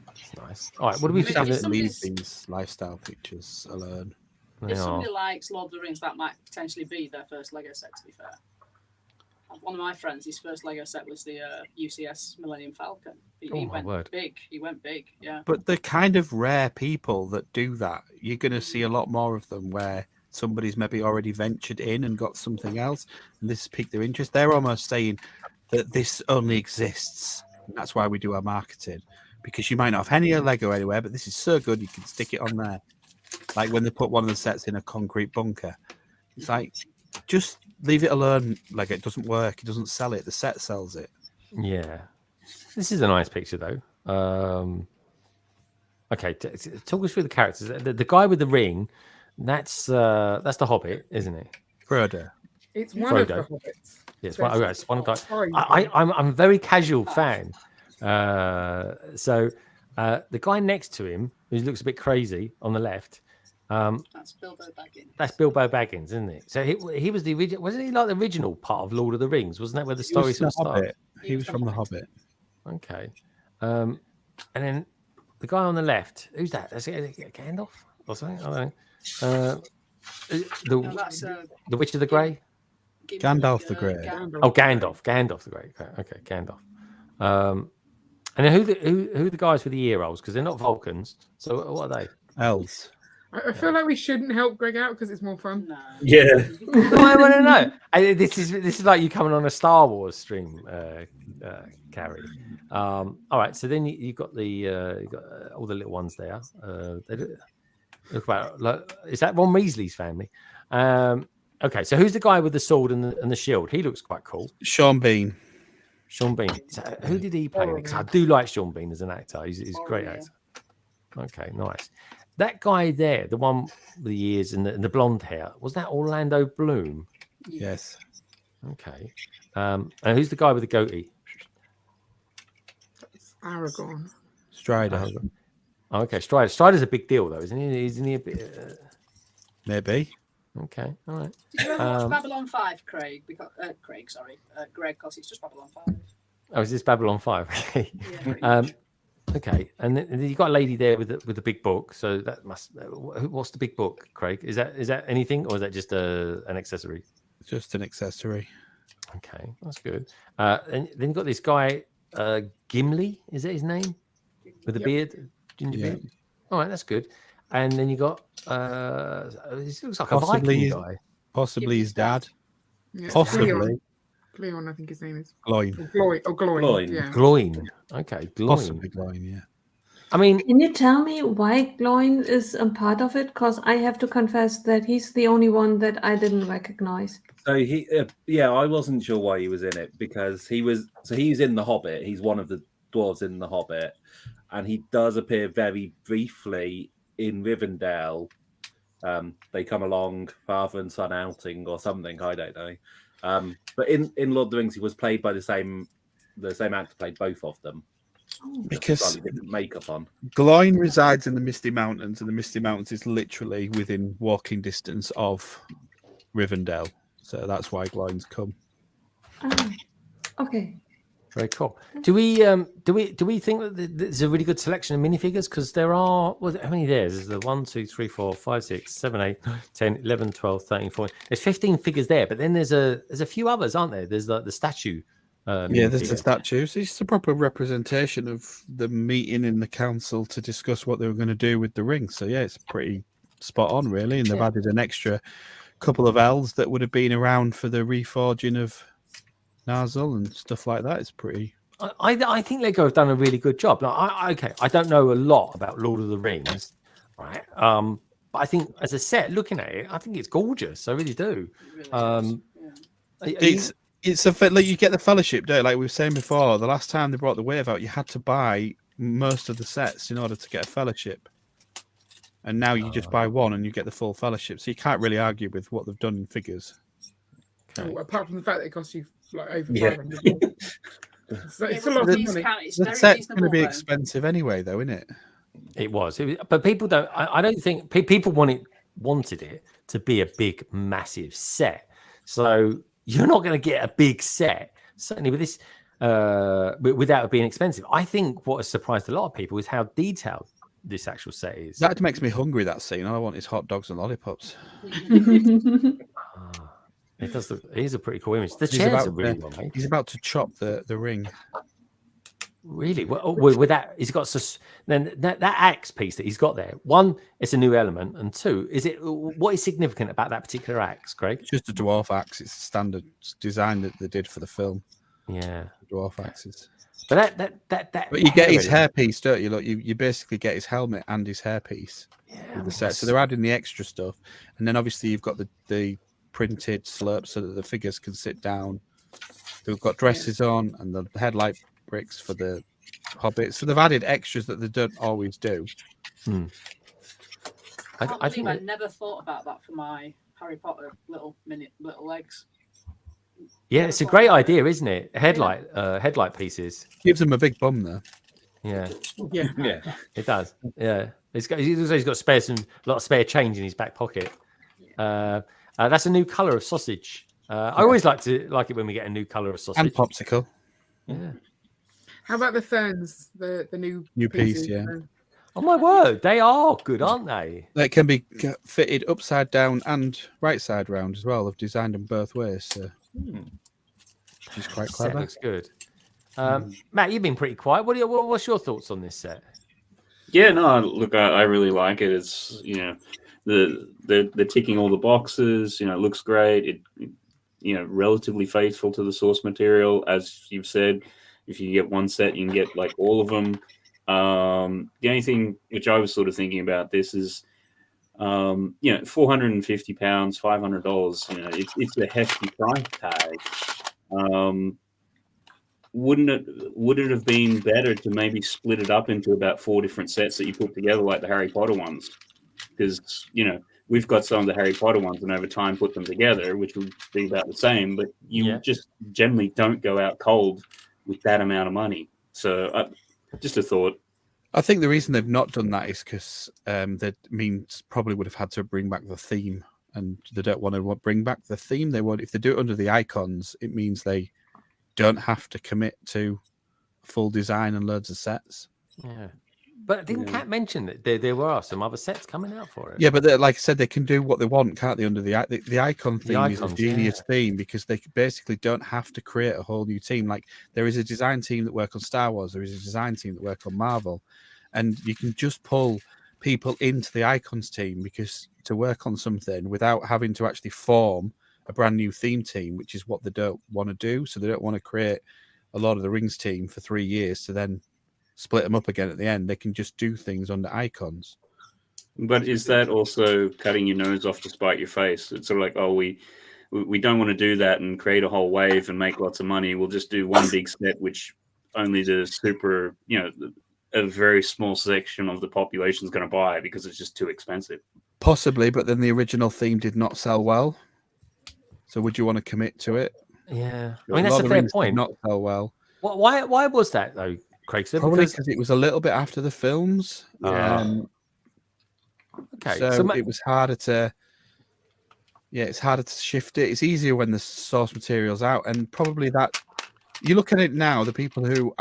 That's nice. All right, what do we think?
Leave these lifestyle pictures alone.
If somebody likes Lord of the Rings, that might potentially be their first Lego set, to be fair. One of my friends, his first Lego set was the UCS Millennium Falcon. He went big. He went big, yeah.
But the kind of rare people that do that, you're going to see a lot more of them where somebody's maybe already ventured in and got something else, and this has piqued their interest. They're almost saying that this only exists. And that's why we do our marketing. Because you might not have any Lego anywhere, but this is so good you can stick it on there. Like when they put one of the sets in a concrete bunker. It's like, just leave it alone. Like, it doesn't work. It doesn't sell it. The set sells it.
Yeah. This is a nice picture, though. Okay, talk us through the characters. The guy with the ring, that's the Hobbit, isn't it?
Frodo.
It's one of the Hobbits.
Yes, it's one guy. I'm a very casual fan. So the guy next to him, who looks a bit crazy on the left,
that's Bilbo Baggins.
That's Bilbo Baggins, isn't it? So he was the original. Wasn't he like the original part of Lord of the Rings? Wasn't that where the story sort of started?
He was from the Hobbit.
Okay, and then the guy on the left, who's that? That's Gandalf or something. I don't know. The Witch of the Grey.
Gandalf the Grey.
Oh, Gandalf the Great. Okay, Gandalf. And then who are the guys with the ear rolls? Because they're not Vulcans. So what are they?
Elves.
I feel like we shouldn't help Greg out because it's more fun.
No.
Yeah.
I want to know. This is like you coming on a Star Wars stream, Carrie. All right, so then you got all the little ones there. They look about is that Ron Weasley's family? Okay, so who's the guy with the sword and the shield? He looks quite cool.
Sean Bean.
Sean Bean. So who did he play? Because I do like Sean Bean as an actor. He's a great actor. Okay, nice. That guy there, the one with the ears and the blonde hair, was that Orlando Bloom?
Yes.
Okay. And who's the guy with the goatee?
Aragorn.
Strider.
Oh, okay, Strider. Strider's a big deal, though, isn't he? Isn't he a bit?
Maybe.
Okay, all right.
Did you ever watch Babylon 5, Craig? Because, Greg, because it's just Babylon 5.
Oh, is this Babylon 5? Okay.
Yeah,
okay, and then you got a lady there with a big book. So that must. What's the big book, Craig? Is that anything, or is that just an accessory?
Just an accessory.
Okay, that's good. And then you got this guy, Gimli. Is that his name? With a beard, ginger beard. All right, that's good. And then you got this looks like a Viking guy.
Possibly his dad.
Yeah,
Possibly.
Gloin, I think his name is.
Gloin.
Gloin. Oh, Gloin.
Gloin.
Yeah.
Gloin. Okay, Gloin.
Possibly Gloin, yeah.
I mean,
Can you tell me why Gloin is a part of it? Because I have to confess that he's the only one that I didn't recognize.
So I wasn't sure why he was in it because he's in The Hobbit. He's one of the dwarves in The Hobbit, and he does appear very briefly in Rivendell. They come along, father and son outing or something. I don't know. But in Lord of the Rings, he was played by the same actor played both of them.
Because
slightly different makeup on.
Gloin resides in the Misty Mountains, and the Misty Mountains is literally within walking distance of Rivendell. So that's why Gloin's come.
Oh, okay.
very cool. Do we think that there's a really good selection of minifigures? Because there are, how many there's the 1, 2, 3, 4, 5, 6, 7, 8, 10, 11, 12, 13, 14. There's 15 figures there, but then there's a few others, aren't there? There's like the statue.
Yeah, there's the statues. It's a proper representation of the meeting in the council to discuss what they were going to do with the ring. So yeah, it's pretty spot on, really. And they've added an extra couple of elves that would have been around for the reforging of Narzel and stuff like that. It's pretty.
I think Lego have done a really good job. Like, I don't know a lot about Lord of the Rings, right? But I think as a set, looking at it, I think it's gorgeous. I really do.
It's a like you get the fellowship, don't you? Like we were saying before, the last time they brought the wave out, you had to buy most of the sets in order to get a fellowship. And now you just buy one and you get the full fellowship. So you can't really argue with what they've done in figures.
Okay. Oh, apart from the fact that it costs you like over 500. It's a lot of money.
The set's going to be expensive anyway, though, isn't it?
It was, but people don't. I don't think people wanted it to be a big, massive set. So you're not going to get a big set, certainly with this, without it being expensive. I think what has surprised a lot of people is how detailed this actual set is.
That makes me hungry. That scene. All I want is hot dogs and lollipops.
It does. It is a pretty cool image. The chairs are really well made.
He's about to chop the ring.
Really? With that, he's got then that axe piece that he's got there. One, it's a new element, and two, what is significant about that particular axe, Craig?
It's just a dwarf axe. It's a standard design that they did for the film.
Yeah,
dwarf axes.
But that.
But you get his hairpiece, don't you? Look, you basically get his helmet and his hairpiece with the set. So they're adding the extra stuff, and then obviously you've got the printed slurp so that the figures can sit down. They've got dresses on and the headlight bricks for the hobbits. So they've added extras that they don't always do.
I think I never thought about that for my Harry Potter little legs.
Yeah, it's a great idea, isn't it? Headlight pieces.
Gives them a big bum there.
Yeah.
Yeah.
It does. Yeah. He's got a lot of spare change in his back pocket. That's a new colour of sausage. I always like it when we get a new colour of sausage.
And popsicle.
Yeah.
How about the ferns? The new
piece,
pieces?
yeah.
Oh my word, they are good, aren't they?
They can be fitted upside down and right side round as well. I've designed them both ways, so which is quite
Set
clever.
looks good. Matt, you've been pretty quiet. What's your thoughts on this set?
Yeah, no, look, I really like it. It's, they're ticking all the boxes. It looks great. It relatively faithful to the source material, as you've said. If you get one set, you can get like all of them. The only thing which I was sort of thinking about this is, £450, $500. It's a hefty price tag. Would it have been better to maybe split it up into about 4 different sets that you put together, like the Harry Potter ones? Because we've got some of the Harry Potter ones, and over time put them together, which would be about the same. But you just generally don't go out cold with that amount of money. So, just a thought.
I think the reason they've not done that is because that means probably would have had to bring back the theme, and they don't want to bring back the theme. They want, if they do it under the icons, it means they don't have to commit to full design and loads of sets.
Yeah, but didn't Kat mention that there were some other sets coming out for it?
Yeah, but like I said, they can do what they want, can't they? Under the icon theme is a genius theme, because they basically don't have to create a whole new team. Like, there is a design team that work on Star Wars, there is a design team that work on Marvel, and you can just pull people into the icons team because to work on something without having to actually form a brand new theme team, which is what they don't want to do. So they don't want to create a Lord of the Rings team for 3 years to then split them up again at the end. They can just do things under icons.
But is that also cutting your nose off to spite your face? It's sort of like, oh, we don't want to do that and create a whole wave and make lots of money. We'll just do one big set, which only the super, a very small section of the population is going to buy because it's just too expensive.
Possibly, but then the original theme did not sell well. So would you want to commit to it?
Yeah, I mean, that's a fair point.
Not sell well.
Why was that though, Craig?
Probably because it was a little bit after the films.
Okay,
so it was harder to. Yeah, it's harder to shift it. It's easier when the source material's out, and probably that. You look at it now, the people who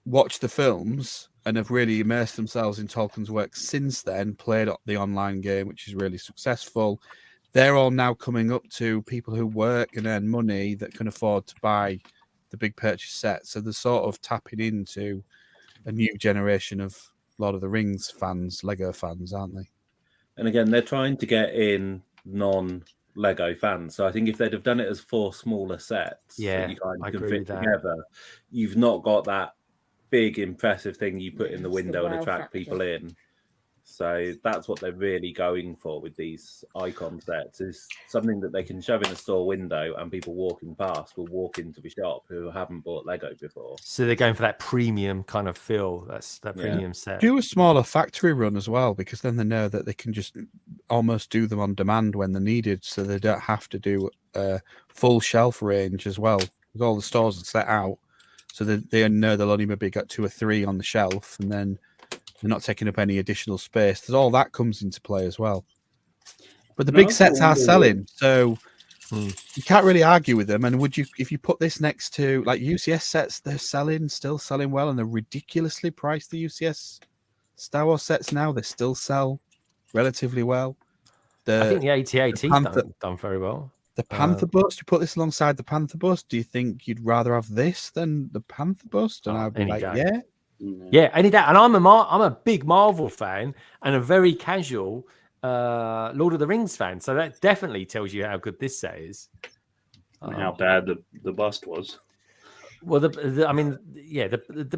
watch the films and have really immersed themselves in Tolkien's work since then, played the online game, which is really successful. They're all now coming up to people who work and earn money that can afford to buy the big purchase set. So they're sort of tapping into a new generation of Lord of the Rings fans, Lego fans, aren't they?
And again, they're trying to get in non-Lego fans. So I think if they'd have done it as 4 smaller sets that you kind of can fit together, you've not got that big, impressive thing you put in the window and attract people in. So that's what they're really going for with these icon sets, is something that they can shove in a store window and people walking past will walk into the shop who haven't bought Lego before.
So they're going for that premium kind of feel. That's that premium set.
Do a smaller factory run as well, because then they know that they can just almost do them on demand when they're needed, so they don't have to do a full shelf range as well. Because all the stores are set out, so they know they'll only maybe got 2 or 3 on the shelf, and then they're not taking up any additional space. There's all that comes into play as well. But the big sets are selling, so you can't really argue with them. And would you, if you put this next to like UCS sets, they're still selling well, and they're ridiculously priced. The UCS Star Wars sets now, they still sell relatively well.
I think the AT-AT's done very well.
The Panther Bust, you put this alongside the Panther Bust, do you think you'd rather have this than the Panther Bust? And I'd be like, yeah.
Yeah, any that. And I'm a big Marvel fan and a very casual Lord of the Rings fan. So that definitely tells you how good this set is.
And how bad the bust was.
Well, the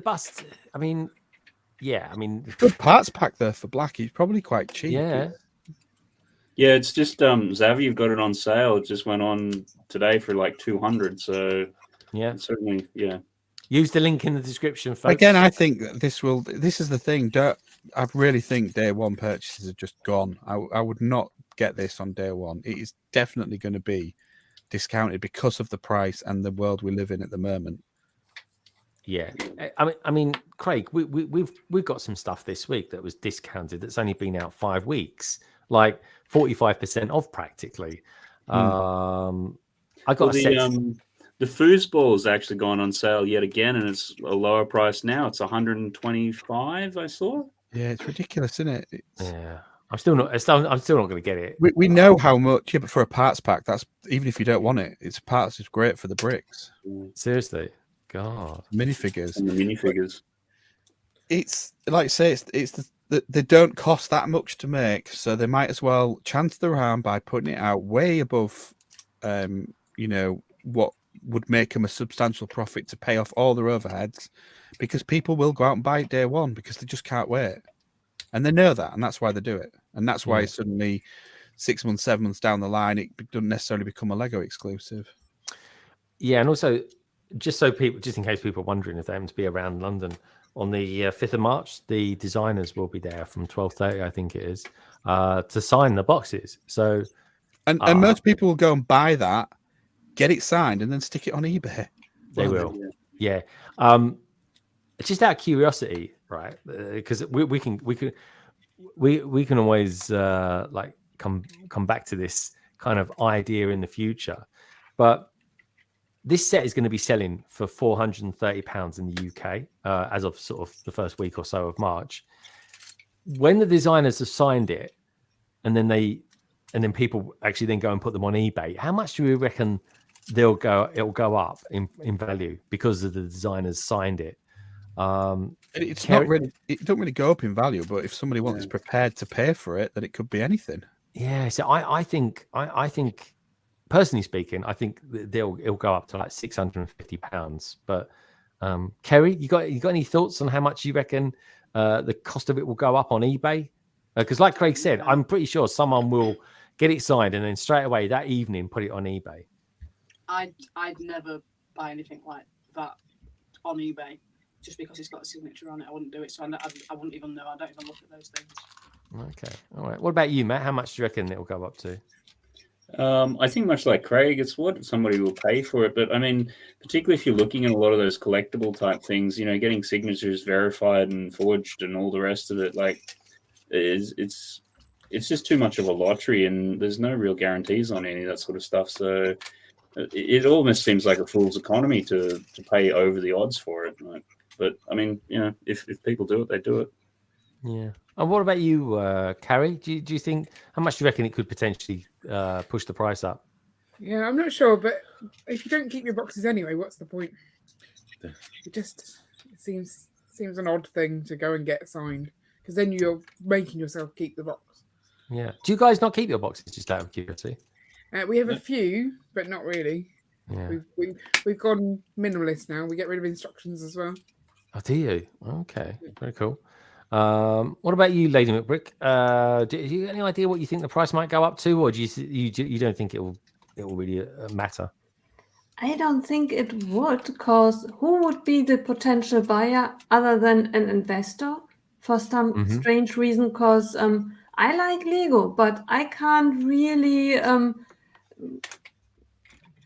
bust. I mean,
good parts pack there for Black. He's probably quite cheap.
Yeah.
Yeah, it's just Xavier got it on sale. It just went on today for like 200. So
yeah,
certainly, yeah.
Use the link in the description, folks.
Again, I think this is the thing. I really think day one purchases are just gone. I would not get this on day one. It is definitely going to be discounted because of the price and the world we live in at the moment.
Yeah, I mean, Craig, we've got some stuff this week that was discounted. That's only been out 5 weeks, like 45% off practically. I got a set.
The foosball has actually gone on sale yet again, and it's a lower price now. It's 125. I saw.
Yeah, it's ridiculous, isn't it?
Yeah, I'm still not going to get it.
We know how much. Yeah, but for a parts pack, that's even if you don't want it, it's parts is great for the bricks.
Seriously, God,
minifigures.
And the minifigures.
It's like I say, they don't cost that much to make, so they might as well chance their arm by putting it out way above, what would make them a substantial profit to pay off all their overheads, because people will go out and buy it day one because they just can't wait, and they know that, and that's why they do it, and that's why suddenly 6 months, 7 months down the line, it doesn't necessarily become a Lego exclusive.
Yeah, and also just in case people are wondering if they happen to be around London. On the 5th of March, the designers will be there from 12:30, I think it is, to sign the boxes. So,
and most people will go and buy that, get it signed, and then stick it on eBay.
They will, yeah. Just out of curiosity, right? Because we can always come back to this kind of idea in the future, but. This set is going to be selling for £430 in the UK as of sort of the first week or so of March. When the designers have signed it, and then people actually then go and put them on eBay, how much do we reckon it'll go up in value because of the designers signed it?
It's not really, it don't really go up in value, but if somebody wants prepared to pay for it, then it could be anything.
Yeah, so I think. Personally speaking, I think it'll go up to like £650. But Kerry, you got any thoughts on how much you reckon the cost of it will go up on eBay? Because like Craig said, I'm pretty sure someone will get it signed and then straight away that evening put it on eBay.
I'd never buy anything like that on eBay just because it's got a signature on it. I wouldn't do it, so I wouldn't even know. I don't even look at those things.
Okay, all right. What about you, Matt? How much do you reckon it'll go up to?
I think much like Craig, it's what somebody will pay for it. But I mean, particularly if you're looking at a lot of those collectible type things, getting signatures verified and forged and all the rest of it, like it's just too much of a lottery, and there's no real guarantees on any of that sort of stuff. So it almost seems like a fool's economy to pay over the odds for it. Like, but I mean, if people do it, they do it.
Yeah. And what about you, Carrie? Do you think, how much do you reckon it could potentially push the price up?
Yeah, I'm not sure, but if you don't keep your boxes anyway, what's the point? It seems an odd thing to go and get signed, because then you're making yourself keep the box.
Yeah. Do you guys not keep your boxes, just out of curiosity?
We have a few, but not really.
Yeah.
We've gone minimalist now. We get rid of instructions as well.
Oh, do you? Okay, very cool. What about you, Lady McBrick? Do you have any idea what you think the price might go up to, or do you don't think it will really matter?
I don't think it would, because who would be the potential buyer other than an investor for some strange reason? Because I like Lego, but I can't really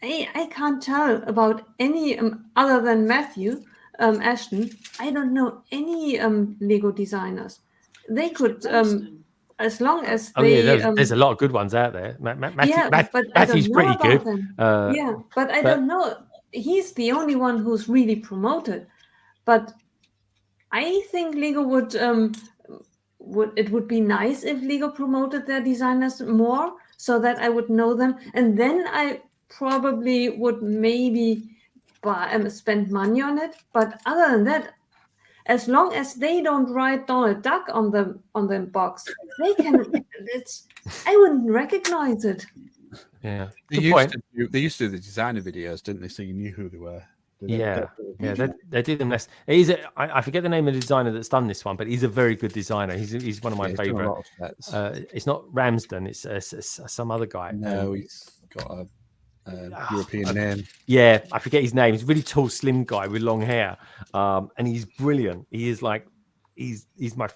I can't tell about any other than Matthew Ashton. I don't know any Lego designers. They could, as long as they.
There's a lot of good ones out there. Matthew's pretty good.
But I don't know. He's the only one who's really promoted. But I think Lego would be nice if Lego promoted their designers more, so that I would know them, and then I probably would maybe spend money on it. But other than that, as long as they don't write Donald Duck on the box, they can. I wouldn't recognize it.
Yeah,
they used to do the designer videos, didn't they? So you knew who they were.
They did them less. I forget the name of the designer that's done this one, but he's a very good designer. He's one of my favorite. It's not Ramsden. It's some other guy.
No, he's got a European name.
Yeah, I forget his name. He's a really tall, slim guy with long hair, and he's brilliant. He is like he's my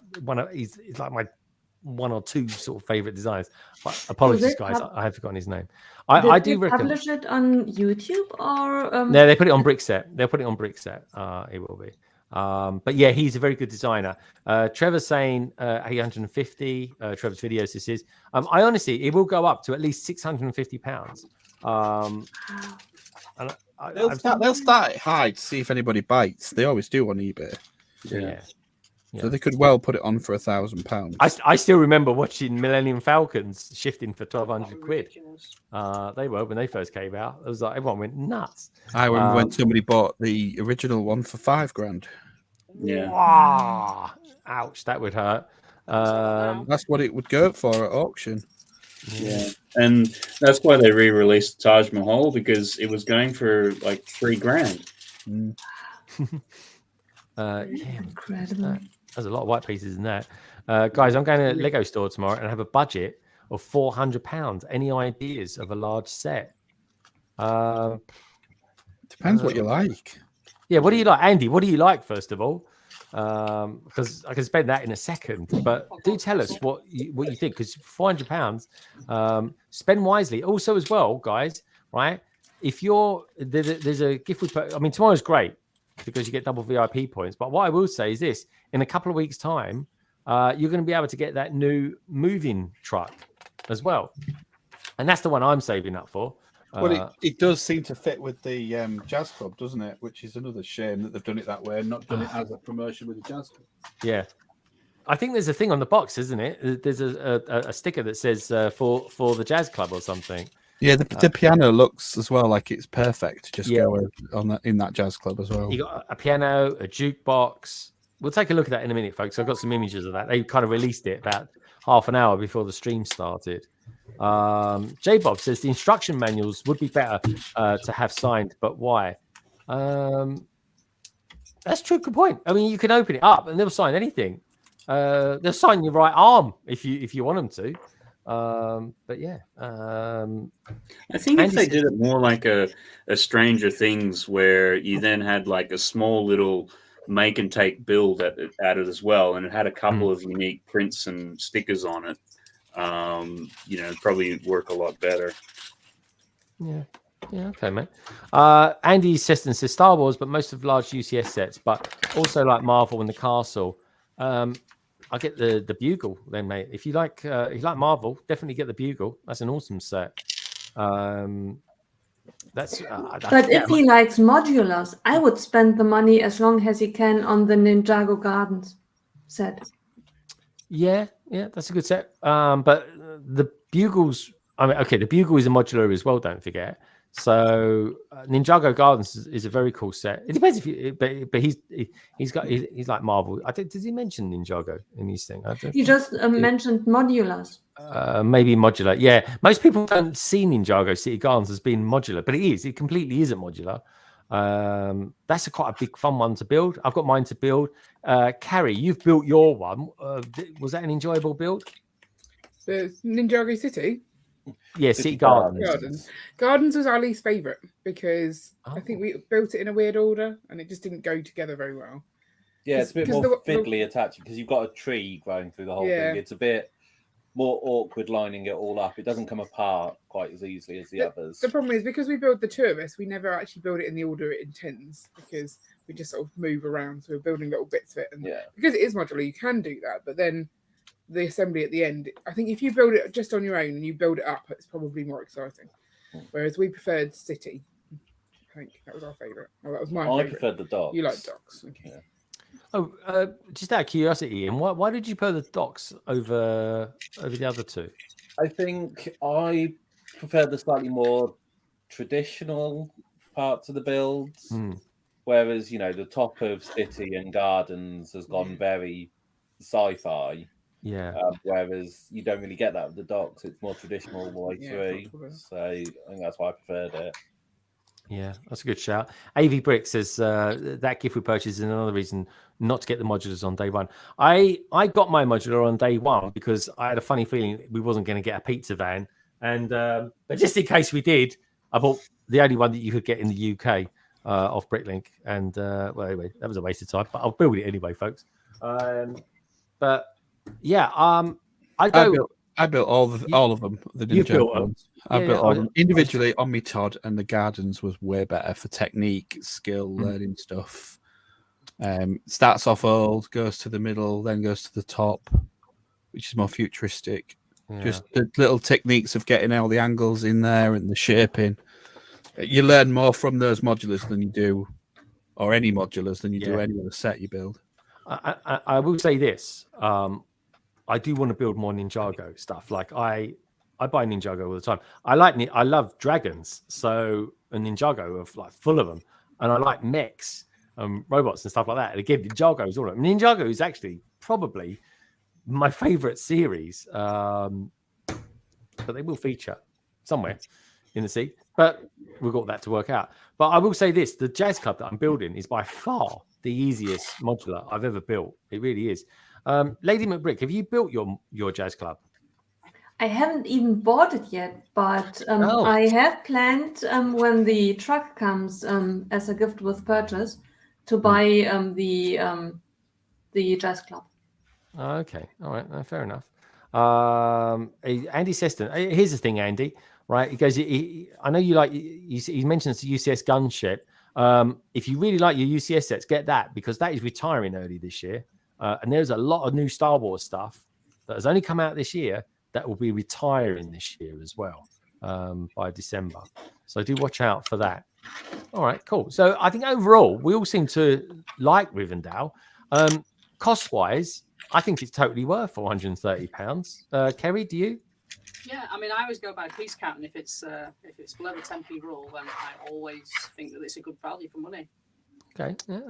one or two sort of favorite designers. But apologies, guys, I have forgotten his name. I do reckon.
Publish it on YouTube or?
No, they put it on BrickHeadz. They'll put it on BrickHeadz. It will be. But yeah, he's a very good designer. Trevor's saying 850. Trevor's videos. This is. I honestly, it will go up to at least £650.
They'll start it high to see if anybody bites. They always do on eBay.
Yeah.
So they could well put it on for £1,000.
I still remember watching Millennium Falcons shifting for 1,200 quid. They were when they first came out. It was like everyone went nuts.
I remember when somebody bought the original one for £5,000.
Yeah.
Wow. Ouch, that would hurt.
That's what it would go for at auction.
Yeah, and that's why they re-released Taj Mahal, because it was going for like $3,000.
Yeah,
Incredible.
there's a lot of white pieces in that. Guys, I'm going to Lego store tomorrow and have a budget of £400. Any ideas of a large set?
Depends what you like.
Yeah, what do you like, Andy? What do you like first of all? Because I can spend that in a second, but do tell us what you think. Because £400, spend wisely. Also, as well, guys, right? If you're there's a gift we put. I mean, tomorrow's great because you get double VIP points. But what I will say is this: in a couple of weeks' time, you're going to be able to get that new moving truck as well, and that's the one I'm saving up for.
Well, it does seem to fit with the Jazz Club, doesn't it? Which is another shame that they've done it that way and not done it as a promotion with the Jazz Club.
Yeah. I think there's a thing on the box, isn't it? There's a sticker that says for the Jazz Club or something.
Yeah, the piano looks as well like it's perfect to just go on that, in that Jazz Club as well.
You got a piano, a jukebox. We'll take a look at that in a minute, folks. I've got some images of that. They kind of released it about half an hour before the stream started. J-Bob says the instruction manuals would be better to have signed, but why? That's true. Good point. I mean, you can open it up and they'll sign anything. They'll sign your right arm if you want them to. But yeah,
I think if they did it more like a Stranger Things, where you then had like a small little make and take build added as well, and it had a couple of unique prints and stickers on it, probably work a lot better.
Yeah, okay, mate. Andy Seston says Star Wars, but most of large UCS sets, but also like Marvel and the Castle. I get the Bugle then, mate. If you like Marvel, definitely get the Bugle. That's an awesome set. That's.
But if he likes modulars, I would spend the money as long as he can on the Ninjago Gardens set.
Yeah, that's a good set. But the Bugles, I mean, okay, the Bugle is a modular as well. Don't forget. So Ninjago Gardens is a very cool set. It depends if you, but he's like Marvel. Did he mention Ninjago in his thing?
He just mentioned modulars.
Maybe modular. Yeah, most people don't see Ninjago City Gardens as being modular, but it is. It completely isn't modular. That's quite a big fun one to build. I've got mine to build. Carrie, you've built your one. Was that an enjoyable build?
The Ninjago City.
Yeah, City Gardens.
Gardens was our least favourite because I think we built it in a weird order and it just didn't go together very well.
Yeah, it's a bit more fiddly attaching because you've got a tree growing through the whole thing. It's a bit more awkward lining it all up. It doesn't come apart quite as easily as the others.
The problem is because we build the two of us, we never actually build it in the order it intends because we just sort of move around. So we're building little bits of it. And because it is modular, you can do that. But then the assembly at the end, I think if you build it just on your own and you build it up, it's probably more exciting. Whereas we preferred City. I think that was our favourite. Oh, that was my favourite.
I preferred the docks.
You like docks. Okay.
Yeah.
Oh, just out of curiosity, Ian, why did you prefer the docks over the other two?
I think I prefer the slightly more traditional parts of the builds, whereas the top of City and Gardens has gone very sci-fi.
Yeah.
Whereas you don't really get that with the docks. It's more traditional all the way through. So I think that's why I preferred it.
Yeah, that's a good shout. AV Brick says that gift we purchased is another reason not to get the modulars on day one. I got my modular on day one because I had a funny feeling we wasn't going to get a pizza van. And but just in case we did, I bought the only one that you could get in the UK off Bricklink. And well, anyway, that was a waste of time. But I'll build it anyway, folks. But yeah, I
built all of them. The Ninja ones. I built all them individually on me Todd, and the Gardens was way better for technique, skill, learning stuff. Starts off old, goes to the middle, then goes to the top, which is more futuristic. Yeah. Just the little techniques of getting all the angles in there and the shaping. You learn more from those modulars than you do, or any modulars than you do
Yeah.
any other set you build.
I will say this. I do want to build more Ninjago stuff. Like I buy Ninjago all the time. I love dragons, so a Ninjago of like full of them, and I like mechs, robots and stuff like that. And again, Ninjago is all of them. Ninjago is actually probably my favorite series, but they will feature somewhere in the sea. But we've got that to work out. But I will say this: the Jazz Club that I'm building is by far the easiest modular I've ever built. It really is. Lady McBrick, have you built your Jazz Club?
I haven't even bought it yet, but
Oh.
I have planned when the truck comes as a gift with purchase to buy the Jazz Club.
Okay, all right, fair enough. Andy Seston, here's the thing, Andy. Right, he goes. I know you like. He mentions the UCS gunship. If you really like your UCS sets, get that because that is retiring early this year. And there's a lot of new Star Wars stuff that has only come out this year that will be retiring this year as well by December. So do watch out for that. All right, cool. So I think overall we all seem to like Rivendell. Cost-wise, I think it's totally worth £430. Kerry, do you?
Yeah, I mean, I always go by piece count, and if it's below the 10p rule, then I always think that it's a good value for money.
Okay, yeah,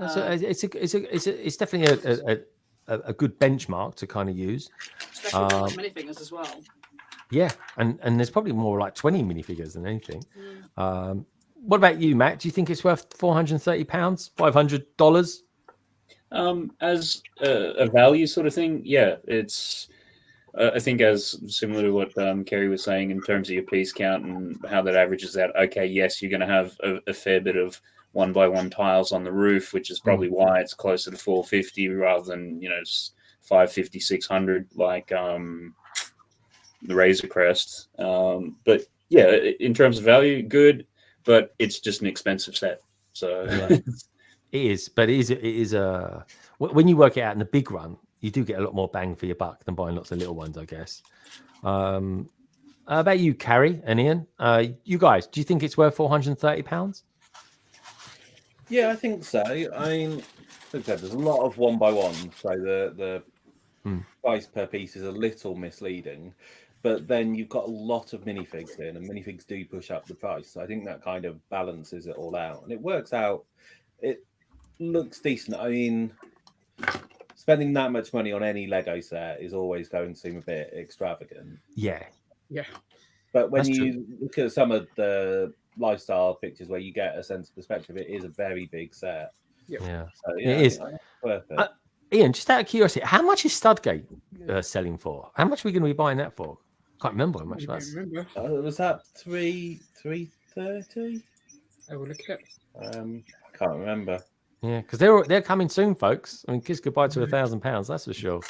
it's definitely a good benchmark to kind of use,
especially with minifigures as well.
Yeah, and there's probably more like 20 minifigures than anything. What about you, Matt? Do you think it's worth £430, $500?
As a value sort of thing, yeah, it's. I think as similar to what Kerry was saying in terms of your piece count and how that averages out. Okay, yes, you're going to have a fair bit of 1x1 tiles on the roof, which is probably why it's closer to 450 rather than 550, 600 like the Razor Crest. But yeah, in terms of value, good, but it's just an expensive set. So
it is, but it is a when you work it out in the big run, you do get a lot more bang for your buck than buying lots of little ones, I guess. About you, Carrie and Ian, you guys, do you think it's worth £430?
Yeah, I think so. I mean, like I said, there's a lot of 1x1, so the price per piece is a little misleading. But then you've got a lot of minifigs in, and minifigs do push up the price. So I think that kind of balances it all out, and it works out. It looks decent. I mean, spending that much money on any Lego set is always going to seem a bit extravagant.
Yeah.
But when
That's
you
true.
look at some of the lifestyle pictures where you get a sense of perspective, it is a very big set.
Yeah,
So,
it is.
I think it's worth it.
Ian, just out of curiosity, how much is Studgate selling for? How much are we going to be buying that for? Can't remember how much that's.
Was that 330?
I will look at it.
I can't remember.
Yeah, because they're coming soon, folks. I mean, kiss goodbye to £1,000, that's for sure.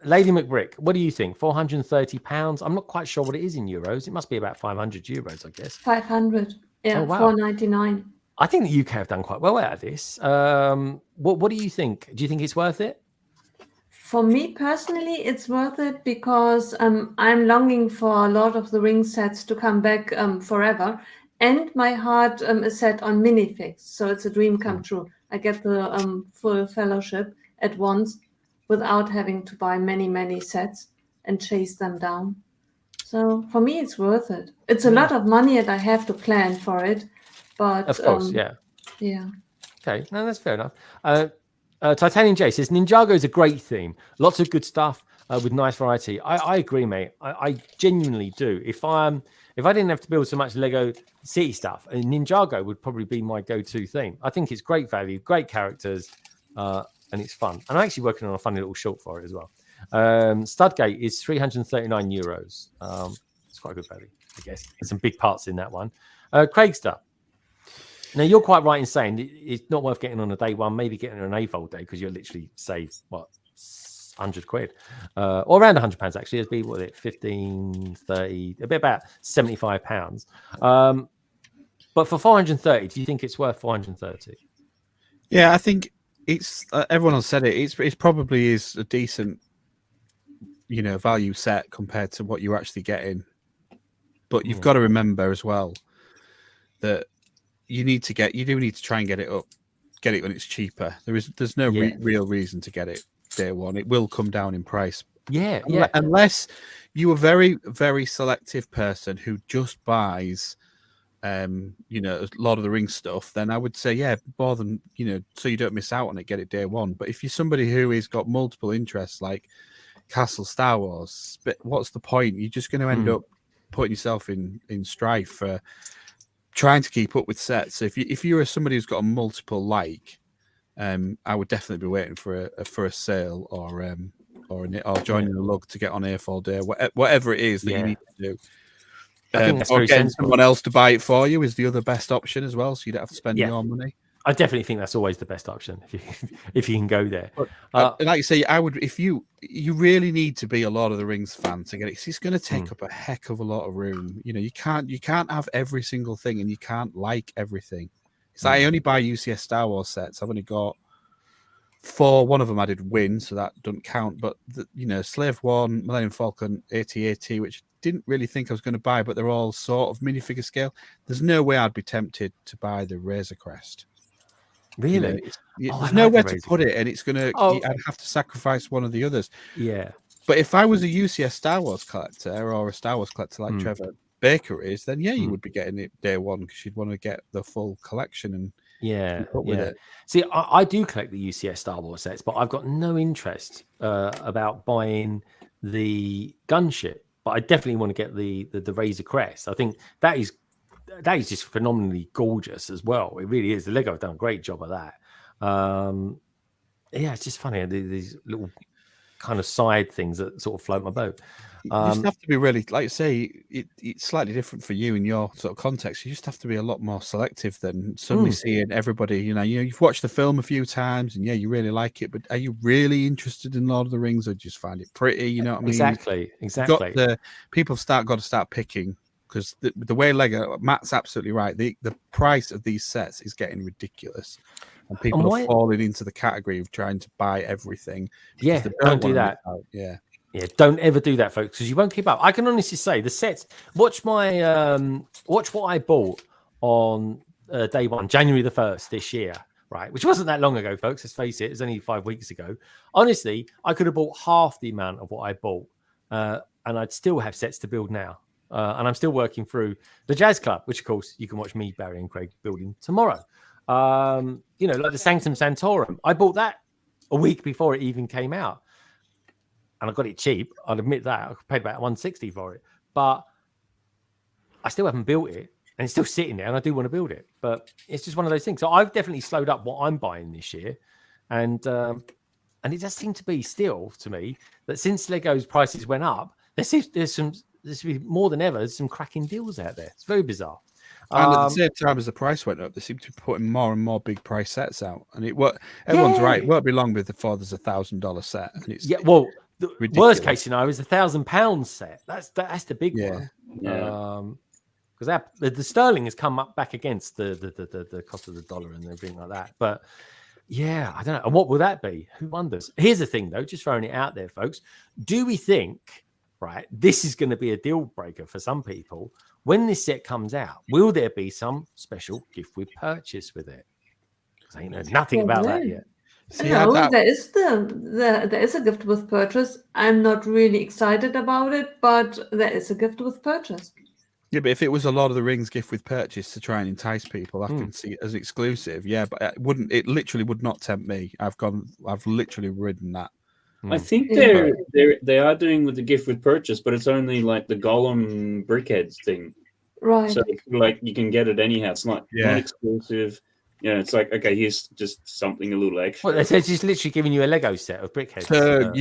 Lady McBrick, what do you think? £430? I'm not quite sure what it is in euros. It must be about 500 euros, I guess.
500. Yeah,
Oh, wow.
499.
I think the UK have done quite well out of this. What do you think? Do you think it's worth it?
For me personally, it's worth it because I'm longing for a lot of the ring sets to come back forever. And my heart is set on minifigs. So it's a dream come true. I get the full fellowship at once without having to buy many, many sets and chase them down. So for me, it's worth it. It's a lot of money and I have to plan for it. But
Of course, yeah.
Yeah.
Okay, no, that's fair enough. Titanium J says Ninjago is a great theme. Lots of good stuff with nice variety. I agree, mate. I genuinely do. If I didn't have to build so much Lego City stuff, Ninjago would probably be my go-to theme. I think it's great value, great characters, and it's fun. And I'm actually working on a funny little short for it as well. Studgate is €339. It's quite a good value, I guess. There's some big parts in that one. Craigster. Now, you're quite right in saying it's not worth getting on a day one, maybe getting on an AVOL day because you'll literally save, what, £100 or around £100 actually. It'd be, what, 15, 30, a bit about £75. But for 430, do you think it's worth 430?
Yeah, I think it's everyone has said it. It's probably is a decent, value set compared to what you're actually getting. But you've got to remember as well, that you do need to try and get it when it's cheaper. There's no real reason to get it day one. It will come down in price.
Yeah.
Unless you are a very, very selective person who just buys Lord of the Rings stuff, then I would say, more than, so you don't miss out on it, get it day one. But if you're somebody who has got multiple interests like Castle, Star Wars, but what's the point? You're just going to end up putting yourself in strife for trying to keep up with sets. So if you're somebody who's got a multiple I would definitely be waiting for a sale or joining the lug to get on AFL day, whatever it is that you need to do.
I think that's
or
very
getting
sensible.
someone else to buy it for you is the other best option as well, so you don't have to spend your money.
I definitely think that's always the best option if you can go there.
But, like you say, I would, if you really need to be a Lord of the Rings fan to get it, 'cause it's going to take up a heck of a lot of room. You can't have every single thing, and you can't like everything. It's like I only buy UCS Star Wars sets. I've only got 4. One of them I did win, so that doesn't count. But Slave One, Millennium Falcon, AT-AT, which didn't really think I was going to buy, but they're all sort of minifigure scale. There's no way I'd be tempted to buy the Razor Crest.
Really?
There's nowhere to put it, and it's gonna. I'd have to sacrifice one of the others.
Yeah.
But if I was a UCS Star Wars collector or a Star Wars collector like Trevor Baker is, then you would be getting it day one because you'd want to get the full collection and keep up with it.
See, I do collect the UCS Star Wars sets, but I've got no interest about buying the gunship. But I definitely want to get the Razor Crest. I think that is just phenomenally gorgeous as well. It really is. The Lego have done a great job of that. It's just funny these little kind of side things that sort of float my boat.
You just have to be really, like you say, it's slightly different for you in your sort of context. You just have to be a lot more selective than suddenly seeing everybody. You've watched the film a few times and you really like it, but are you really interested in Lord of the Rings or just find it pretty? You know what I mean?
Exactly.
People got to start picking, because the way Lego, Matt's absolutely right. The price of these sets is getting ridiculous, and people are falling into the category of trying to buy everything.
Yeah, don't do that. Yeah, don't ever do that, folks, because you won't keep up. I can honestly say the sets. Watch what I bought on day one, January the 1st this year, right? Which wasn't that long ago, folks. Let's face it, it's only 5 weeks ago. Honestly, I could have bought half the amount of what I bought, and I'd still have sets to build now. And I'm still working through the Jazz Club, which of course you can watch me, Barry, and Craig building tomorrow. Like the Sanctum Sanctorum. I bought that a week before it even came out. And I got it cheap. I'll admit that. I paid about $160 for it. But I still haven't built it. And it's still sitting there. And I do want to build it. But it's just one of those things. So I've definitely slowed up what I'm buying this year. And it does seem to be still, to me, that since Lego's prices went up, there's more than ever, there's some cracking deals out there. It's very bizarre.
And at the same time as the price went up, they seem to be putting more and more big price sets out. And everyone's right. It won't be long before there's $1,000 set. And it's
the
ridiculous.
Worst case scenario is £1,000 set. That's the big one. Because the sterling has come up back against the cost of the dollar and everything like that. But yeah, I don't know. And what will that be? Who wonders? Here's the thing, though, just throwing it out there, folks. Do we think, right, this is going to be a deal breaker for some people? When this set comes out, will there be some special gift with purchase with it? Because I know nothing about that yet.
There is a gift with purchase. I'm not really excited about it, but there is a gift with purchase.
Yeah, but if it was a Lord of the Rings gift with purchase to try and entice people, I can see it as exclusive. Yeah, but it literally would not tempt me. I've literally ridden that.
I think they are doing with the gift with purchase, but it's only like the Gollum BrickHeadz thing.
Right.
So like you can get it anyhow. It's not exclusive. It's like, okay, here's just something a little extra.
Well, they're just literally giving you a Lego set of BrickHeadz.
So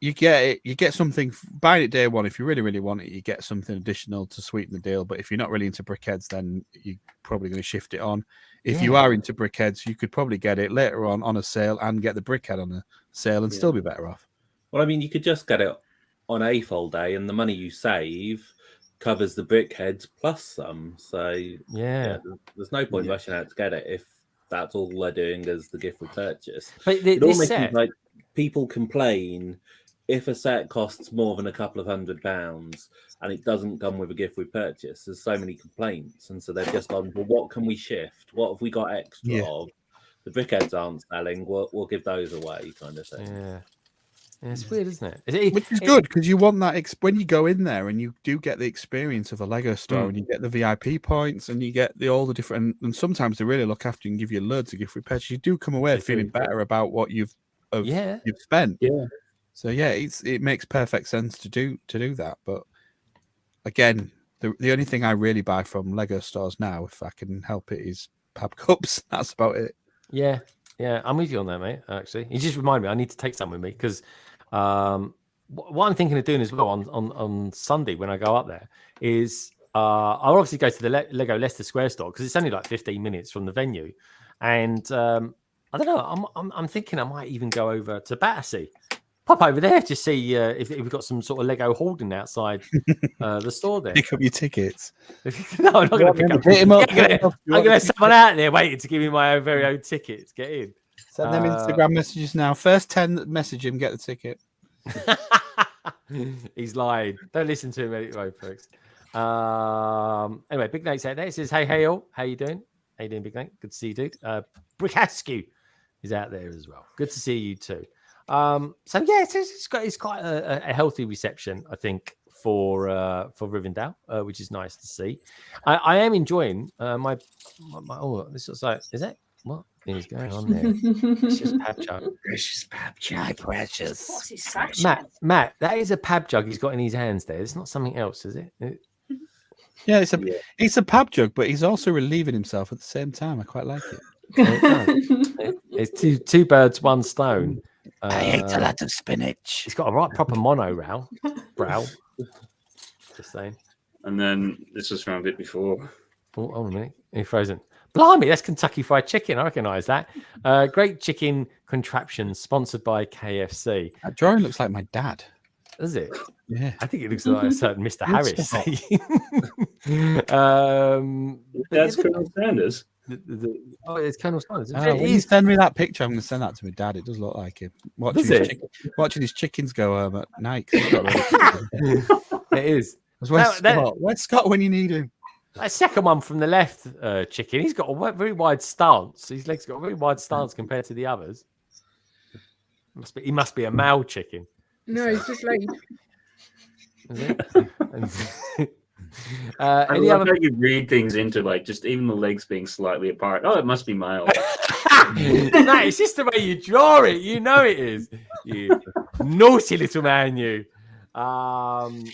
you get something, buying it day one. If you really, really want it, you get something additional to sweeten the deal. But if you're not really into BrickHeadz, then you're probably going to shift it on. If you are into BrickHeadz, you could probably get it later on a sale and get the BrickHead on a sale and still be better off.
Well, I mean, you could just get it on AFOL day, and the money you save covers the BrickHeadz plus some. So there's no point rushing out to get it if that's all they're doing as the gift with purchase.
But
it all makes like people complain if a set costs more than a couple of £100 and it doesn't come with a gift with purchase, there's so many complaints. And so they've just gone, well, what can we shift? What have we got extra of? The BrickHeadz aren't selling, we'll give those away, kind of thing.
Yeah. It's weird, isn't it?
Which is good because you want that when you go in there and you do get the experience of a Lego store and you get the VIP points and you get all the different, and sometimes they really look after you and give you loads of gift with purchase. You do come away feeling better about what you've spent.
Yeah.
So yeah, it makes perfect sense to do that. But again, the only thing I really buy from Lego stores now, if I can help it, is pub cups. That's about it.
Yeah, I'm with you on that, mate. Actually, you just remind me. I need to take some with me because what I'm thinking of doing as well on Sunday when I go up there is I'll obviously go to the Lego Leicester Square store because it's only like 15 minutes from the venue, and I don't know. I'm thinking I might even go over to Battersea, pop over there to see if we've got some sort of Lego holding outside the store there.
Pick up your tickets.
No, I'm not going to pick up. I'm going to have someone out there waiting to give me my very own ticket to get in.
Send them Instagram messages now. First 10 message him, get the ticket.
He's lying. Don't listen to him anyway, folks. Anyway, Big Nate's out there. It says, hey all, how you doing? How you doing, Big Nate? Good to see you, dude. BrickHeadz is out there as well. Good to see you too. So yeah, it's quite a healthy reception, I think, for Rivendell, which is nice to see. I am enjoying my this looks like, is that what is going on there? Precious pab jug. Precious pab jug. Precious.
What's his sack?
Matt, that is a pab jug he's got in his hands there. It's not something else, is it?
Yeah, it's a pab jug, but he's also relieving himself at the same time. I quite like it.
It's two birds, one stone.
I ate a lot of spinach.
He's got a right proper mono brow. Just saying.
And then this was from a bit before.
Oh, hold on a minute. He's frozen. Blimey, that's Kentucky Fried Chicken. I recognise that. Great chicken contraption sponsored by KFC.
That drawing looks like my dad.
Does it?
Yeah.
I think it looks like a certain Mr. Harris.
That's Colonel Sanders.
It's Colonel Sanders.
When you send me that picture, I'm going to send that to my dad. It does look like him. Watching his chickens go home at night.
It is.
Where's Scott when you need him?
That second one from the left, chicken, he's got a very wide stance. His legs got a very wide stance compared to the others. He must be a male chicken.
No, he's just laid.
I love how you read things into like just even the legs being slightly apart. Oh, it must be male.
No, it's just the way you draw it. You know it is. You naughty little man, you. Right.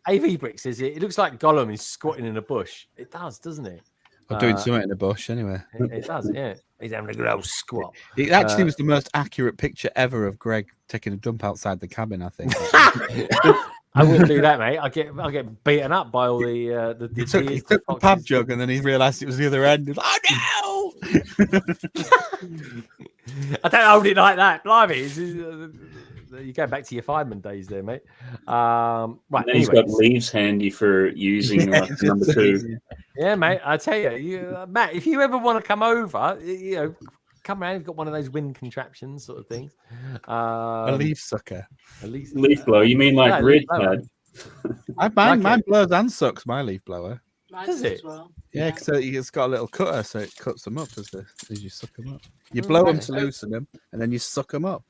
AV Brick says it looks like Gollum is squatting in a bush. It does, doesn't it?
Or doing something in the bush, anyway.
It does, yeah. He's having a good old squat.
It actually was the most accurate picture ever of Greg taking a dump outside the cabin, I think.
I wouldn't do that, mate. I'll get beaten up by all the
he took the pub jug and then he realised it was the other end. He was like, oh no!
I don't hold it like that. Blimey. You go back to your fireman days there, mate. Right.
And then he's got leaves handy for using number 2.
Yeah, mate. I tell you, Matt, if you ever want to come over, come around. You've got one of those wind contraptions sort of things.
A leaf sucker.
A leaf
blower. You mean like BrickHeadz?
Mine blows and sucks. My leaf blower.
Mine
does it?
as well.
Yeah, because it's got a little cutter, so it cuts them up as you suck them up. You blow them to loosen them, and then you suck them up.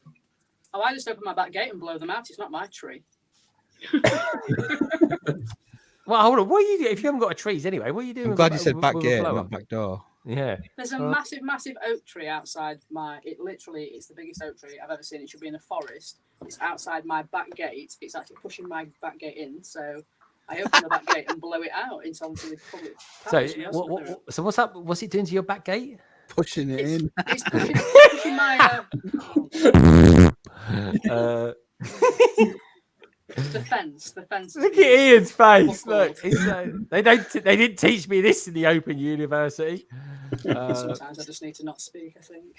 Oh, I just open my back gate and blow them out. It's not my tree.
Well, hold on. What are you doing? If you haven't got a trees anyway, what are you doing?
I'm glad you said back gate, not back door.
Yeah.
There's a massive oak tree outside it's the biggest oak tree I've ever seen. It should be in a forest. It's outside my back gate. It's actually pushing my back gate in. So I open the back gate and blow it out into the public.
So what's up? What's it doing to your back gate?
Pushing it in.
It's pushing my the fence.
Look at Ian's face. Look, they didn't teach me this in the Open University.
Sometimes I just need to not speak, I think.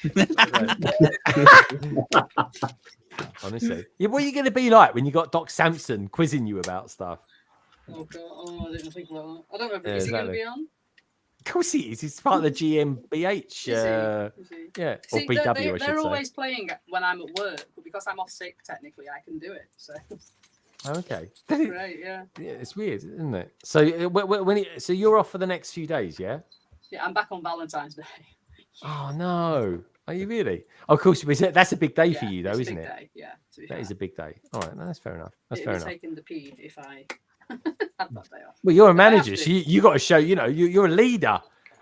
Honestly, what are you going to be like when you got Doc Sampson quizzing you about stuff?
Oh God! Oh, I didn't think about that. I don't know. Is he going to be on?
Of course he is. He's part of the GmbH.
Is he?
Yeah, or
See,
BW, I
they're
should say.
always playing when I'm at work, but because I'm off sick, technically, I can do it. So.
Okay.
Right, yeah.
Yeah, it's weird, isn't it? So so you're off for the next few days, yeah?
Yeah, I'm back on Valentine's Day.
Oh no. Are you really? Of course, that's a big day for you, though,
it's a
isn't
big
it?
Day. Yeah, to be
That
fair.
is a big day. All right, no, that's fair enough. That's
It'd
fair
be
enough.
taking the peed if I had that day off.
Well, you're a
If I have
manager,
to-
so you got to show. You're a leader.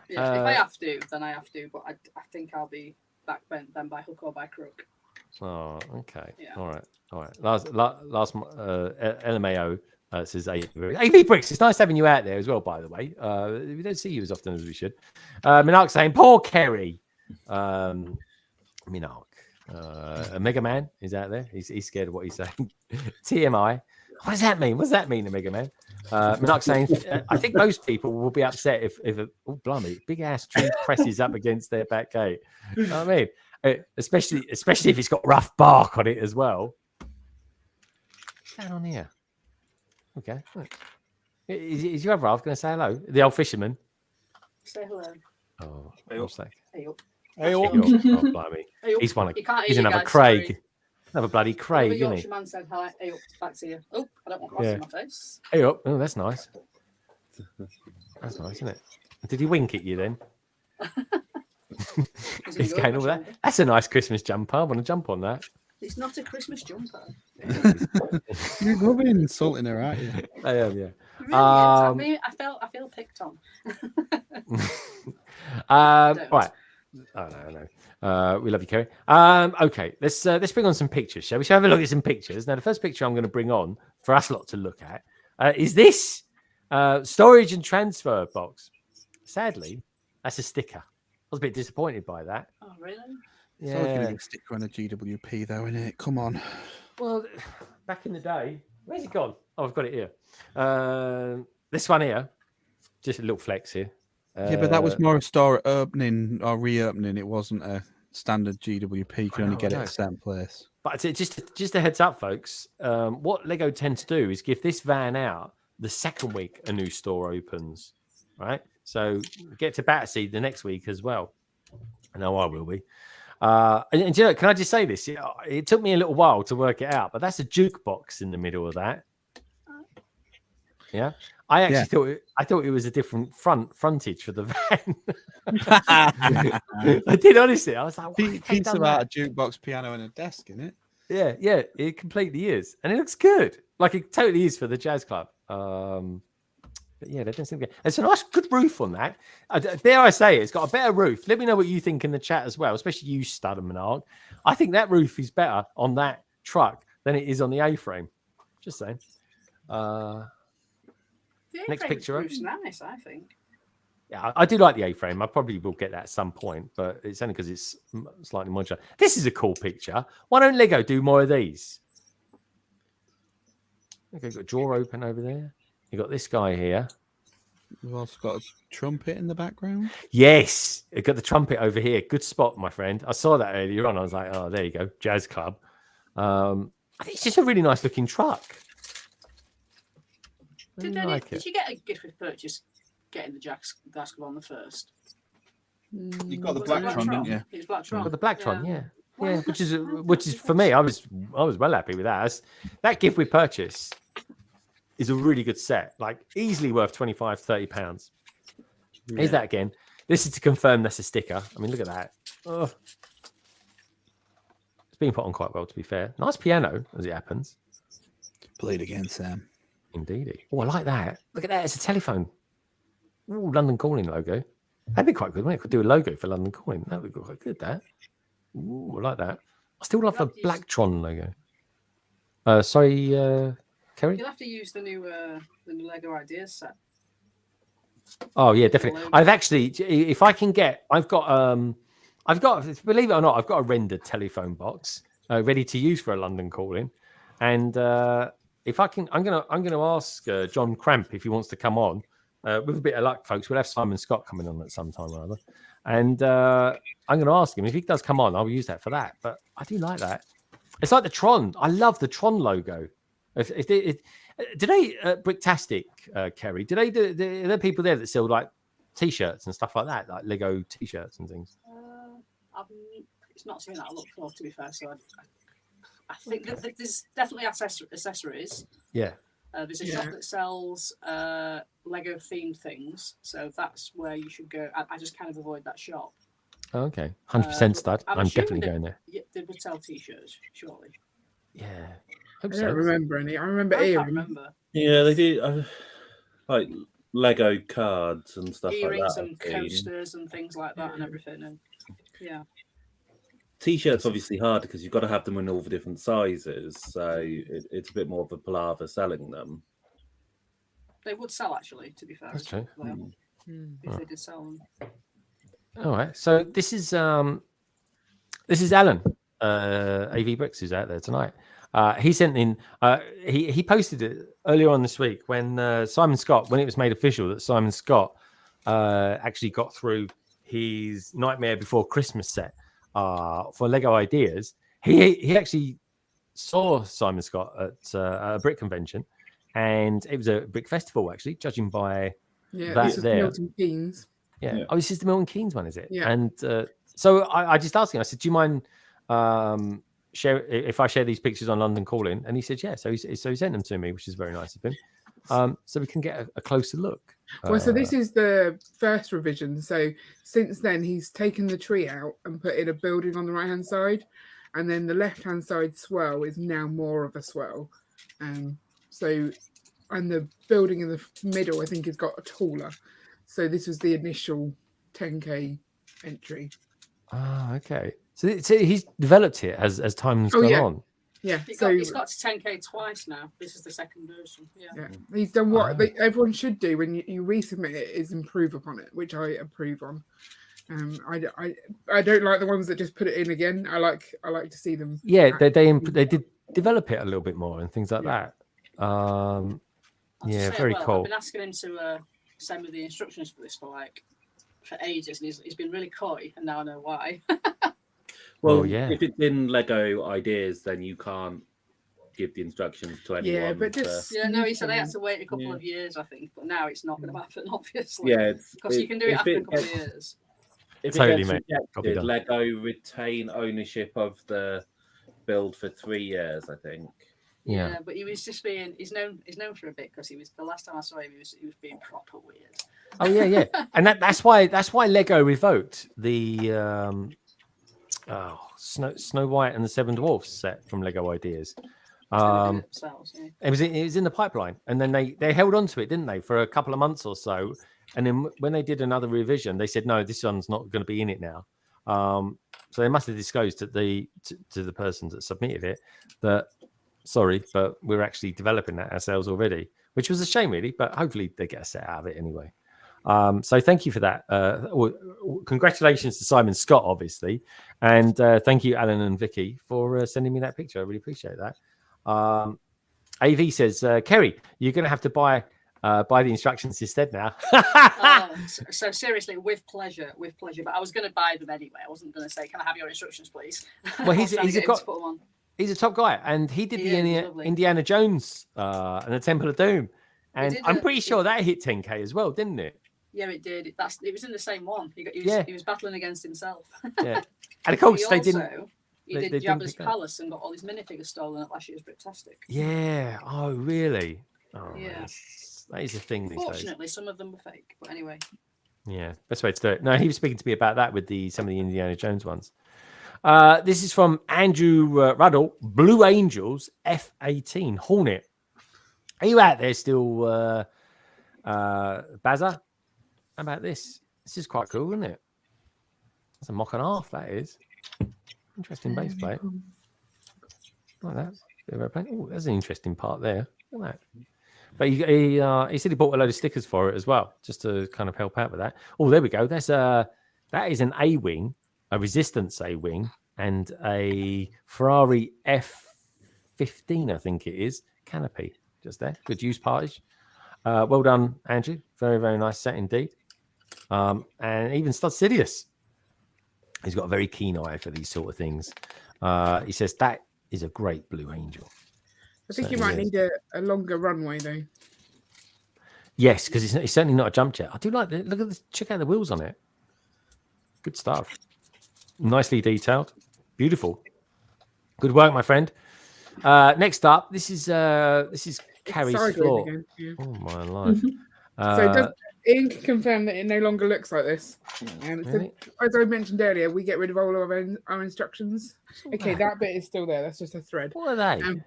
Yeah, if I have to, then I have to. But I think I'll be back then by hook or by crook.
Oh, okay.
Yeah.
All right. Last LMAO says AV Bricks. It's nice having you out there as well, by the way. We don't see you as often as we should. Minark saying, poor Kerry. Minark. Mega Man is out there. He's scared of what he's saying. TMI. What does that mean? What does that mean, Mega Man? Minark saying, I think most people will be upset if oh, blimey, big ass tree presses up against their back gate. You know what I mean? Especially if it's got rough bark on it as well. What's going on here? Okay. Is your other half going to say hello? The old fisherman.
Say hello.
Oh, what's that?
Hey up.
Hey,
Oh, blimey.
Hey up.
He's one of,
You can't hear
he's
you
another
guys,
Craig.
sorry.
Another bloody Craig,
The
isn't
Yorkshire
he?
man said hi. Hey up. Back to you. Oh, I don't want moss in my face.
Hey up. Oh, that's nice. That's nice, isn't it? Did he wink at you then? He's going over that. That's a nice Christmas jumper. I want to jump on that.
It's not a Christmas jumper.
You're loving insulting her, aren't you?
I am, yeah.
It really is. I feel picked on.
Right. Oh no. We love you, Kerry. Okay, let's bring on some pictures, shall we? Shall we have a look at some pictures? Now, the first picture I'm going to bring on for us lot to look at is this storage and transfer box. Sadly, that's a sticker. I was a bit disappointed by that.
Oh, really?
It's always going to be a sticker on a GWP, though, isn't it? Come on.
Well, back in the day, where's it gone? Oh, I've got it here. This one here, just a little flex here.
Yeah, but that was more a store opening or reopening. It wasn't a standard GWP. You could only get it at a certain place.
But just a heads up, folks. What Lego tend to do is give this van out the second week a new store opens, right? So get to Battersea the next week as well. I know I will be. And you know, can I just say this? It took me a little while to work it out, but that's a jukebox in the middle of that. Yeah, I actually thought it was a different frontage for the van. I did honestly. I was like,
piece about a jukebox, piano, and a desk in it.
Yeah, it completely is, and it looks good. Like it totally is for the jazz club. But yeah, that doesn't seem good. It's a nice, good roof on that. Dare I say it's got a better roof. Let me know what you think in the chat as well, especially you, Stud and Menard. I think that roof is better on that truck than it is on the A-frame. Just saying. Next picture.
Roof's nice, I think.
Yeah, I do like the A-frame. I probably will get that at some point, but it's only because it's slightly modular. This is a cool picture. Why don't Lego do more of these? Okay, got a drawer open over there. You got this guy here.
We've also got a trumpet in the background.
Yes, I got the trumpet over here. Good spot, my friend. I saw that earlier on. I was like, oh, there you go, jazz club. I think it's just a really nice looking truck.
Did you get a gift with purchase getting the jazz club on the first?
You got the Blacktron, didn't you?
It was Blacktron.
Got the Blacktron, yeah, which is for me. I was well happy with that. That gift with purchase is a really good set, like easily worth £25-30. Here's that again. This is to confirm that's a sticker. I mean, look at that. Oh. It's been put on quite well, to be fair. Nice piano, as it happens.
Played again, Sam.
Indeedy. Oh, I like that. Look at that. It's a telephone. Ooh, London Calling logo. That'd be quite good, wouldn't it? Could do a logo for London Calling. That would be quite good, that. Ooh, I like that. I still love the Blacktron logo. Sorry, Kerry?
You'll have to use the new Lego Ideas set.
Oh, yeah, definitely. I've actually, if I can get, I've got, believe it or not, I've got a rendered telephone box ready to use for a London Calling. And if I can, I'm gonna ask John Cramp if he wants to come on. With a bit of luck, folks, we'll have Simon Scott coming on at some time or other. And I'm going to ask him if he does come on. I'll use that for that. But I do like that. It's like the Tron. I love the Tron logo. Do they BrickTastic, Kerry? Are there people there that sell like t-shirts and stuff like that, like Lego t-shirts and things?
It's not something that I look for, to be fair. So I think that there's definitely accessories.
Yeah.
There's a shop that sells Lego themed things, so that's where you should go. I just kind of avoid that shop.
Okay, 100% stud. I'm definitely going there.
They would sell t-shirts, surely.
Yeah.
I don't remember any. I remember
I can't
earrings.
remember.
Yeah, they do. Like Lego cards and stuff
Earrings
like that.
and coasters and things like that and everything. And yeah.
T-shirts obviously harder because you've got to have them in all the different sizes, so it's a bit more of a palaver selling them.
They would sell, actually, to be fair.
That's true.
If they did sell them.
All right. So this is Alan, AV Bricks, who's out there tonight. He sent in. He posted it earlier on this week when Simon Scott, when it was made official that Simon Scott actually got through his Nightmare Before Christmas set for Lego Ideas. He actually saw Simon Scott at a brick convention, and it was a brick festival actually, judging by that
this is
there.
Milton Keynes.
Yeah. Oh, this is the Milton Keynes one, is it?
Yeah.
And so I just asked him, I said, do you mind share if I share these pictures on London Calling? And he said, yeah. So he sent them to me, which is very nice of him. So we can get a closer look.
Well, so this is the first revision. So since then, he's taken the tree out and put in a building on the right-hand side. And then the left-hand side swell is now more of a swell. And the building in the middle, I think, has got a taller. So this was the initial 10K entry.
Ah, okay. So he's developed it as time's gone on.
Yeah.
He's got to 10K twice now. This is the second version. Yeah.
He's done what everyone should do when you resubmit it is improve upon it, which I approve on. I don't like the ones that just put it in again. I like to see them.
Yeah, they did develop it a little bit more and things like that. Very cool.
I've been asking him to send me the instructions for this for ages, and he's been really coy, and now I know why.
Well, if it's in Lego Ideas, then you can't give the instructions to anyone.
Yeah, but just
he said I had to wait a couple of years, I think, but now it's not going to happen, obviously.
Yeah,
because you can do it after a couple of years.
If
totally,
it gets rejected, Lego retain ownership of the build for 3 years, I think.
Yeah,
but he was just he's known for a bit because he was, the last time I saw him, he was being proper weird.
Oh yeah, and that's why Lego revoked the Snow White and the Seven Dwarfs set from Lego Ideas. It was in the pipeline, and then they held on to it, didn't they, for a couple of months or so. And then when they did another revision, they said no, this one's not going to be in it now. So they must have disclosed to the person that submitted it that sorry, but we're actually developing that ourselves already, which was a shame really. But hopefully they get a set out of it anyway. So thank you for that. Congratulations to Simon Scott, obviously, and thank you, Alan and Vicky, for sending me that picture. I really appreciate that. AV says, Kerry, you're going to have to buy the instructions instead now.
So seriously, with pleasure. But I was going to buy them anyway. I wasn't going to say, "Can I have your instructions, please?"
Well, he's a top guy, and he did the Indiana Jones and the Temple of Doom, and I'm pretty sure that hit 10K as well, didn't it?
Yeah, it did. It was in the same one. He was battling against himself.
Yeah, and of course they didn't.
He did Jabba's Palace and got all his minifigures stolen at last year's Bricktastic.
Yeah. Oh, really? Oh,
yeah.
That is a thing these days.
Fortunately, some of them were fake, but anyway.
Yeah, best way to do it. No, he was speaking to me about that with some of the Indiana Jones ones. This is from Andrew Ruddle, Blue Angels F18 Hornet. Are you out there still, Bazza? How about this? This is quite cool, isn't it? That's a mock and a half, that is. Interesting base plate. Like that. Bit of airplane. Oh, there's an interesting part there. Look at that. But he said he bought a load of stickers for it as well, just to kind of help out with that. Oh, there we go. That is an A-wing, a Resistance A-wing, and a Ferrari F15, I think it is, canopy just there. Good use partage. Well done, Andrew. Very, very nice set indeed. And even Stud Sidious, he's got a very keen eye for these sort of things. He says that is a great Blue Angel.
I think you might need a longer runway though.
Yes, because it's certainly not a jump jet. I do like it. Look at this. Check out the wheels on it. Good stuff. Nicely detailed. Beautiful. Good work, my friend. Next up, this is Carrie's
Sideways
floor.
again, yeah.
Oh my life.
Ian can confirm that it no longer looks like this.
Really?
So, as I mentioned earlier, we get rid of all of our instructions. Okay, that bit is still there. That's just a thread.
What are they?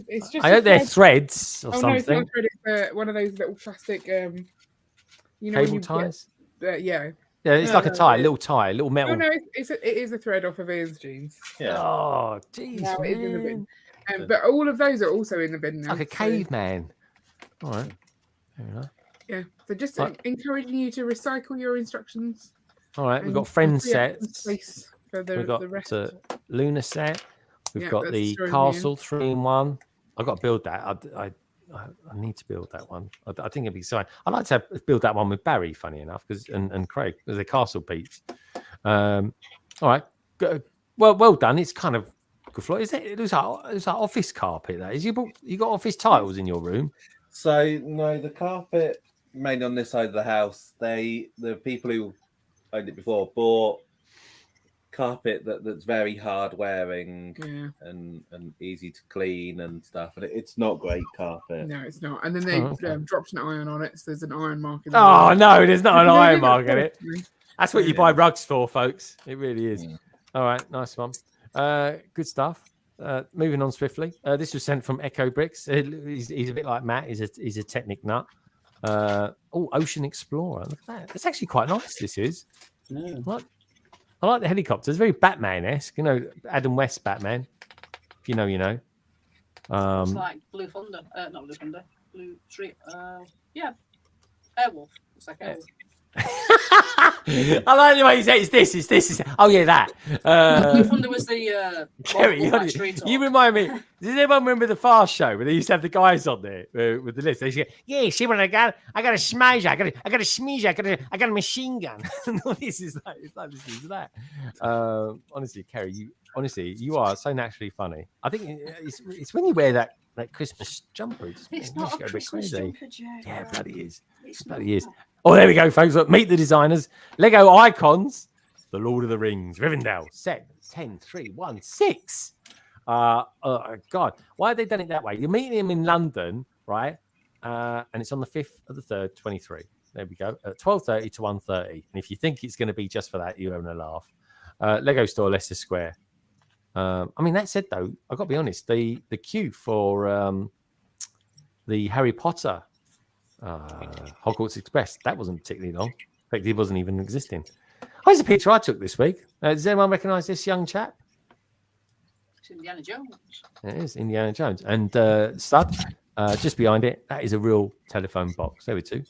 It's just.
I hope they're threads or
No,
something.
it's not a thread. It's one of those little plastic. You know,
Cable
when you
ties.
Yeah,
it's like a tie, little metal.
No, it is a thread off of Ian's jeans.
Yeah.
Oh, jeez,
Now it is in the
man.
bin. But all of those are also in the bin now.
Like a caveman. All right. Fair enough.
Yeah. So just
Right.
encouraging you to recycle your instructions.
All right. We've
and
got friend
free up some
sets.
space for
We've got
the rest.
the Lunar set. We've
Yeah,
got
that's
the
showing
castle 3-in-1. I've got to build that. I need to build that one. I think it'd be fine. I'd like to build that one with Barry, funny enough, and Craig, because they're castle beats. All right. Well done. It's kind of good floor. Is it? It was like office carpet. That is. You got office titles in your room.
So no, the carpet mainly on this side of the house. The people who owned it before bought carpet that's very hard wearing and easy to clean and stuff, and it's not great carpet.
No, it's not. And then they dropped an iron on it, so there's an iron mark in
Oh no, there's not an iron mark in it. That's what you buy rugs for, folks. It really is. All right, nice one. Good stuff. Moving on swiftly. This was sent from Echo Bricks. He's a bit like Matt. He's a Technic nut. Ocean Explorer. Look at that. It's actually quite nice. This is.
Yeah.
I like the helicopter. It's very Batman-esque. You know, Adam West Batman. If you know, you know.
It's like Blue Thunder. Not Blue Thunder. Blue Street. Yeah. Airwolf. It's like Airwolf.
I like the way you say it's this. Oh yeah, that.
Blue Thunder was the
Kerry, you remind me. Does anyone remember the Fast Show where they used to have the guys on there with the list? They used to go, yeah, see what I got a smash, I got a smeeze, I got a machine gun. This is like this is that. Honestly, Kerry, you are so naturally funny. I think it's when you wear that Christmas jumper.
It's not a Christmas jumper, Jack.
Yeah, bloody is.
It's
bloody is. Oh, there we go, folks. Look, meet the designers. Lego Icons, The Lord of the Rings, Rivendell, set 10, 3, 1, 6. God, why have they done it that way? You're meeting them in London, right? And it's on the 5th of the 3rd, 23. There we go. At 12:30 to 1:30. And if you think it's going to be just for that, you're having a laugh. Lego Store, Leicester Square. I mean, that said, though, I've got to be honest, the queue for the Harry Potter Hogwarts Express, that wasn't particularly long. In fact, it wasn't even existing. Here's a picture I took this week. Does anyone recognise this young chap?
It's Indiana Jones.
It is Indiana Jones. And Stud, just behind it, that is a real telephone box. There we go.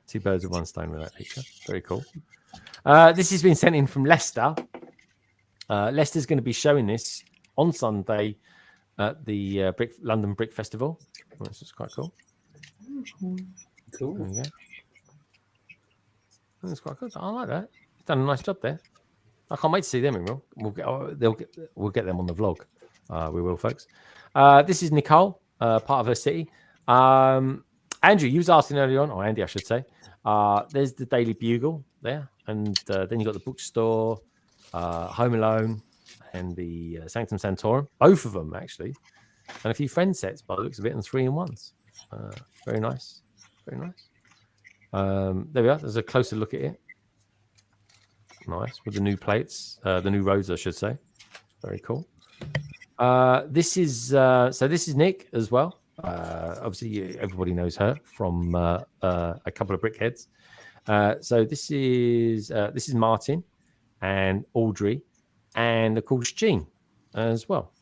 Two birds with one stone with that picture. Very cool. This has been sent in from Leicester. Leicester's going to be showing this on Sunday at the London Brick Festival. This is quite cool. Cool. There you go. That's quite good. I like that. You've done a nice job there. I can't wait to see them in real. We'll get them on the vlog. We will, folks. This is Nicole, part of her city. Andrew, you was asking earlier on, or Andy, I should say. There's the Daily Bugle there, and then you got the bookstore, Home Alone, and the Sanctum Sanctorum. Both of them actually, and a few friend sets by the looks of it, and 3-in-1s. Very nice, very nice. There we are. There's a closer look at it. Nice with the new plates, the new roads, I should say. Very cool. This is Nick as well. Obviously, everybody knows her from a couple of BrickHeadz. So this is Martin and Audrey, and of course Jean as well.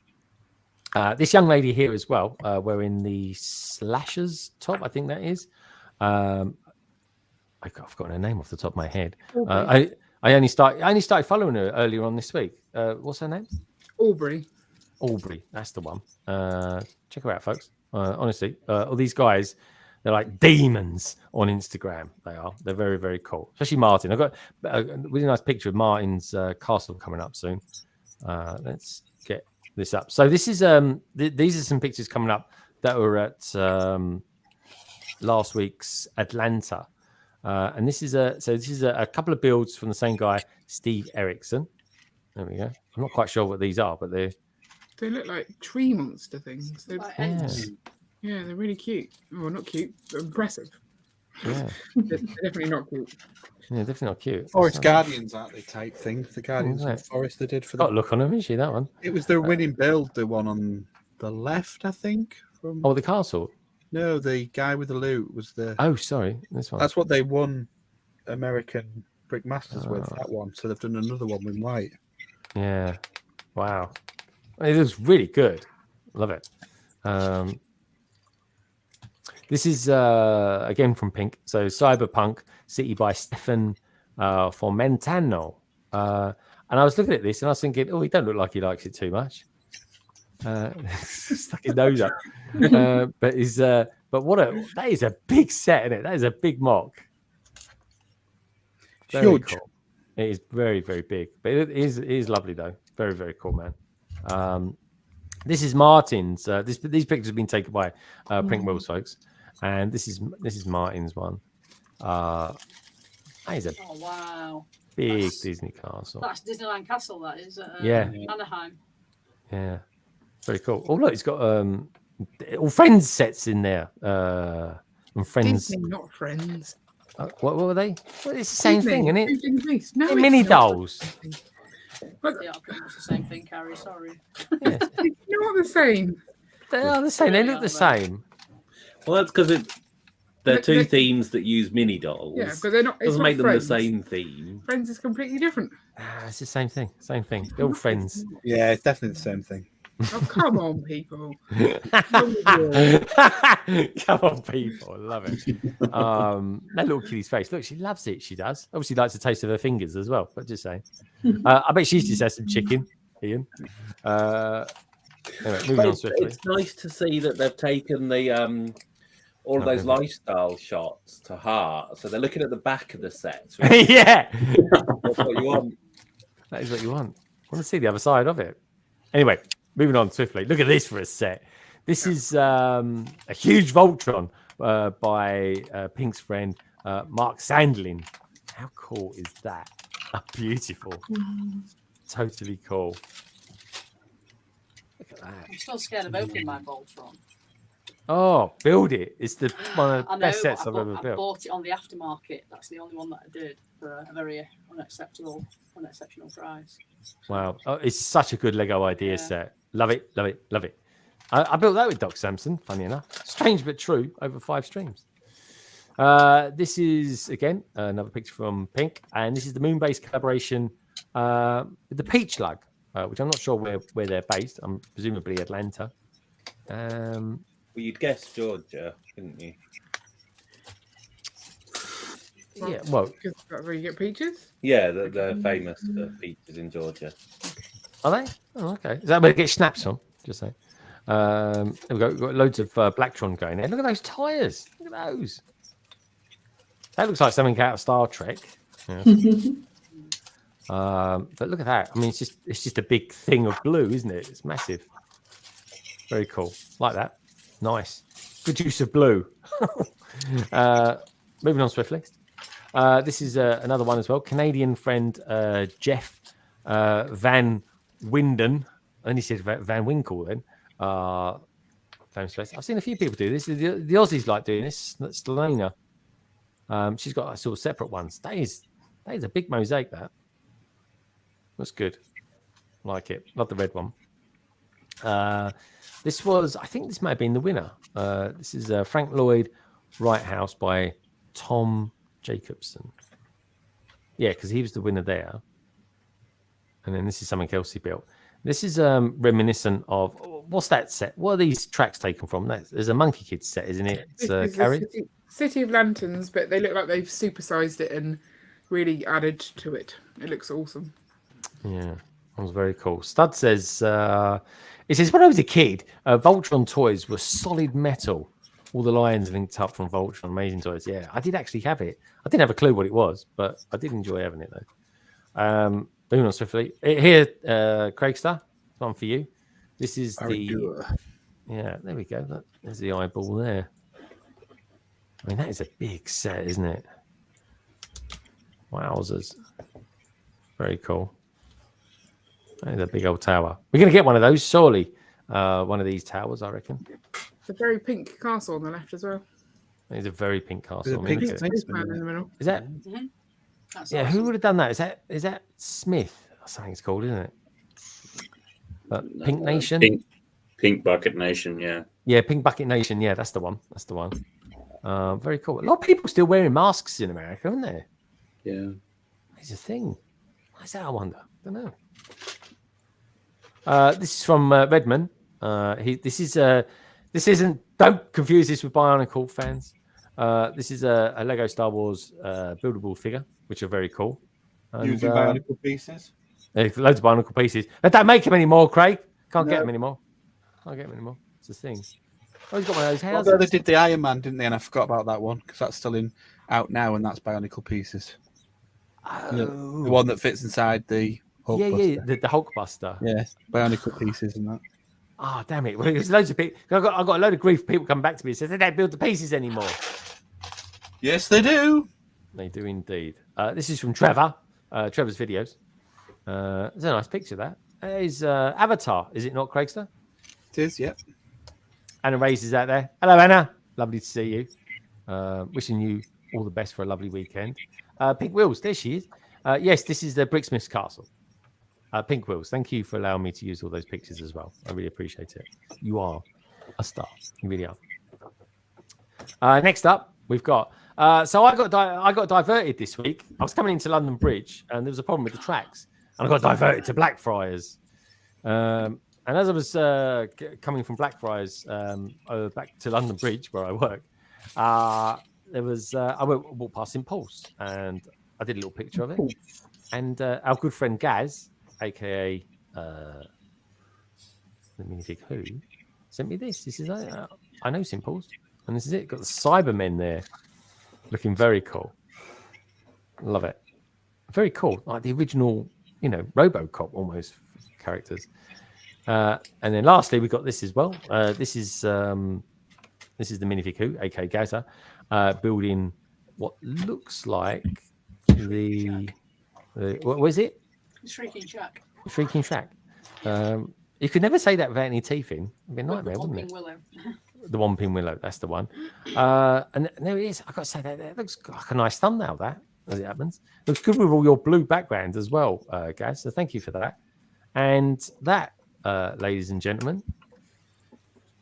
This young lady here as well, wearing the Slashers top, I think that is. I've forgotten her name off the top of my head. I only started following her earlier on this week. What's her name?
Aubrey,
that's the one. Check her out, folks. Honestly, all these guys, they're like demons on Instagram. They're very, very cool. Especially Martin. I've got a really nice picture of Martin's castle coming up soon. Let's get this up. So this is these are some pictures coming up that were at last week's Atlanta. And this is a couple of builds from the same guy, Steve Erickson. There we go. I'm not quite sure what these are, but
They look like tree monster things.
Like
yeah,
ants.
Yeah, they're really cute. Oh, not cute, but impressive.
yeah,
They're definitely not cute.
yeah, definitely not cute.
Forest
So-
Guardians, aren't they? Type thing. The Guardians
right.
of the Forest they did for
Got
the.
a look on them, isn't she? That one.
It was the winning build, the one on the left, I think. From
Oh, the castle.
no, the guy with the loot was the.
Oh, sorry, this one.
That's what they won American Brick Masters with.
Oh.
That one. So they've done another one with white.
Yeah. Wow. It looks really good. Love it. This is again from Pink. So Cyberpunk City by Stefan Fomentano. And I was looking at this and I was thinking, oh, he don't look like he likes it too much. Stuck his nose up. But that is a big set, isn't it? That is a big mock. Very
Huge.
cool. It is very, very big. But it is lovely though. Very, very cool, man. This is Martin's. These pictures have been taken by Pink Wills, folks. And this is Martin's one. That is a
Oh wow.
big
That's-
Disney castle.
That's Disneyland Castle. That is.
Yeah.
Anaheim.
Yeah. Very cool. Oh look, it's got all Friends sets in there. And Friends.
Disney, not Friends.
What were they? Well, it's the same
Disney,
thing, isn't it?
Beauty and the Beast. No,
They're
it's
mini
not.
dolls.
But
They are pretty much the same thing, Carrie. Sorry.
Yeah.
it's not the same.
They are the same. They look the same.
Well, that's because they're
But
two
they-
themes that use mini dolls.
Yeah, but they're not. It's
Doesn't
not
make them
Friends.
the same theme.
Friends is completely different.
It's the same thing. Same thing. They're all friends.
Yeah, it's definitely the same thing.
Oh, come on, people.
Come on, people. I love it. That little kiddie's face. Look, she loves it. She does. Obviously, likes the taste of her fingers as well. But just saying. I bet she just has some chicken, Ian. Anyway, moving
But
on swiftly.
it's nice to see that they've taken the all of those lifestyle shots to heart. So they're looking at the back of the set. So
Yeah.
that's what you want.
That is what you want. I want to see the other side of it. Anyway, moving on swiftly. Look at this for a set. This is a huge Voltron by Pink's friend Mark Sandlin. How cool is that? Beautiful. Totally cool. Look at that.
I'm still scared of opening my Voltron.
Oh, build it. It's one of
I
the
know.
best sets I've
I
ever built.
bought it on the aftermarket. That's the only one that I did for a very unexceptional price.
Wow. Oh, it's such a good Lego idea
Yeah.
set. Love it, love it, love it. I built that with Doc Samson, funny enough. Strange but true, over 5 streams. This is, again, another picture from Pink. And this is the Moonbase collaboration with the Peach Lug, which I'm not sure where they're based. I'm presumably Atlanta.
Well, you'd guess Georgia, couldn't you?
Yeah, well,
Because that's where you get peaches.
Yeah, they're famous for beaches in Georgia.
are they? Oh, okay. Is that where it gets snaps from? Just saying. There we go. We've got loads of Blacktron going there. Look at those tyres. Look at those. That looks like something out of Star Trek. Yeah. But look at that. I mean, it's just a big thing of blue, isn't it? It's massive. Very cool. Like that. Nice. Good use of blue. Moving on swiftly. This is another one as well. Canadian friend Jeff Van Winden. I only said Van Winkle then. Famous place. I've seen a few people do this. The Aussies like doing this. That's Stelena. She's got sort of separate ones. That is a big mosaic. That's good. Like it. Love the red one. This was, I think this might have been the winner. This is Frank Lloyd Wright House by Tom Jacobson. Yeah, because he was the winner there. And then this is something else he built. This is reminiscent of, what's that set? What are these tracks taken from? There's a Monkey Kids set, isn't it? It's Carrie.
City of Lanterns, but they look like they've supersized it and really added to it. It looks awesome.
Yeah, that was very cool. Stud says, it says, when I was a kid, Voltron toys were solid metal. All the lions linked up from Voltron. Amazing toys. Yeah, I did actually have it. I didn't have a clue what it was, but I did enjoy having it though. Moving on swiftly. Here, Craigstar, one for you. This is the... Yeah, there we go. There's the eyeball there. I mean, that is a big set, isn't it? Wowzers. Very cool. That is a big old tower. We're going to get one of those, surely. One of these towers, I reckon.
The very pink castle on the left as well.
It's a very pink castle.
There's a pink
Spaceman in the middle.
Is that?
That's
Yeah,
awesome.
who would have done that? Is that Smith? Or something it's called, isn't it? Pink Nation?
Pink Bucket Nation, yeah.
Yeah, Pink Bucket Nation. Yeah, that's the one. That's the one. Very cool. A lot of people still wearing masks in America, aren't there?
Yeah.
It's a thing. Why is that, I wonder? I don't know. This is from Redman. This isn't. Don't confuse this with Bionicle fans. This is a Lego Star Wars buildable figure, which are very cool. And,
Using Bionicle pieces.
loads of Bionicle pieces. They don't make them anymore, Craig. Can't get them anymore. Can't get them anymore. It's a thing. Oh, he's got one of those houses.
Although they did the Iron Man, didn't they? And I forgot about that one because that's still out now, and that's Bionicle pieces. The one that fits inside the Hulkbuster.
The Hulkbuster.
Yeah, Bionicle pieces and that.
Oh, damn it. Well, there's loads of people. I got a load of grief. People come back to me and say they don't build the pieces anymore.
Yes, they do.
They do indeed. This is from Trevor. Trevor's videos. It's a nice picture, that. That is Avatar, is it not, Craigster?
It is, yep.
Anna Reyes is out there. Hello, Anna. Lovely to see you. Wishing you all the best for a lovely weekend. Pink Wheels, there she is. Yes, this is the Bricksmith's Castle. Pink Wheels, thank you for allowing me to use all those pictures as well. I really appreciate it. You are a star. You really are. Next up, we've got... so I got diverted this week. I was coming into London Bridge, and there was a problem with the tracks. And I got diverted to Blackfriars. And as I was coming from Blackfriars back to London Bridge, where I work, there was I walked past Impulse, and I did a little picture of it. And our good friend Gaz, aka let me think who, sent me this. This is I know Impulse, and this is it. Got the Cybermen there, looking very cool. Love it. Very cool, like the original, RoboCop almost characters. And then lastly, we got this as well. This is the minifig who, aka Gaza, building what looks like the what was it?
Shrieking Shack.
Shrieking Shack. You could never say that without any teeth in. It'd be a nightmare, wouldn't it?
Willow.
The Whomping Willow, that's the one. And there it is. I got to say that looks like a nice thumbnail. That, as it happens, looks good with all your blue background as well, Gaz. So thank you for that. And that, ladies and gentlemen,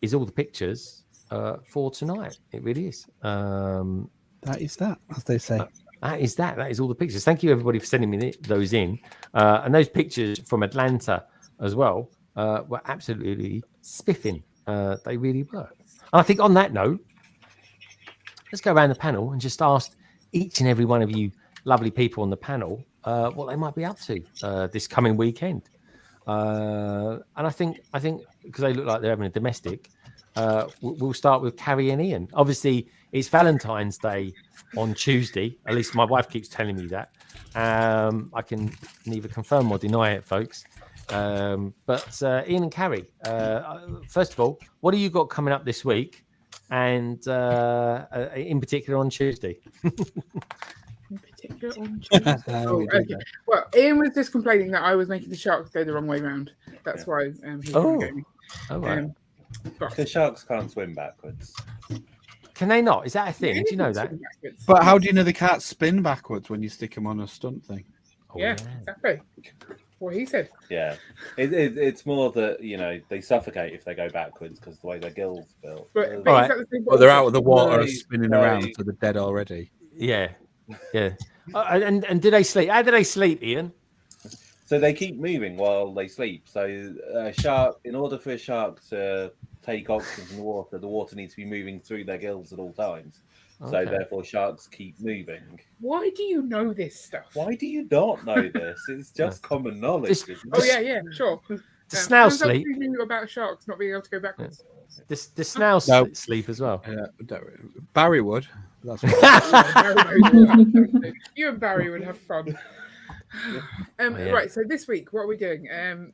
is all the pictures for tonight. It really is.
That is that, as they say.
That is that. That is all the pictures. Thank you, everybody, for sending me those in. And those pictures from Atlanta as well were absolutely spiffing. They really were. And I think on that note, let's go around the panel and just ask each and every one of you lovely people on the panel what they might be up to this coming weekend. And I think because they look like they're having a domestic, we'll start with Carrie and Ian. Obviously, it's Valentine's Day on Tuesday. At least my wife keeps telling me that. I can neither confirm or deny it, folks. But Ian and Carrie, first of all, what have you got coming up this week? And in particular on Tuesday?
In particular on Tuesday. Okay. Well, Ian was just complaining that I was making the sharks go the wrong way round. That's why he was going me.
Oh, right.
The sharks can't swim backwards.
Can they not? Is that a thing? Do you know that?
But how do you know they can't spin backwards when you stick them on a stunt thing?
Yeah, exactly. What he said.
Yeah, it's more that they suffocate if they go backwards because the way their gills built.
But
well, they're out of the water spinning around, so they're dead already.
Yeah. And do they sleep? How do they sleep, Ian?
So they keep moving while they sleep. So a shark, in order for a shark to take oxygen from the water needs to be moving through their gills at all times. So therefore, sharks keep moving.
Why do you know this stuff?
Why do you not know this? It's just common knowledge.
Yeah, sure.
The snail sleep.
You knew about sharks not being able to go backwards.
The snail sleep as well.
Barry would. That's
you and Barry would have fun. Right, so this week, what are we doing?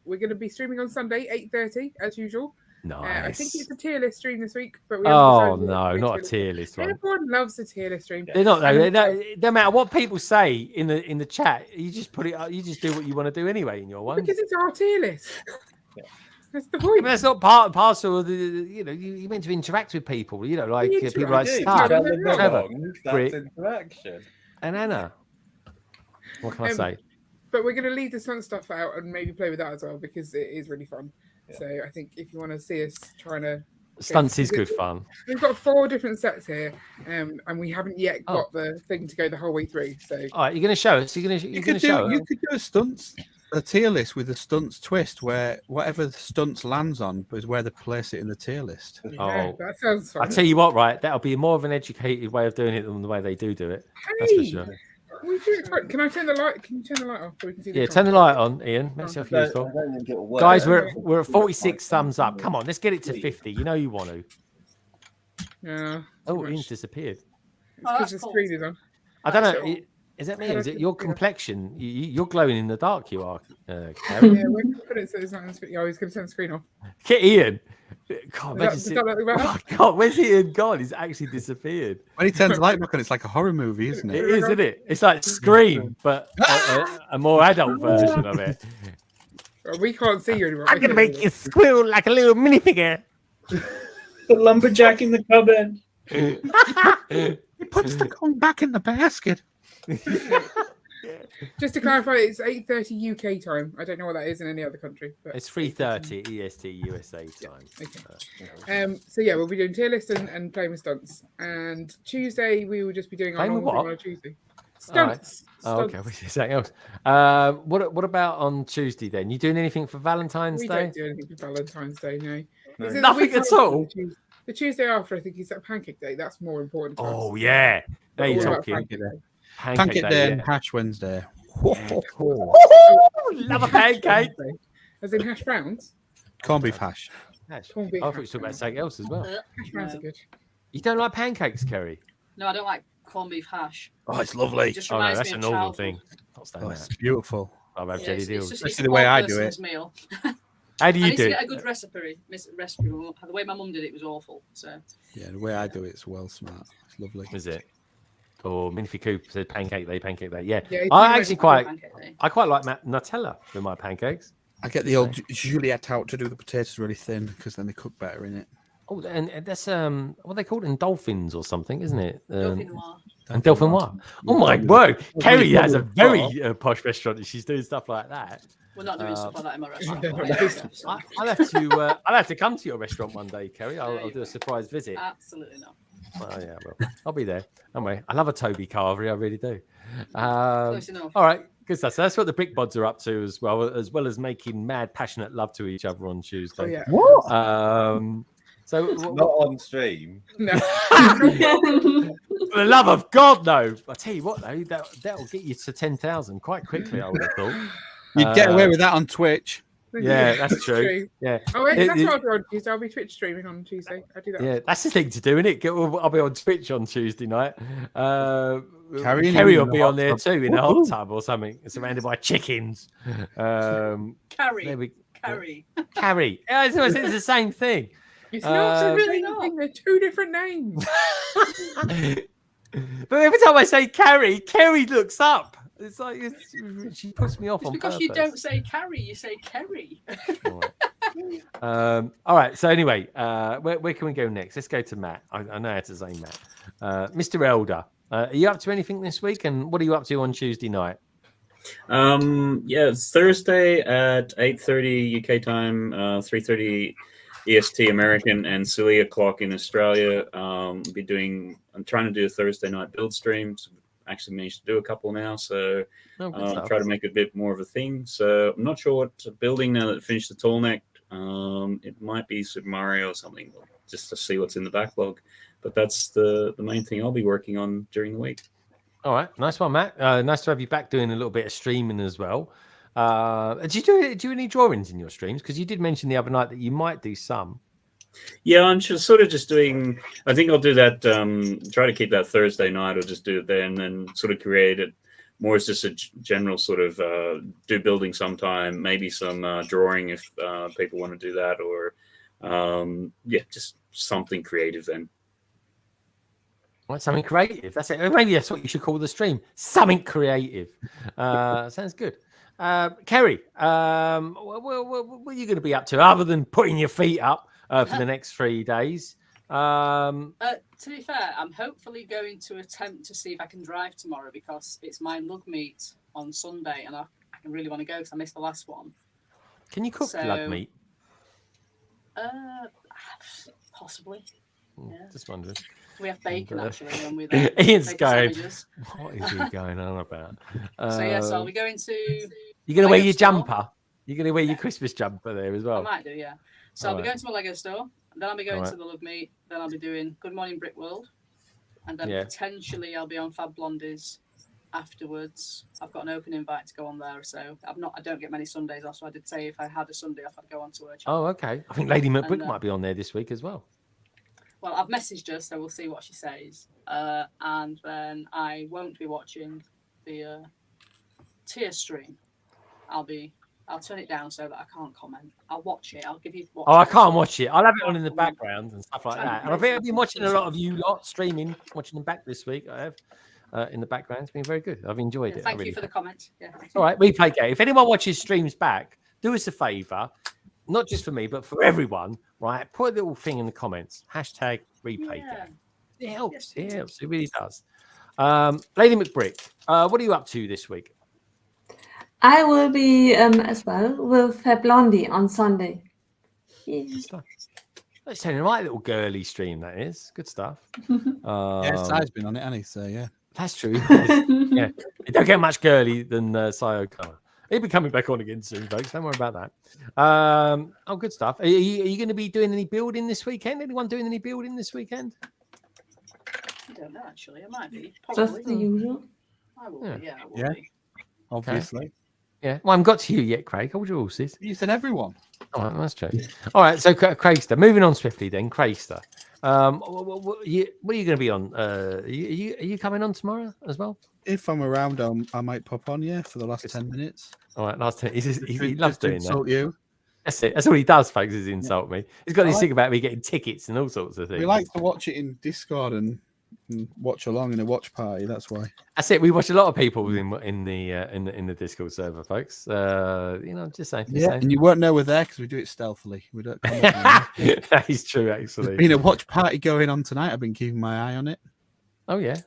We're going to be streaming on Sunday, 8:30, as usual. I think
Nice.
it's a tier list stream this week, but we
Oh
haven't decided
no,
what
not a
list.
tier list one.
Everyone loves the tier list stream.
They're not though.
And
They don't, it don't matter what people say in the chat. You just put it up. You just do what you want to do anyway in your one.
because it's our tier list. That's the
I
point.
mean, that's not part and parcel of the. You're meant to interact with people. Like
We
people like
interact.
Star,
Tell them they're
Trevor,
wrong,
Brick.
that's interaction.
and Anna. What can I say?
But we're going to leave the stunt stuff out and maybe play with that as well because it is really fun.
Yeah.
So I think if you want to see us trying to
Stunts is good fun.
We've got 4 different sets here, and we haven't yet
Oh.
got the thing to go the whole way through. So
All right, you're going to show us. You're going to show
You
us.
could do a tier list with a stunts twist where whatever the stunts lands on is where they place it in the tier list.
yeah,
Oh.
that sounds fun.
I tell you what, right? That'll be more of an educated way of doing it than the way they do it. That's for
Hey,
sure.
we do it fun. Can I turn the light? Can you turn the light off so we can see?
Yeah, turn the light on, Ian. Make yourself
I
useful.
don't think it'll work.
Guys, we're at 46 thumbs up. Come on, let's get it to 50. You know you want to.
Yeah.
Oh,
much.
Ian's disappeared.
Because
that's
the
cool.
screen is on.
I don't
That's
know.
cool.
Is that me?
Yeah,
Is it
that's
your
good.
complexion? You're glowing in the dark. You are, Gary.
Yeah, we're going to put it so it's not on the screen. Oh, he's going to turn the screen off.
Get Ian. God,
Is
imagine
that
seeing-
look better?
Oh my God, where's Ian gone? He's actually disappeared.
When he turns the light back on, it's like a horror movie, isn't
It
it?
is, isn't it? It's like Scream, but a more adult version of it.
Well, we can't see you anymore.
I'm gonna make you squeal like a little minifigure.
The lumberjack in the cupboard.
He puts the coin back in the basket.
Just to clarify, it's 8:30 UK time. I don't know what that is in any other country. But
It's 3:30 EST USA time.
Okay. So yeah, we'll be doing tier list and playing with stunts. And Tuesday we will just be doing our
Playing with
normal thing
what?
on a Tuesday.
All right.
Stunts.
Oh, okay,
Stunts.
we something else. What about on Tuesday then? You doing anything for Valentine's
We
Day?
don't do anything for Valentine's Day, no.
No.
Is it the
Nothing
week
at
after
all?
The Tuesday after, I think, is that Pancake Day. That's more important. To us.
Oh yeah, there you
All about
talking.
Pancake Day.
Pancake Day
Day,
and Hash Wednesday.
Love a pancake.
As in hash browns.
Corned beef hash.
Hash.
Corned beef
I thought you were
hash
talking about
browns.
something else as well.
Hash browns
No.
are good.
You don't like pancakes, Kerry?
No, I don't like corned beef hash.
Oh, it's
It
lovely.
just
Oh no,
reminds
that's
me
a
of
normal
childhood.
thing. Not
Oh,
saying
it's
that.
beautiful.
I'll have
Yeah,
jelly
it's
deals.
just
Especially
a
the way
poor
I do
person's
it.
Meal.
How do
I
you
need to
do
get a
it?
good recipe. The way my mum did it was awful. So
Yeah, the way I do it's well smart. It's lovely.
Is it? Or Minify Coop said pancake day, pancake day. Yeah,
Yeah,
I
it's
actually
Pancake day.
quite like Nutella with my pancakes.
I get the old Juliette out to do the potatoes really thin because then they cook better in it.
Oh, and that's what they called dolphins or something, isn't it?
Dauphinoise.
And Dauphinoise. Oh my word! Kerry has a very posh restaurant, and she's doing stuff like that.
We're not doing stuff like that in my restaurant.
I'll have to come to your restaurant one day, Kerry. I'll do a surprise visit.
Absolutely not.
Oh yeah, well, I'll be there. Anyway, I love a Toby Carvery, I really do.
Close enough.
All right, good stuff. So that's what the Brick Bods are up to as well as making mad, passionate love to each other on Tuesday.
Oh, yeah.
So
Not on stream.
No.
for the love of God, no! I tell you what, though, that'll get you to 10,000 quite quickly. I would have thought.
You'd get away with that on Twitch.
Yeah, that's true. Yeah.
Oh, wait,
It-
that's
it-
what I'll do on Tuesday. I'll be Twitch streaming on Tuesday. I'll do that.
Yeah, that's the thing to do, isn't it? I'll be on Twitch on Tuesday night.
Carrie
Kerry will
in
be
the
on
hot
there
tub.
too in a hot tub or something, surrounded by chickens. There
Carry.
we-
Carry.
Carrie. Yeah, it's the same thing.
It's not
Um,
really thing. They're 2 different names.
But every time I say Carrie, Kerry looks up. It's like she puts me off
It's
on
because
purpose.
you don't say carry, you say Kerry.
All right. So anyway, where can we go next? Let's go to Matt. I know how to say Matt. Mr. Elder, are you up to anything this week? And what are you up to on Tuesday night?
Yeah, it's Thursday at 8:30 UK time, 3:30 EST American, and silly o'clock in Australia. I'm trying to do a Thursday night build stream. So actually managed to do a couple now, so
Oh, good stuff.
try to make it a bit more of a thing. So I'm not sure what building now that I finished the tall neck. It might be Super Mario or something, just to see what's in the backlog. But that's the main thing I'll be working on during the week.
All right, nice one, Matt. Nice to have you back doing a little bit of streaming as well. Do you do any drawings in your streams? Because you did mention the other night that you might do some.
Yeah, I'm just doing. I think I'll do that. Try to keep that Thursday night, or just do it there, and then sort of create it more as just a general sort of do building sometime. Maybe some drawing if people want to do that, or Yeah, just something creative then.
Right, something creative. That's it. Maybe that's what you should call the stream. Something creative. Sounds good. Kerry, what are you going to be up to other than putting your feet up for the next 3 days?
To be fair, I'm hopefully going to attempt to see if I can drive tomorrow because it's my lug meet on Sunday, and I really want to go because I missed the last one.
Can you cook lug meat?
Possibly. Yeah.
Just wondering.
We have bacon actually, and with
Ian's going.
Sandwiches.
What is he going on about?
So yes, I'll be going to.
You're going to wear your
store.
jumper. You're going to wear your Christmas jumper there as well.
I might do, yeah. So I'll be going to my Lego store, and then I'll be going to the Love Meet. Then I'll be doing Good Morning Brick World, and then potentially I'll be on Fab Blondies afterwards. I've got an open invite to go on there, so I don't get many Sundays off. So I did say if I had a Sunday off, I'd go on to her channel.
Oh, okay. I think Lady McBrick might be on there this week as well.
Well, I've messaged her, so we'll see what she says. And then I won't be watching the tier stream. I'll turn it down so that I can't comment. I'll watch it. I'll give you.
I can't watch it. I'll have it on in the background and stuff like that. And I think I've been watching a lot of you lot streaming, watching them back this week. I have in the background. It's been very good. I've enjoyed it.
Thank you for the comment. Yeah.
All right, we play game. If anyone watches streams back, do us a favour, not just for me, but for everyone. Right, put a little thing in the comments. #replay game. It helps. It helps. It really does. Lady McBrick, what are you up to this week?
I will be as well with Fab Blondie on Sunday. Yeah.
That's a right little girly stream, that is. Good stuff.
Si's been on it, hasn't he? So, yeah.
That's true. Yeah. You don't get much girly than Sai O'Connor. He'll be coming back on again soon, folks. Don't worry about that. Good stuff. Are you going to be doing any building this weekend? Anyone doing any building this weekend?
I don't know, actually. I might be.
Just the usual.
I will be, yeah. I will be.
Obviously.
Okay. Yeah. Well, I haven't got to you yet, Craig. Hold your horses.
You said everyone.
All right, that's true. All right, so Craigster. Moving on swiftly then, Craigster. What are you going to be on? Are you coming on tomorrow as well?
If I'm around, I might pop on, for the last 10 minutes.
All right, last 10. He loves doing that.
Insult you.
That's it. That's all he does, folks, is insult me. He's got this thing about me getting tickets and all sorts of things.
We like to watch it in Discord and watch along in a watch party. That's why.
That's it. We watch a lot of people in the Discord server, folks. Just saying.
And you won't know we're there because we do it stealthily. We don't.
That is true, actually.
There's been a watch party going on tonight. I've been keeping my eye on it.
Oh yeah.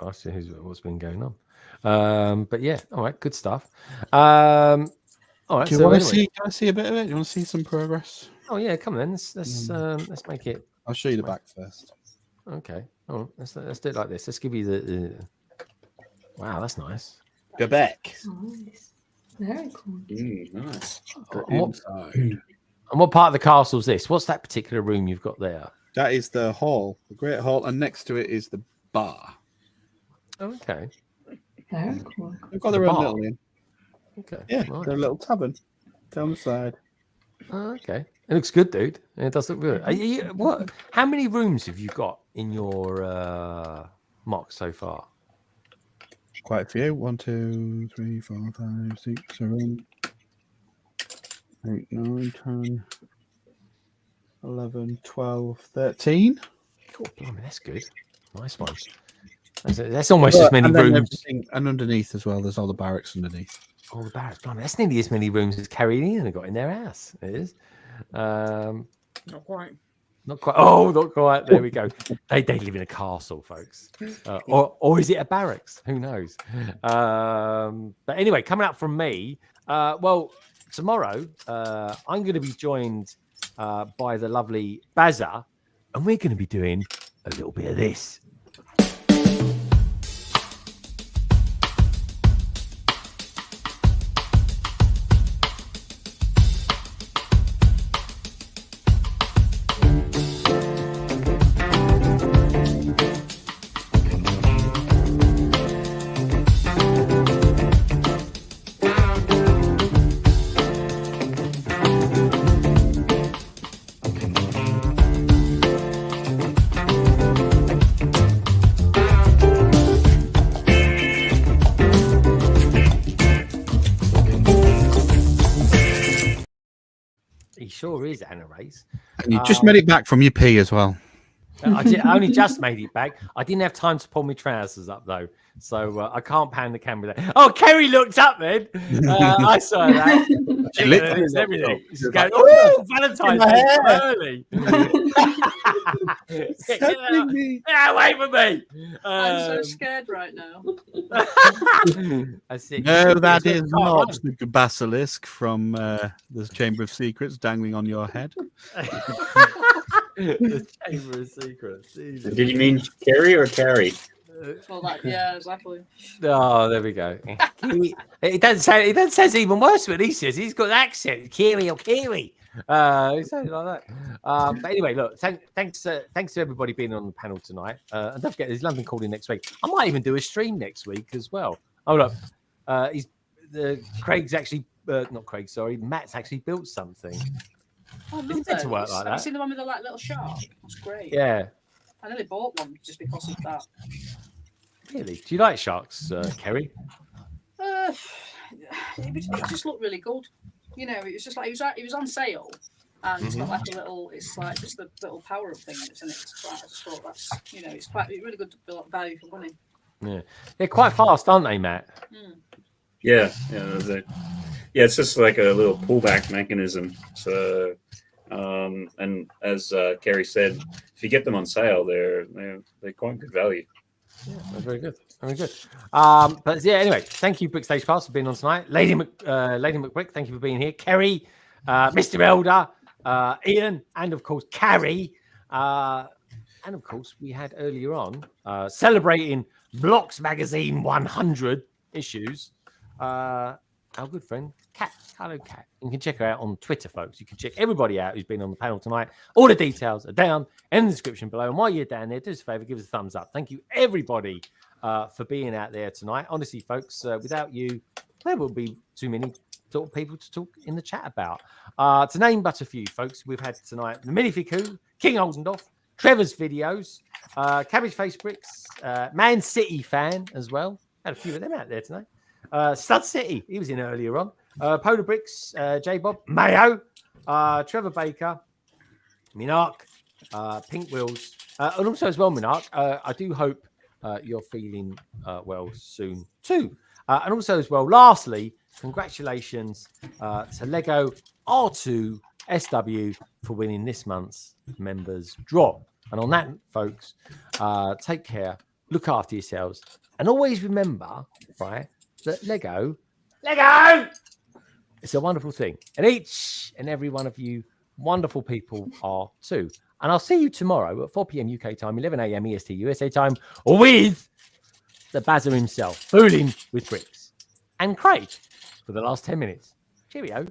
That's what's been going on. But yeah, all right, good stuff. All right.
Do you want to see a bit of it? Do you want to see some progress?
Oh yeah, come on then. Let's make it.
I'll show you the back first.
Okay. Oh, let's do it like this. Let's give you the. Wow, that's nice.
Go back.
Nice. Very cool.
Nice.
And what part of the castle is this? What's that particular room you've got there?
That is the hall, the Great Hall, and next to it is the bar.
Okay.
Very cool.
They've got their own little inn.
Okay.
Yeah,
nice.
their little tavern down the side.
Oh, okay. It looks good, dude. It does look good. What? How many rooms have you got in your mock so far?
Quite a few. 1, 2, 3, 4, 5, 6, 7, 8, 9, 10, 11, 12, 13.
Cool. Blimey, that's good. Nice one. That's almost as many rooms.
And underneath as well, there's all the barracks underneath.
All the barracks. Blimey, that's nearly as many rooms as Carrie and Ian have got in their house. It is.
Not quite.
Not quite. Oh, not quite. There we go. They live in a castle, folks. Or is it a barracks? Who knows? But anyway, coming up from me. Well, tomorrow I'm going to be joined by the lovely Bazza, and we're going to be doing a little bit of this. sure is, Anna Race.
And you just made it back from your pee as well.
I only just made it back. I didn't have time to pull my trousers up though, so I can't pan the camera there. Oh, Kerry looked up then. I saw that. It's everything. She's going, oh, Valentine's Day early. Yeah, wait for me.
I'm so scared right now.
I see.
No, that is not the basilisk from the Chamber of Secrets dangling on your head.
The Chamber of Secrets. Jesus.
Did you mean Carrie or Carrie?
Well, yeah, exactly.
Oh, there we go. It doesn't say even worse what he says. He's got an accent, Kiwi or Kiwi. Something like that. But anyway, look, thanks to everybody being on the panel tonight. And don't forget, there's London Calling next week. I might even do a stream next week as well. Oh look, Craig's actually not Craig, sorry, Matt's actually built something.
Oh,
It's meant to work like
Have
that.
you seen the one with the little shark? That's great.
Yeah.
I nearly bought one just because of that.
Really? Do you like sharks, Kerry?
It just looked really good. You know, it was just like it was on sale, and it's got like a little. It's like just the little power-up thing that's in it. I just thought that's it's really good value for money.
Yeah, they're quite fast, aren't they, Matt?
Yeah. It's just like a little pullback mechanism. So, and as Kerry said, if you get them on sale, they're quite good value.
Yeah, that's very good. Very good. But yeah, anyway, thank you, Brick Stage Pass, for being on tonight. Lady McBrick, thank you for being here. Kerry, Mr. Elder, Ian, and of course, Carrie. And of course, we had earlier on celebrating Blocks Magazine 100 issues. Our good friend, KatKylo Cat. You can check her out on Twitter, folks. You can check everybody out who's been on the panel tonight. All the details are down in the description below. And while you're down there, do us a favor, give us a thumbs up. Thank you, everybody, for being out there tonight. Honestly, folks, without you, there will be too many sort of people to talk in the chat about. To name but a few, folks, we've had tonight the Minifiku, King Oldendorf, Trevor's videos, Cabbage Face Bricks, Man City fan as well. Had a few of them out there tonight. Stud City, he was in earlier on. Polar Bricks, J Bob, Mayo, Trevor Baker, Minark, Pink Wheels, and also as well, Minark, I do hope you're feeling well soon too. And also as well, lastly, congratulations to Lego R2 SW for winning this month's members draw. And on that, folks, take care, look after yourselves, and always remember, right, that Lego, it's a wonderful thing. And each and every one of you wonderful people are too. And I'll see you tomorrow at 4 p.m. UK time, 11 a.m. EST USA time, with the Bazza himself, fooling with bricks. And Craig for the last 10 minutes. Cheerio.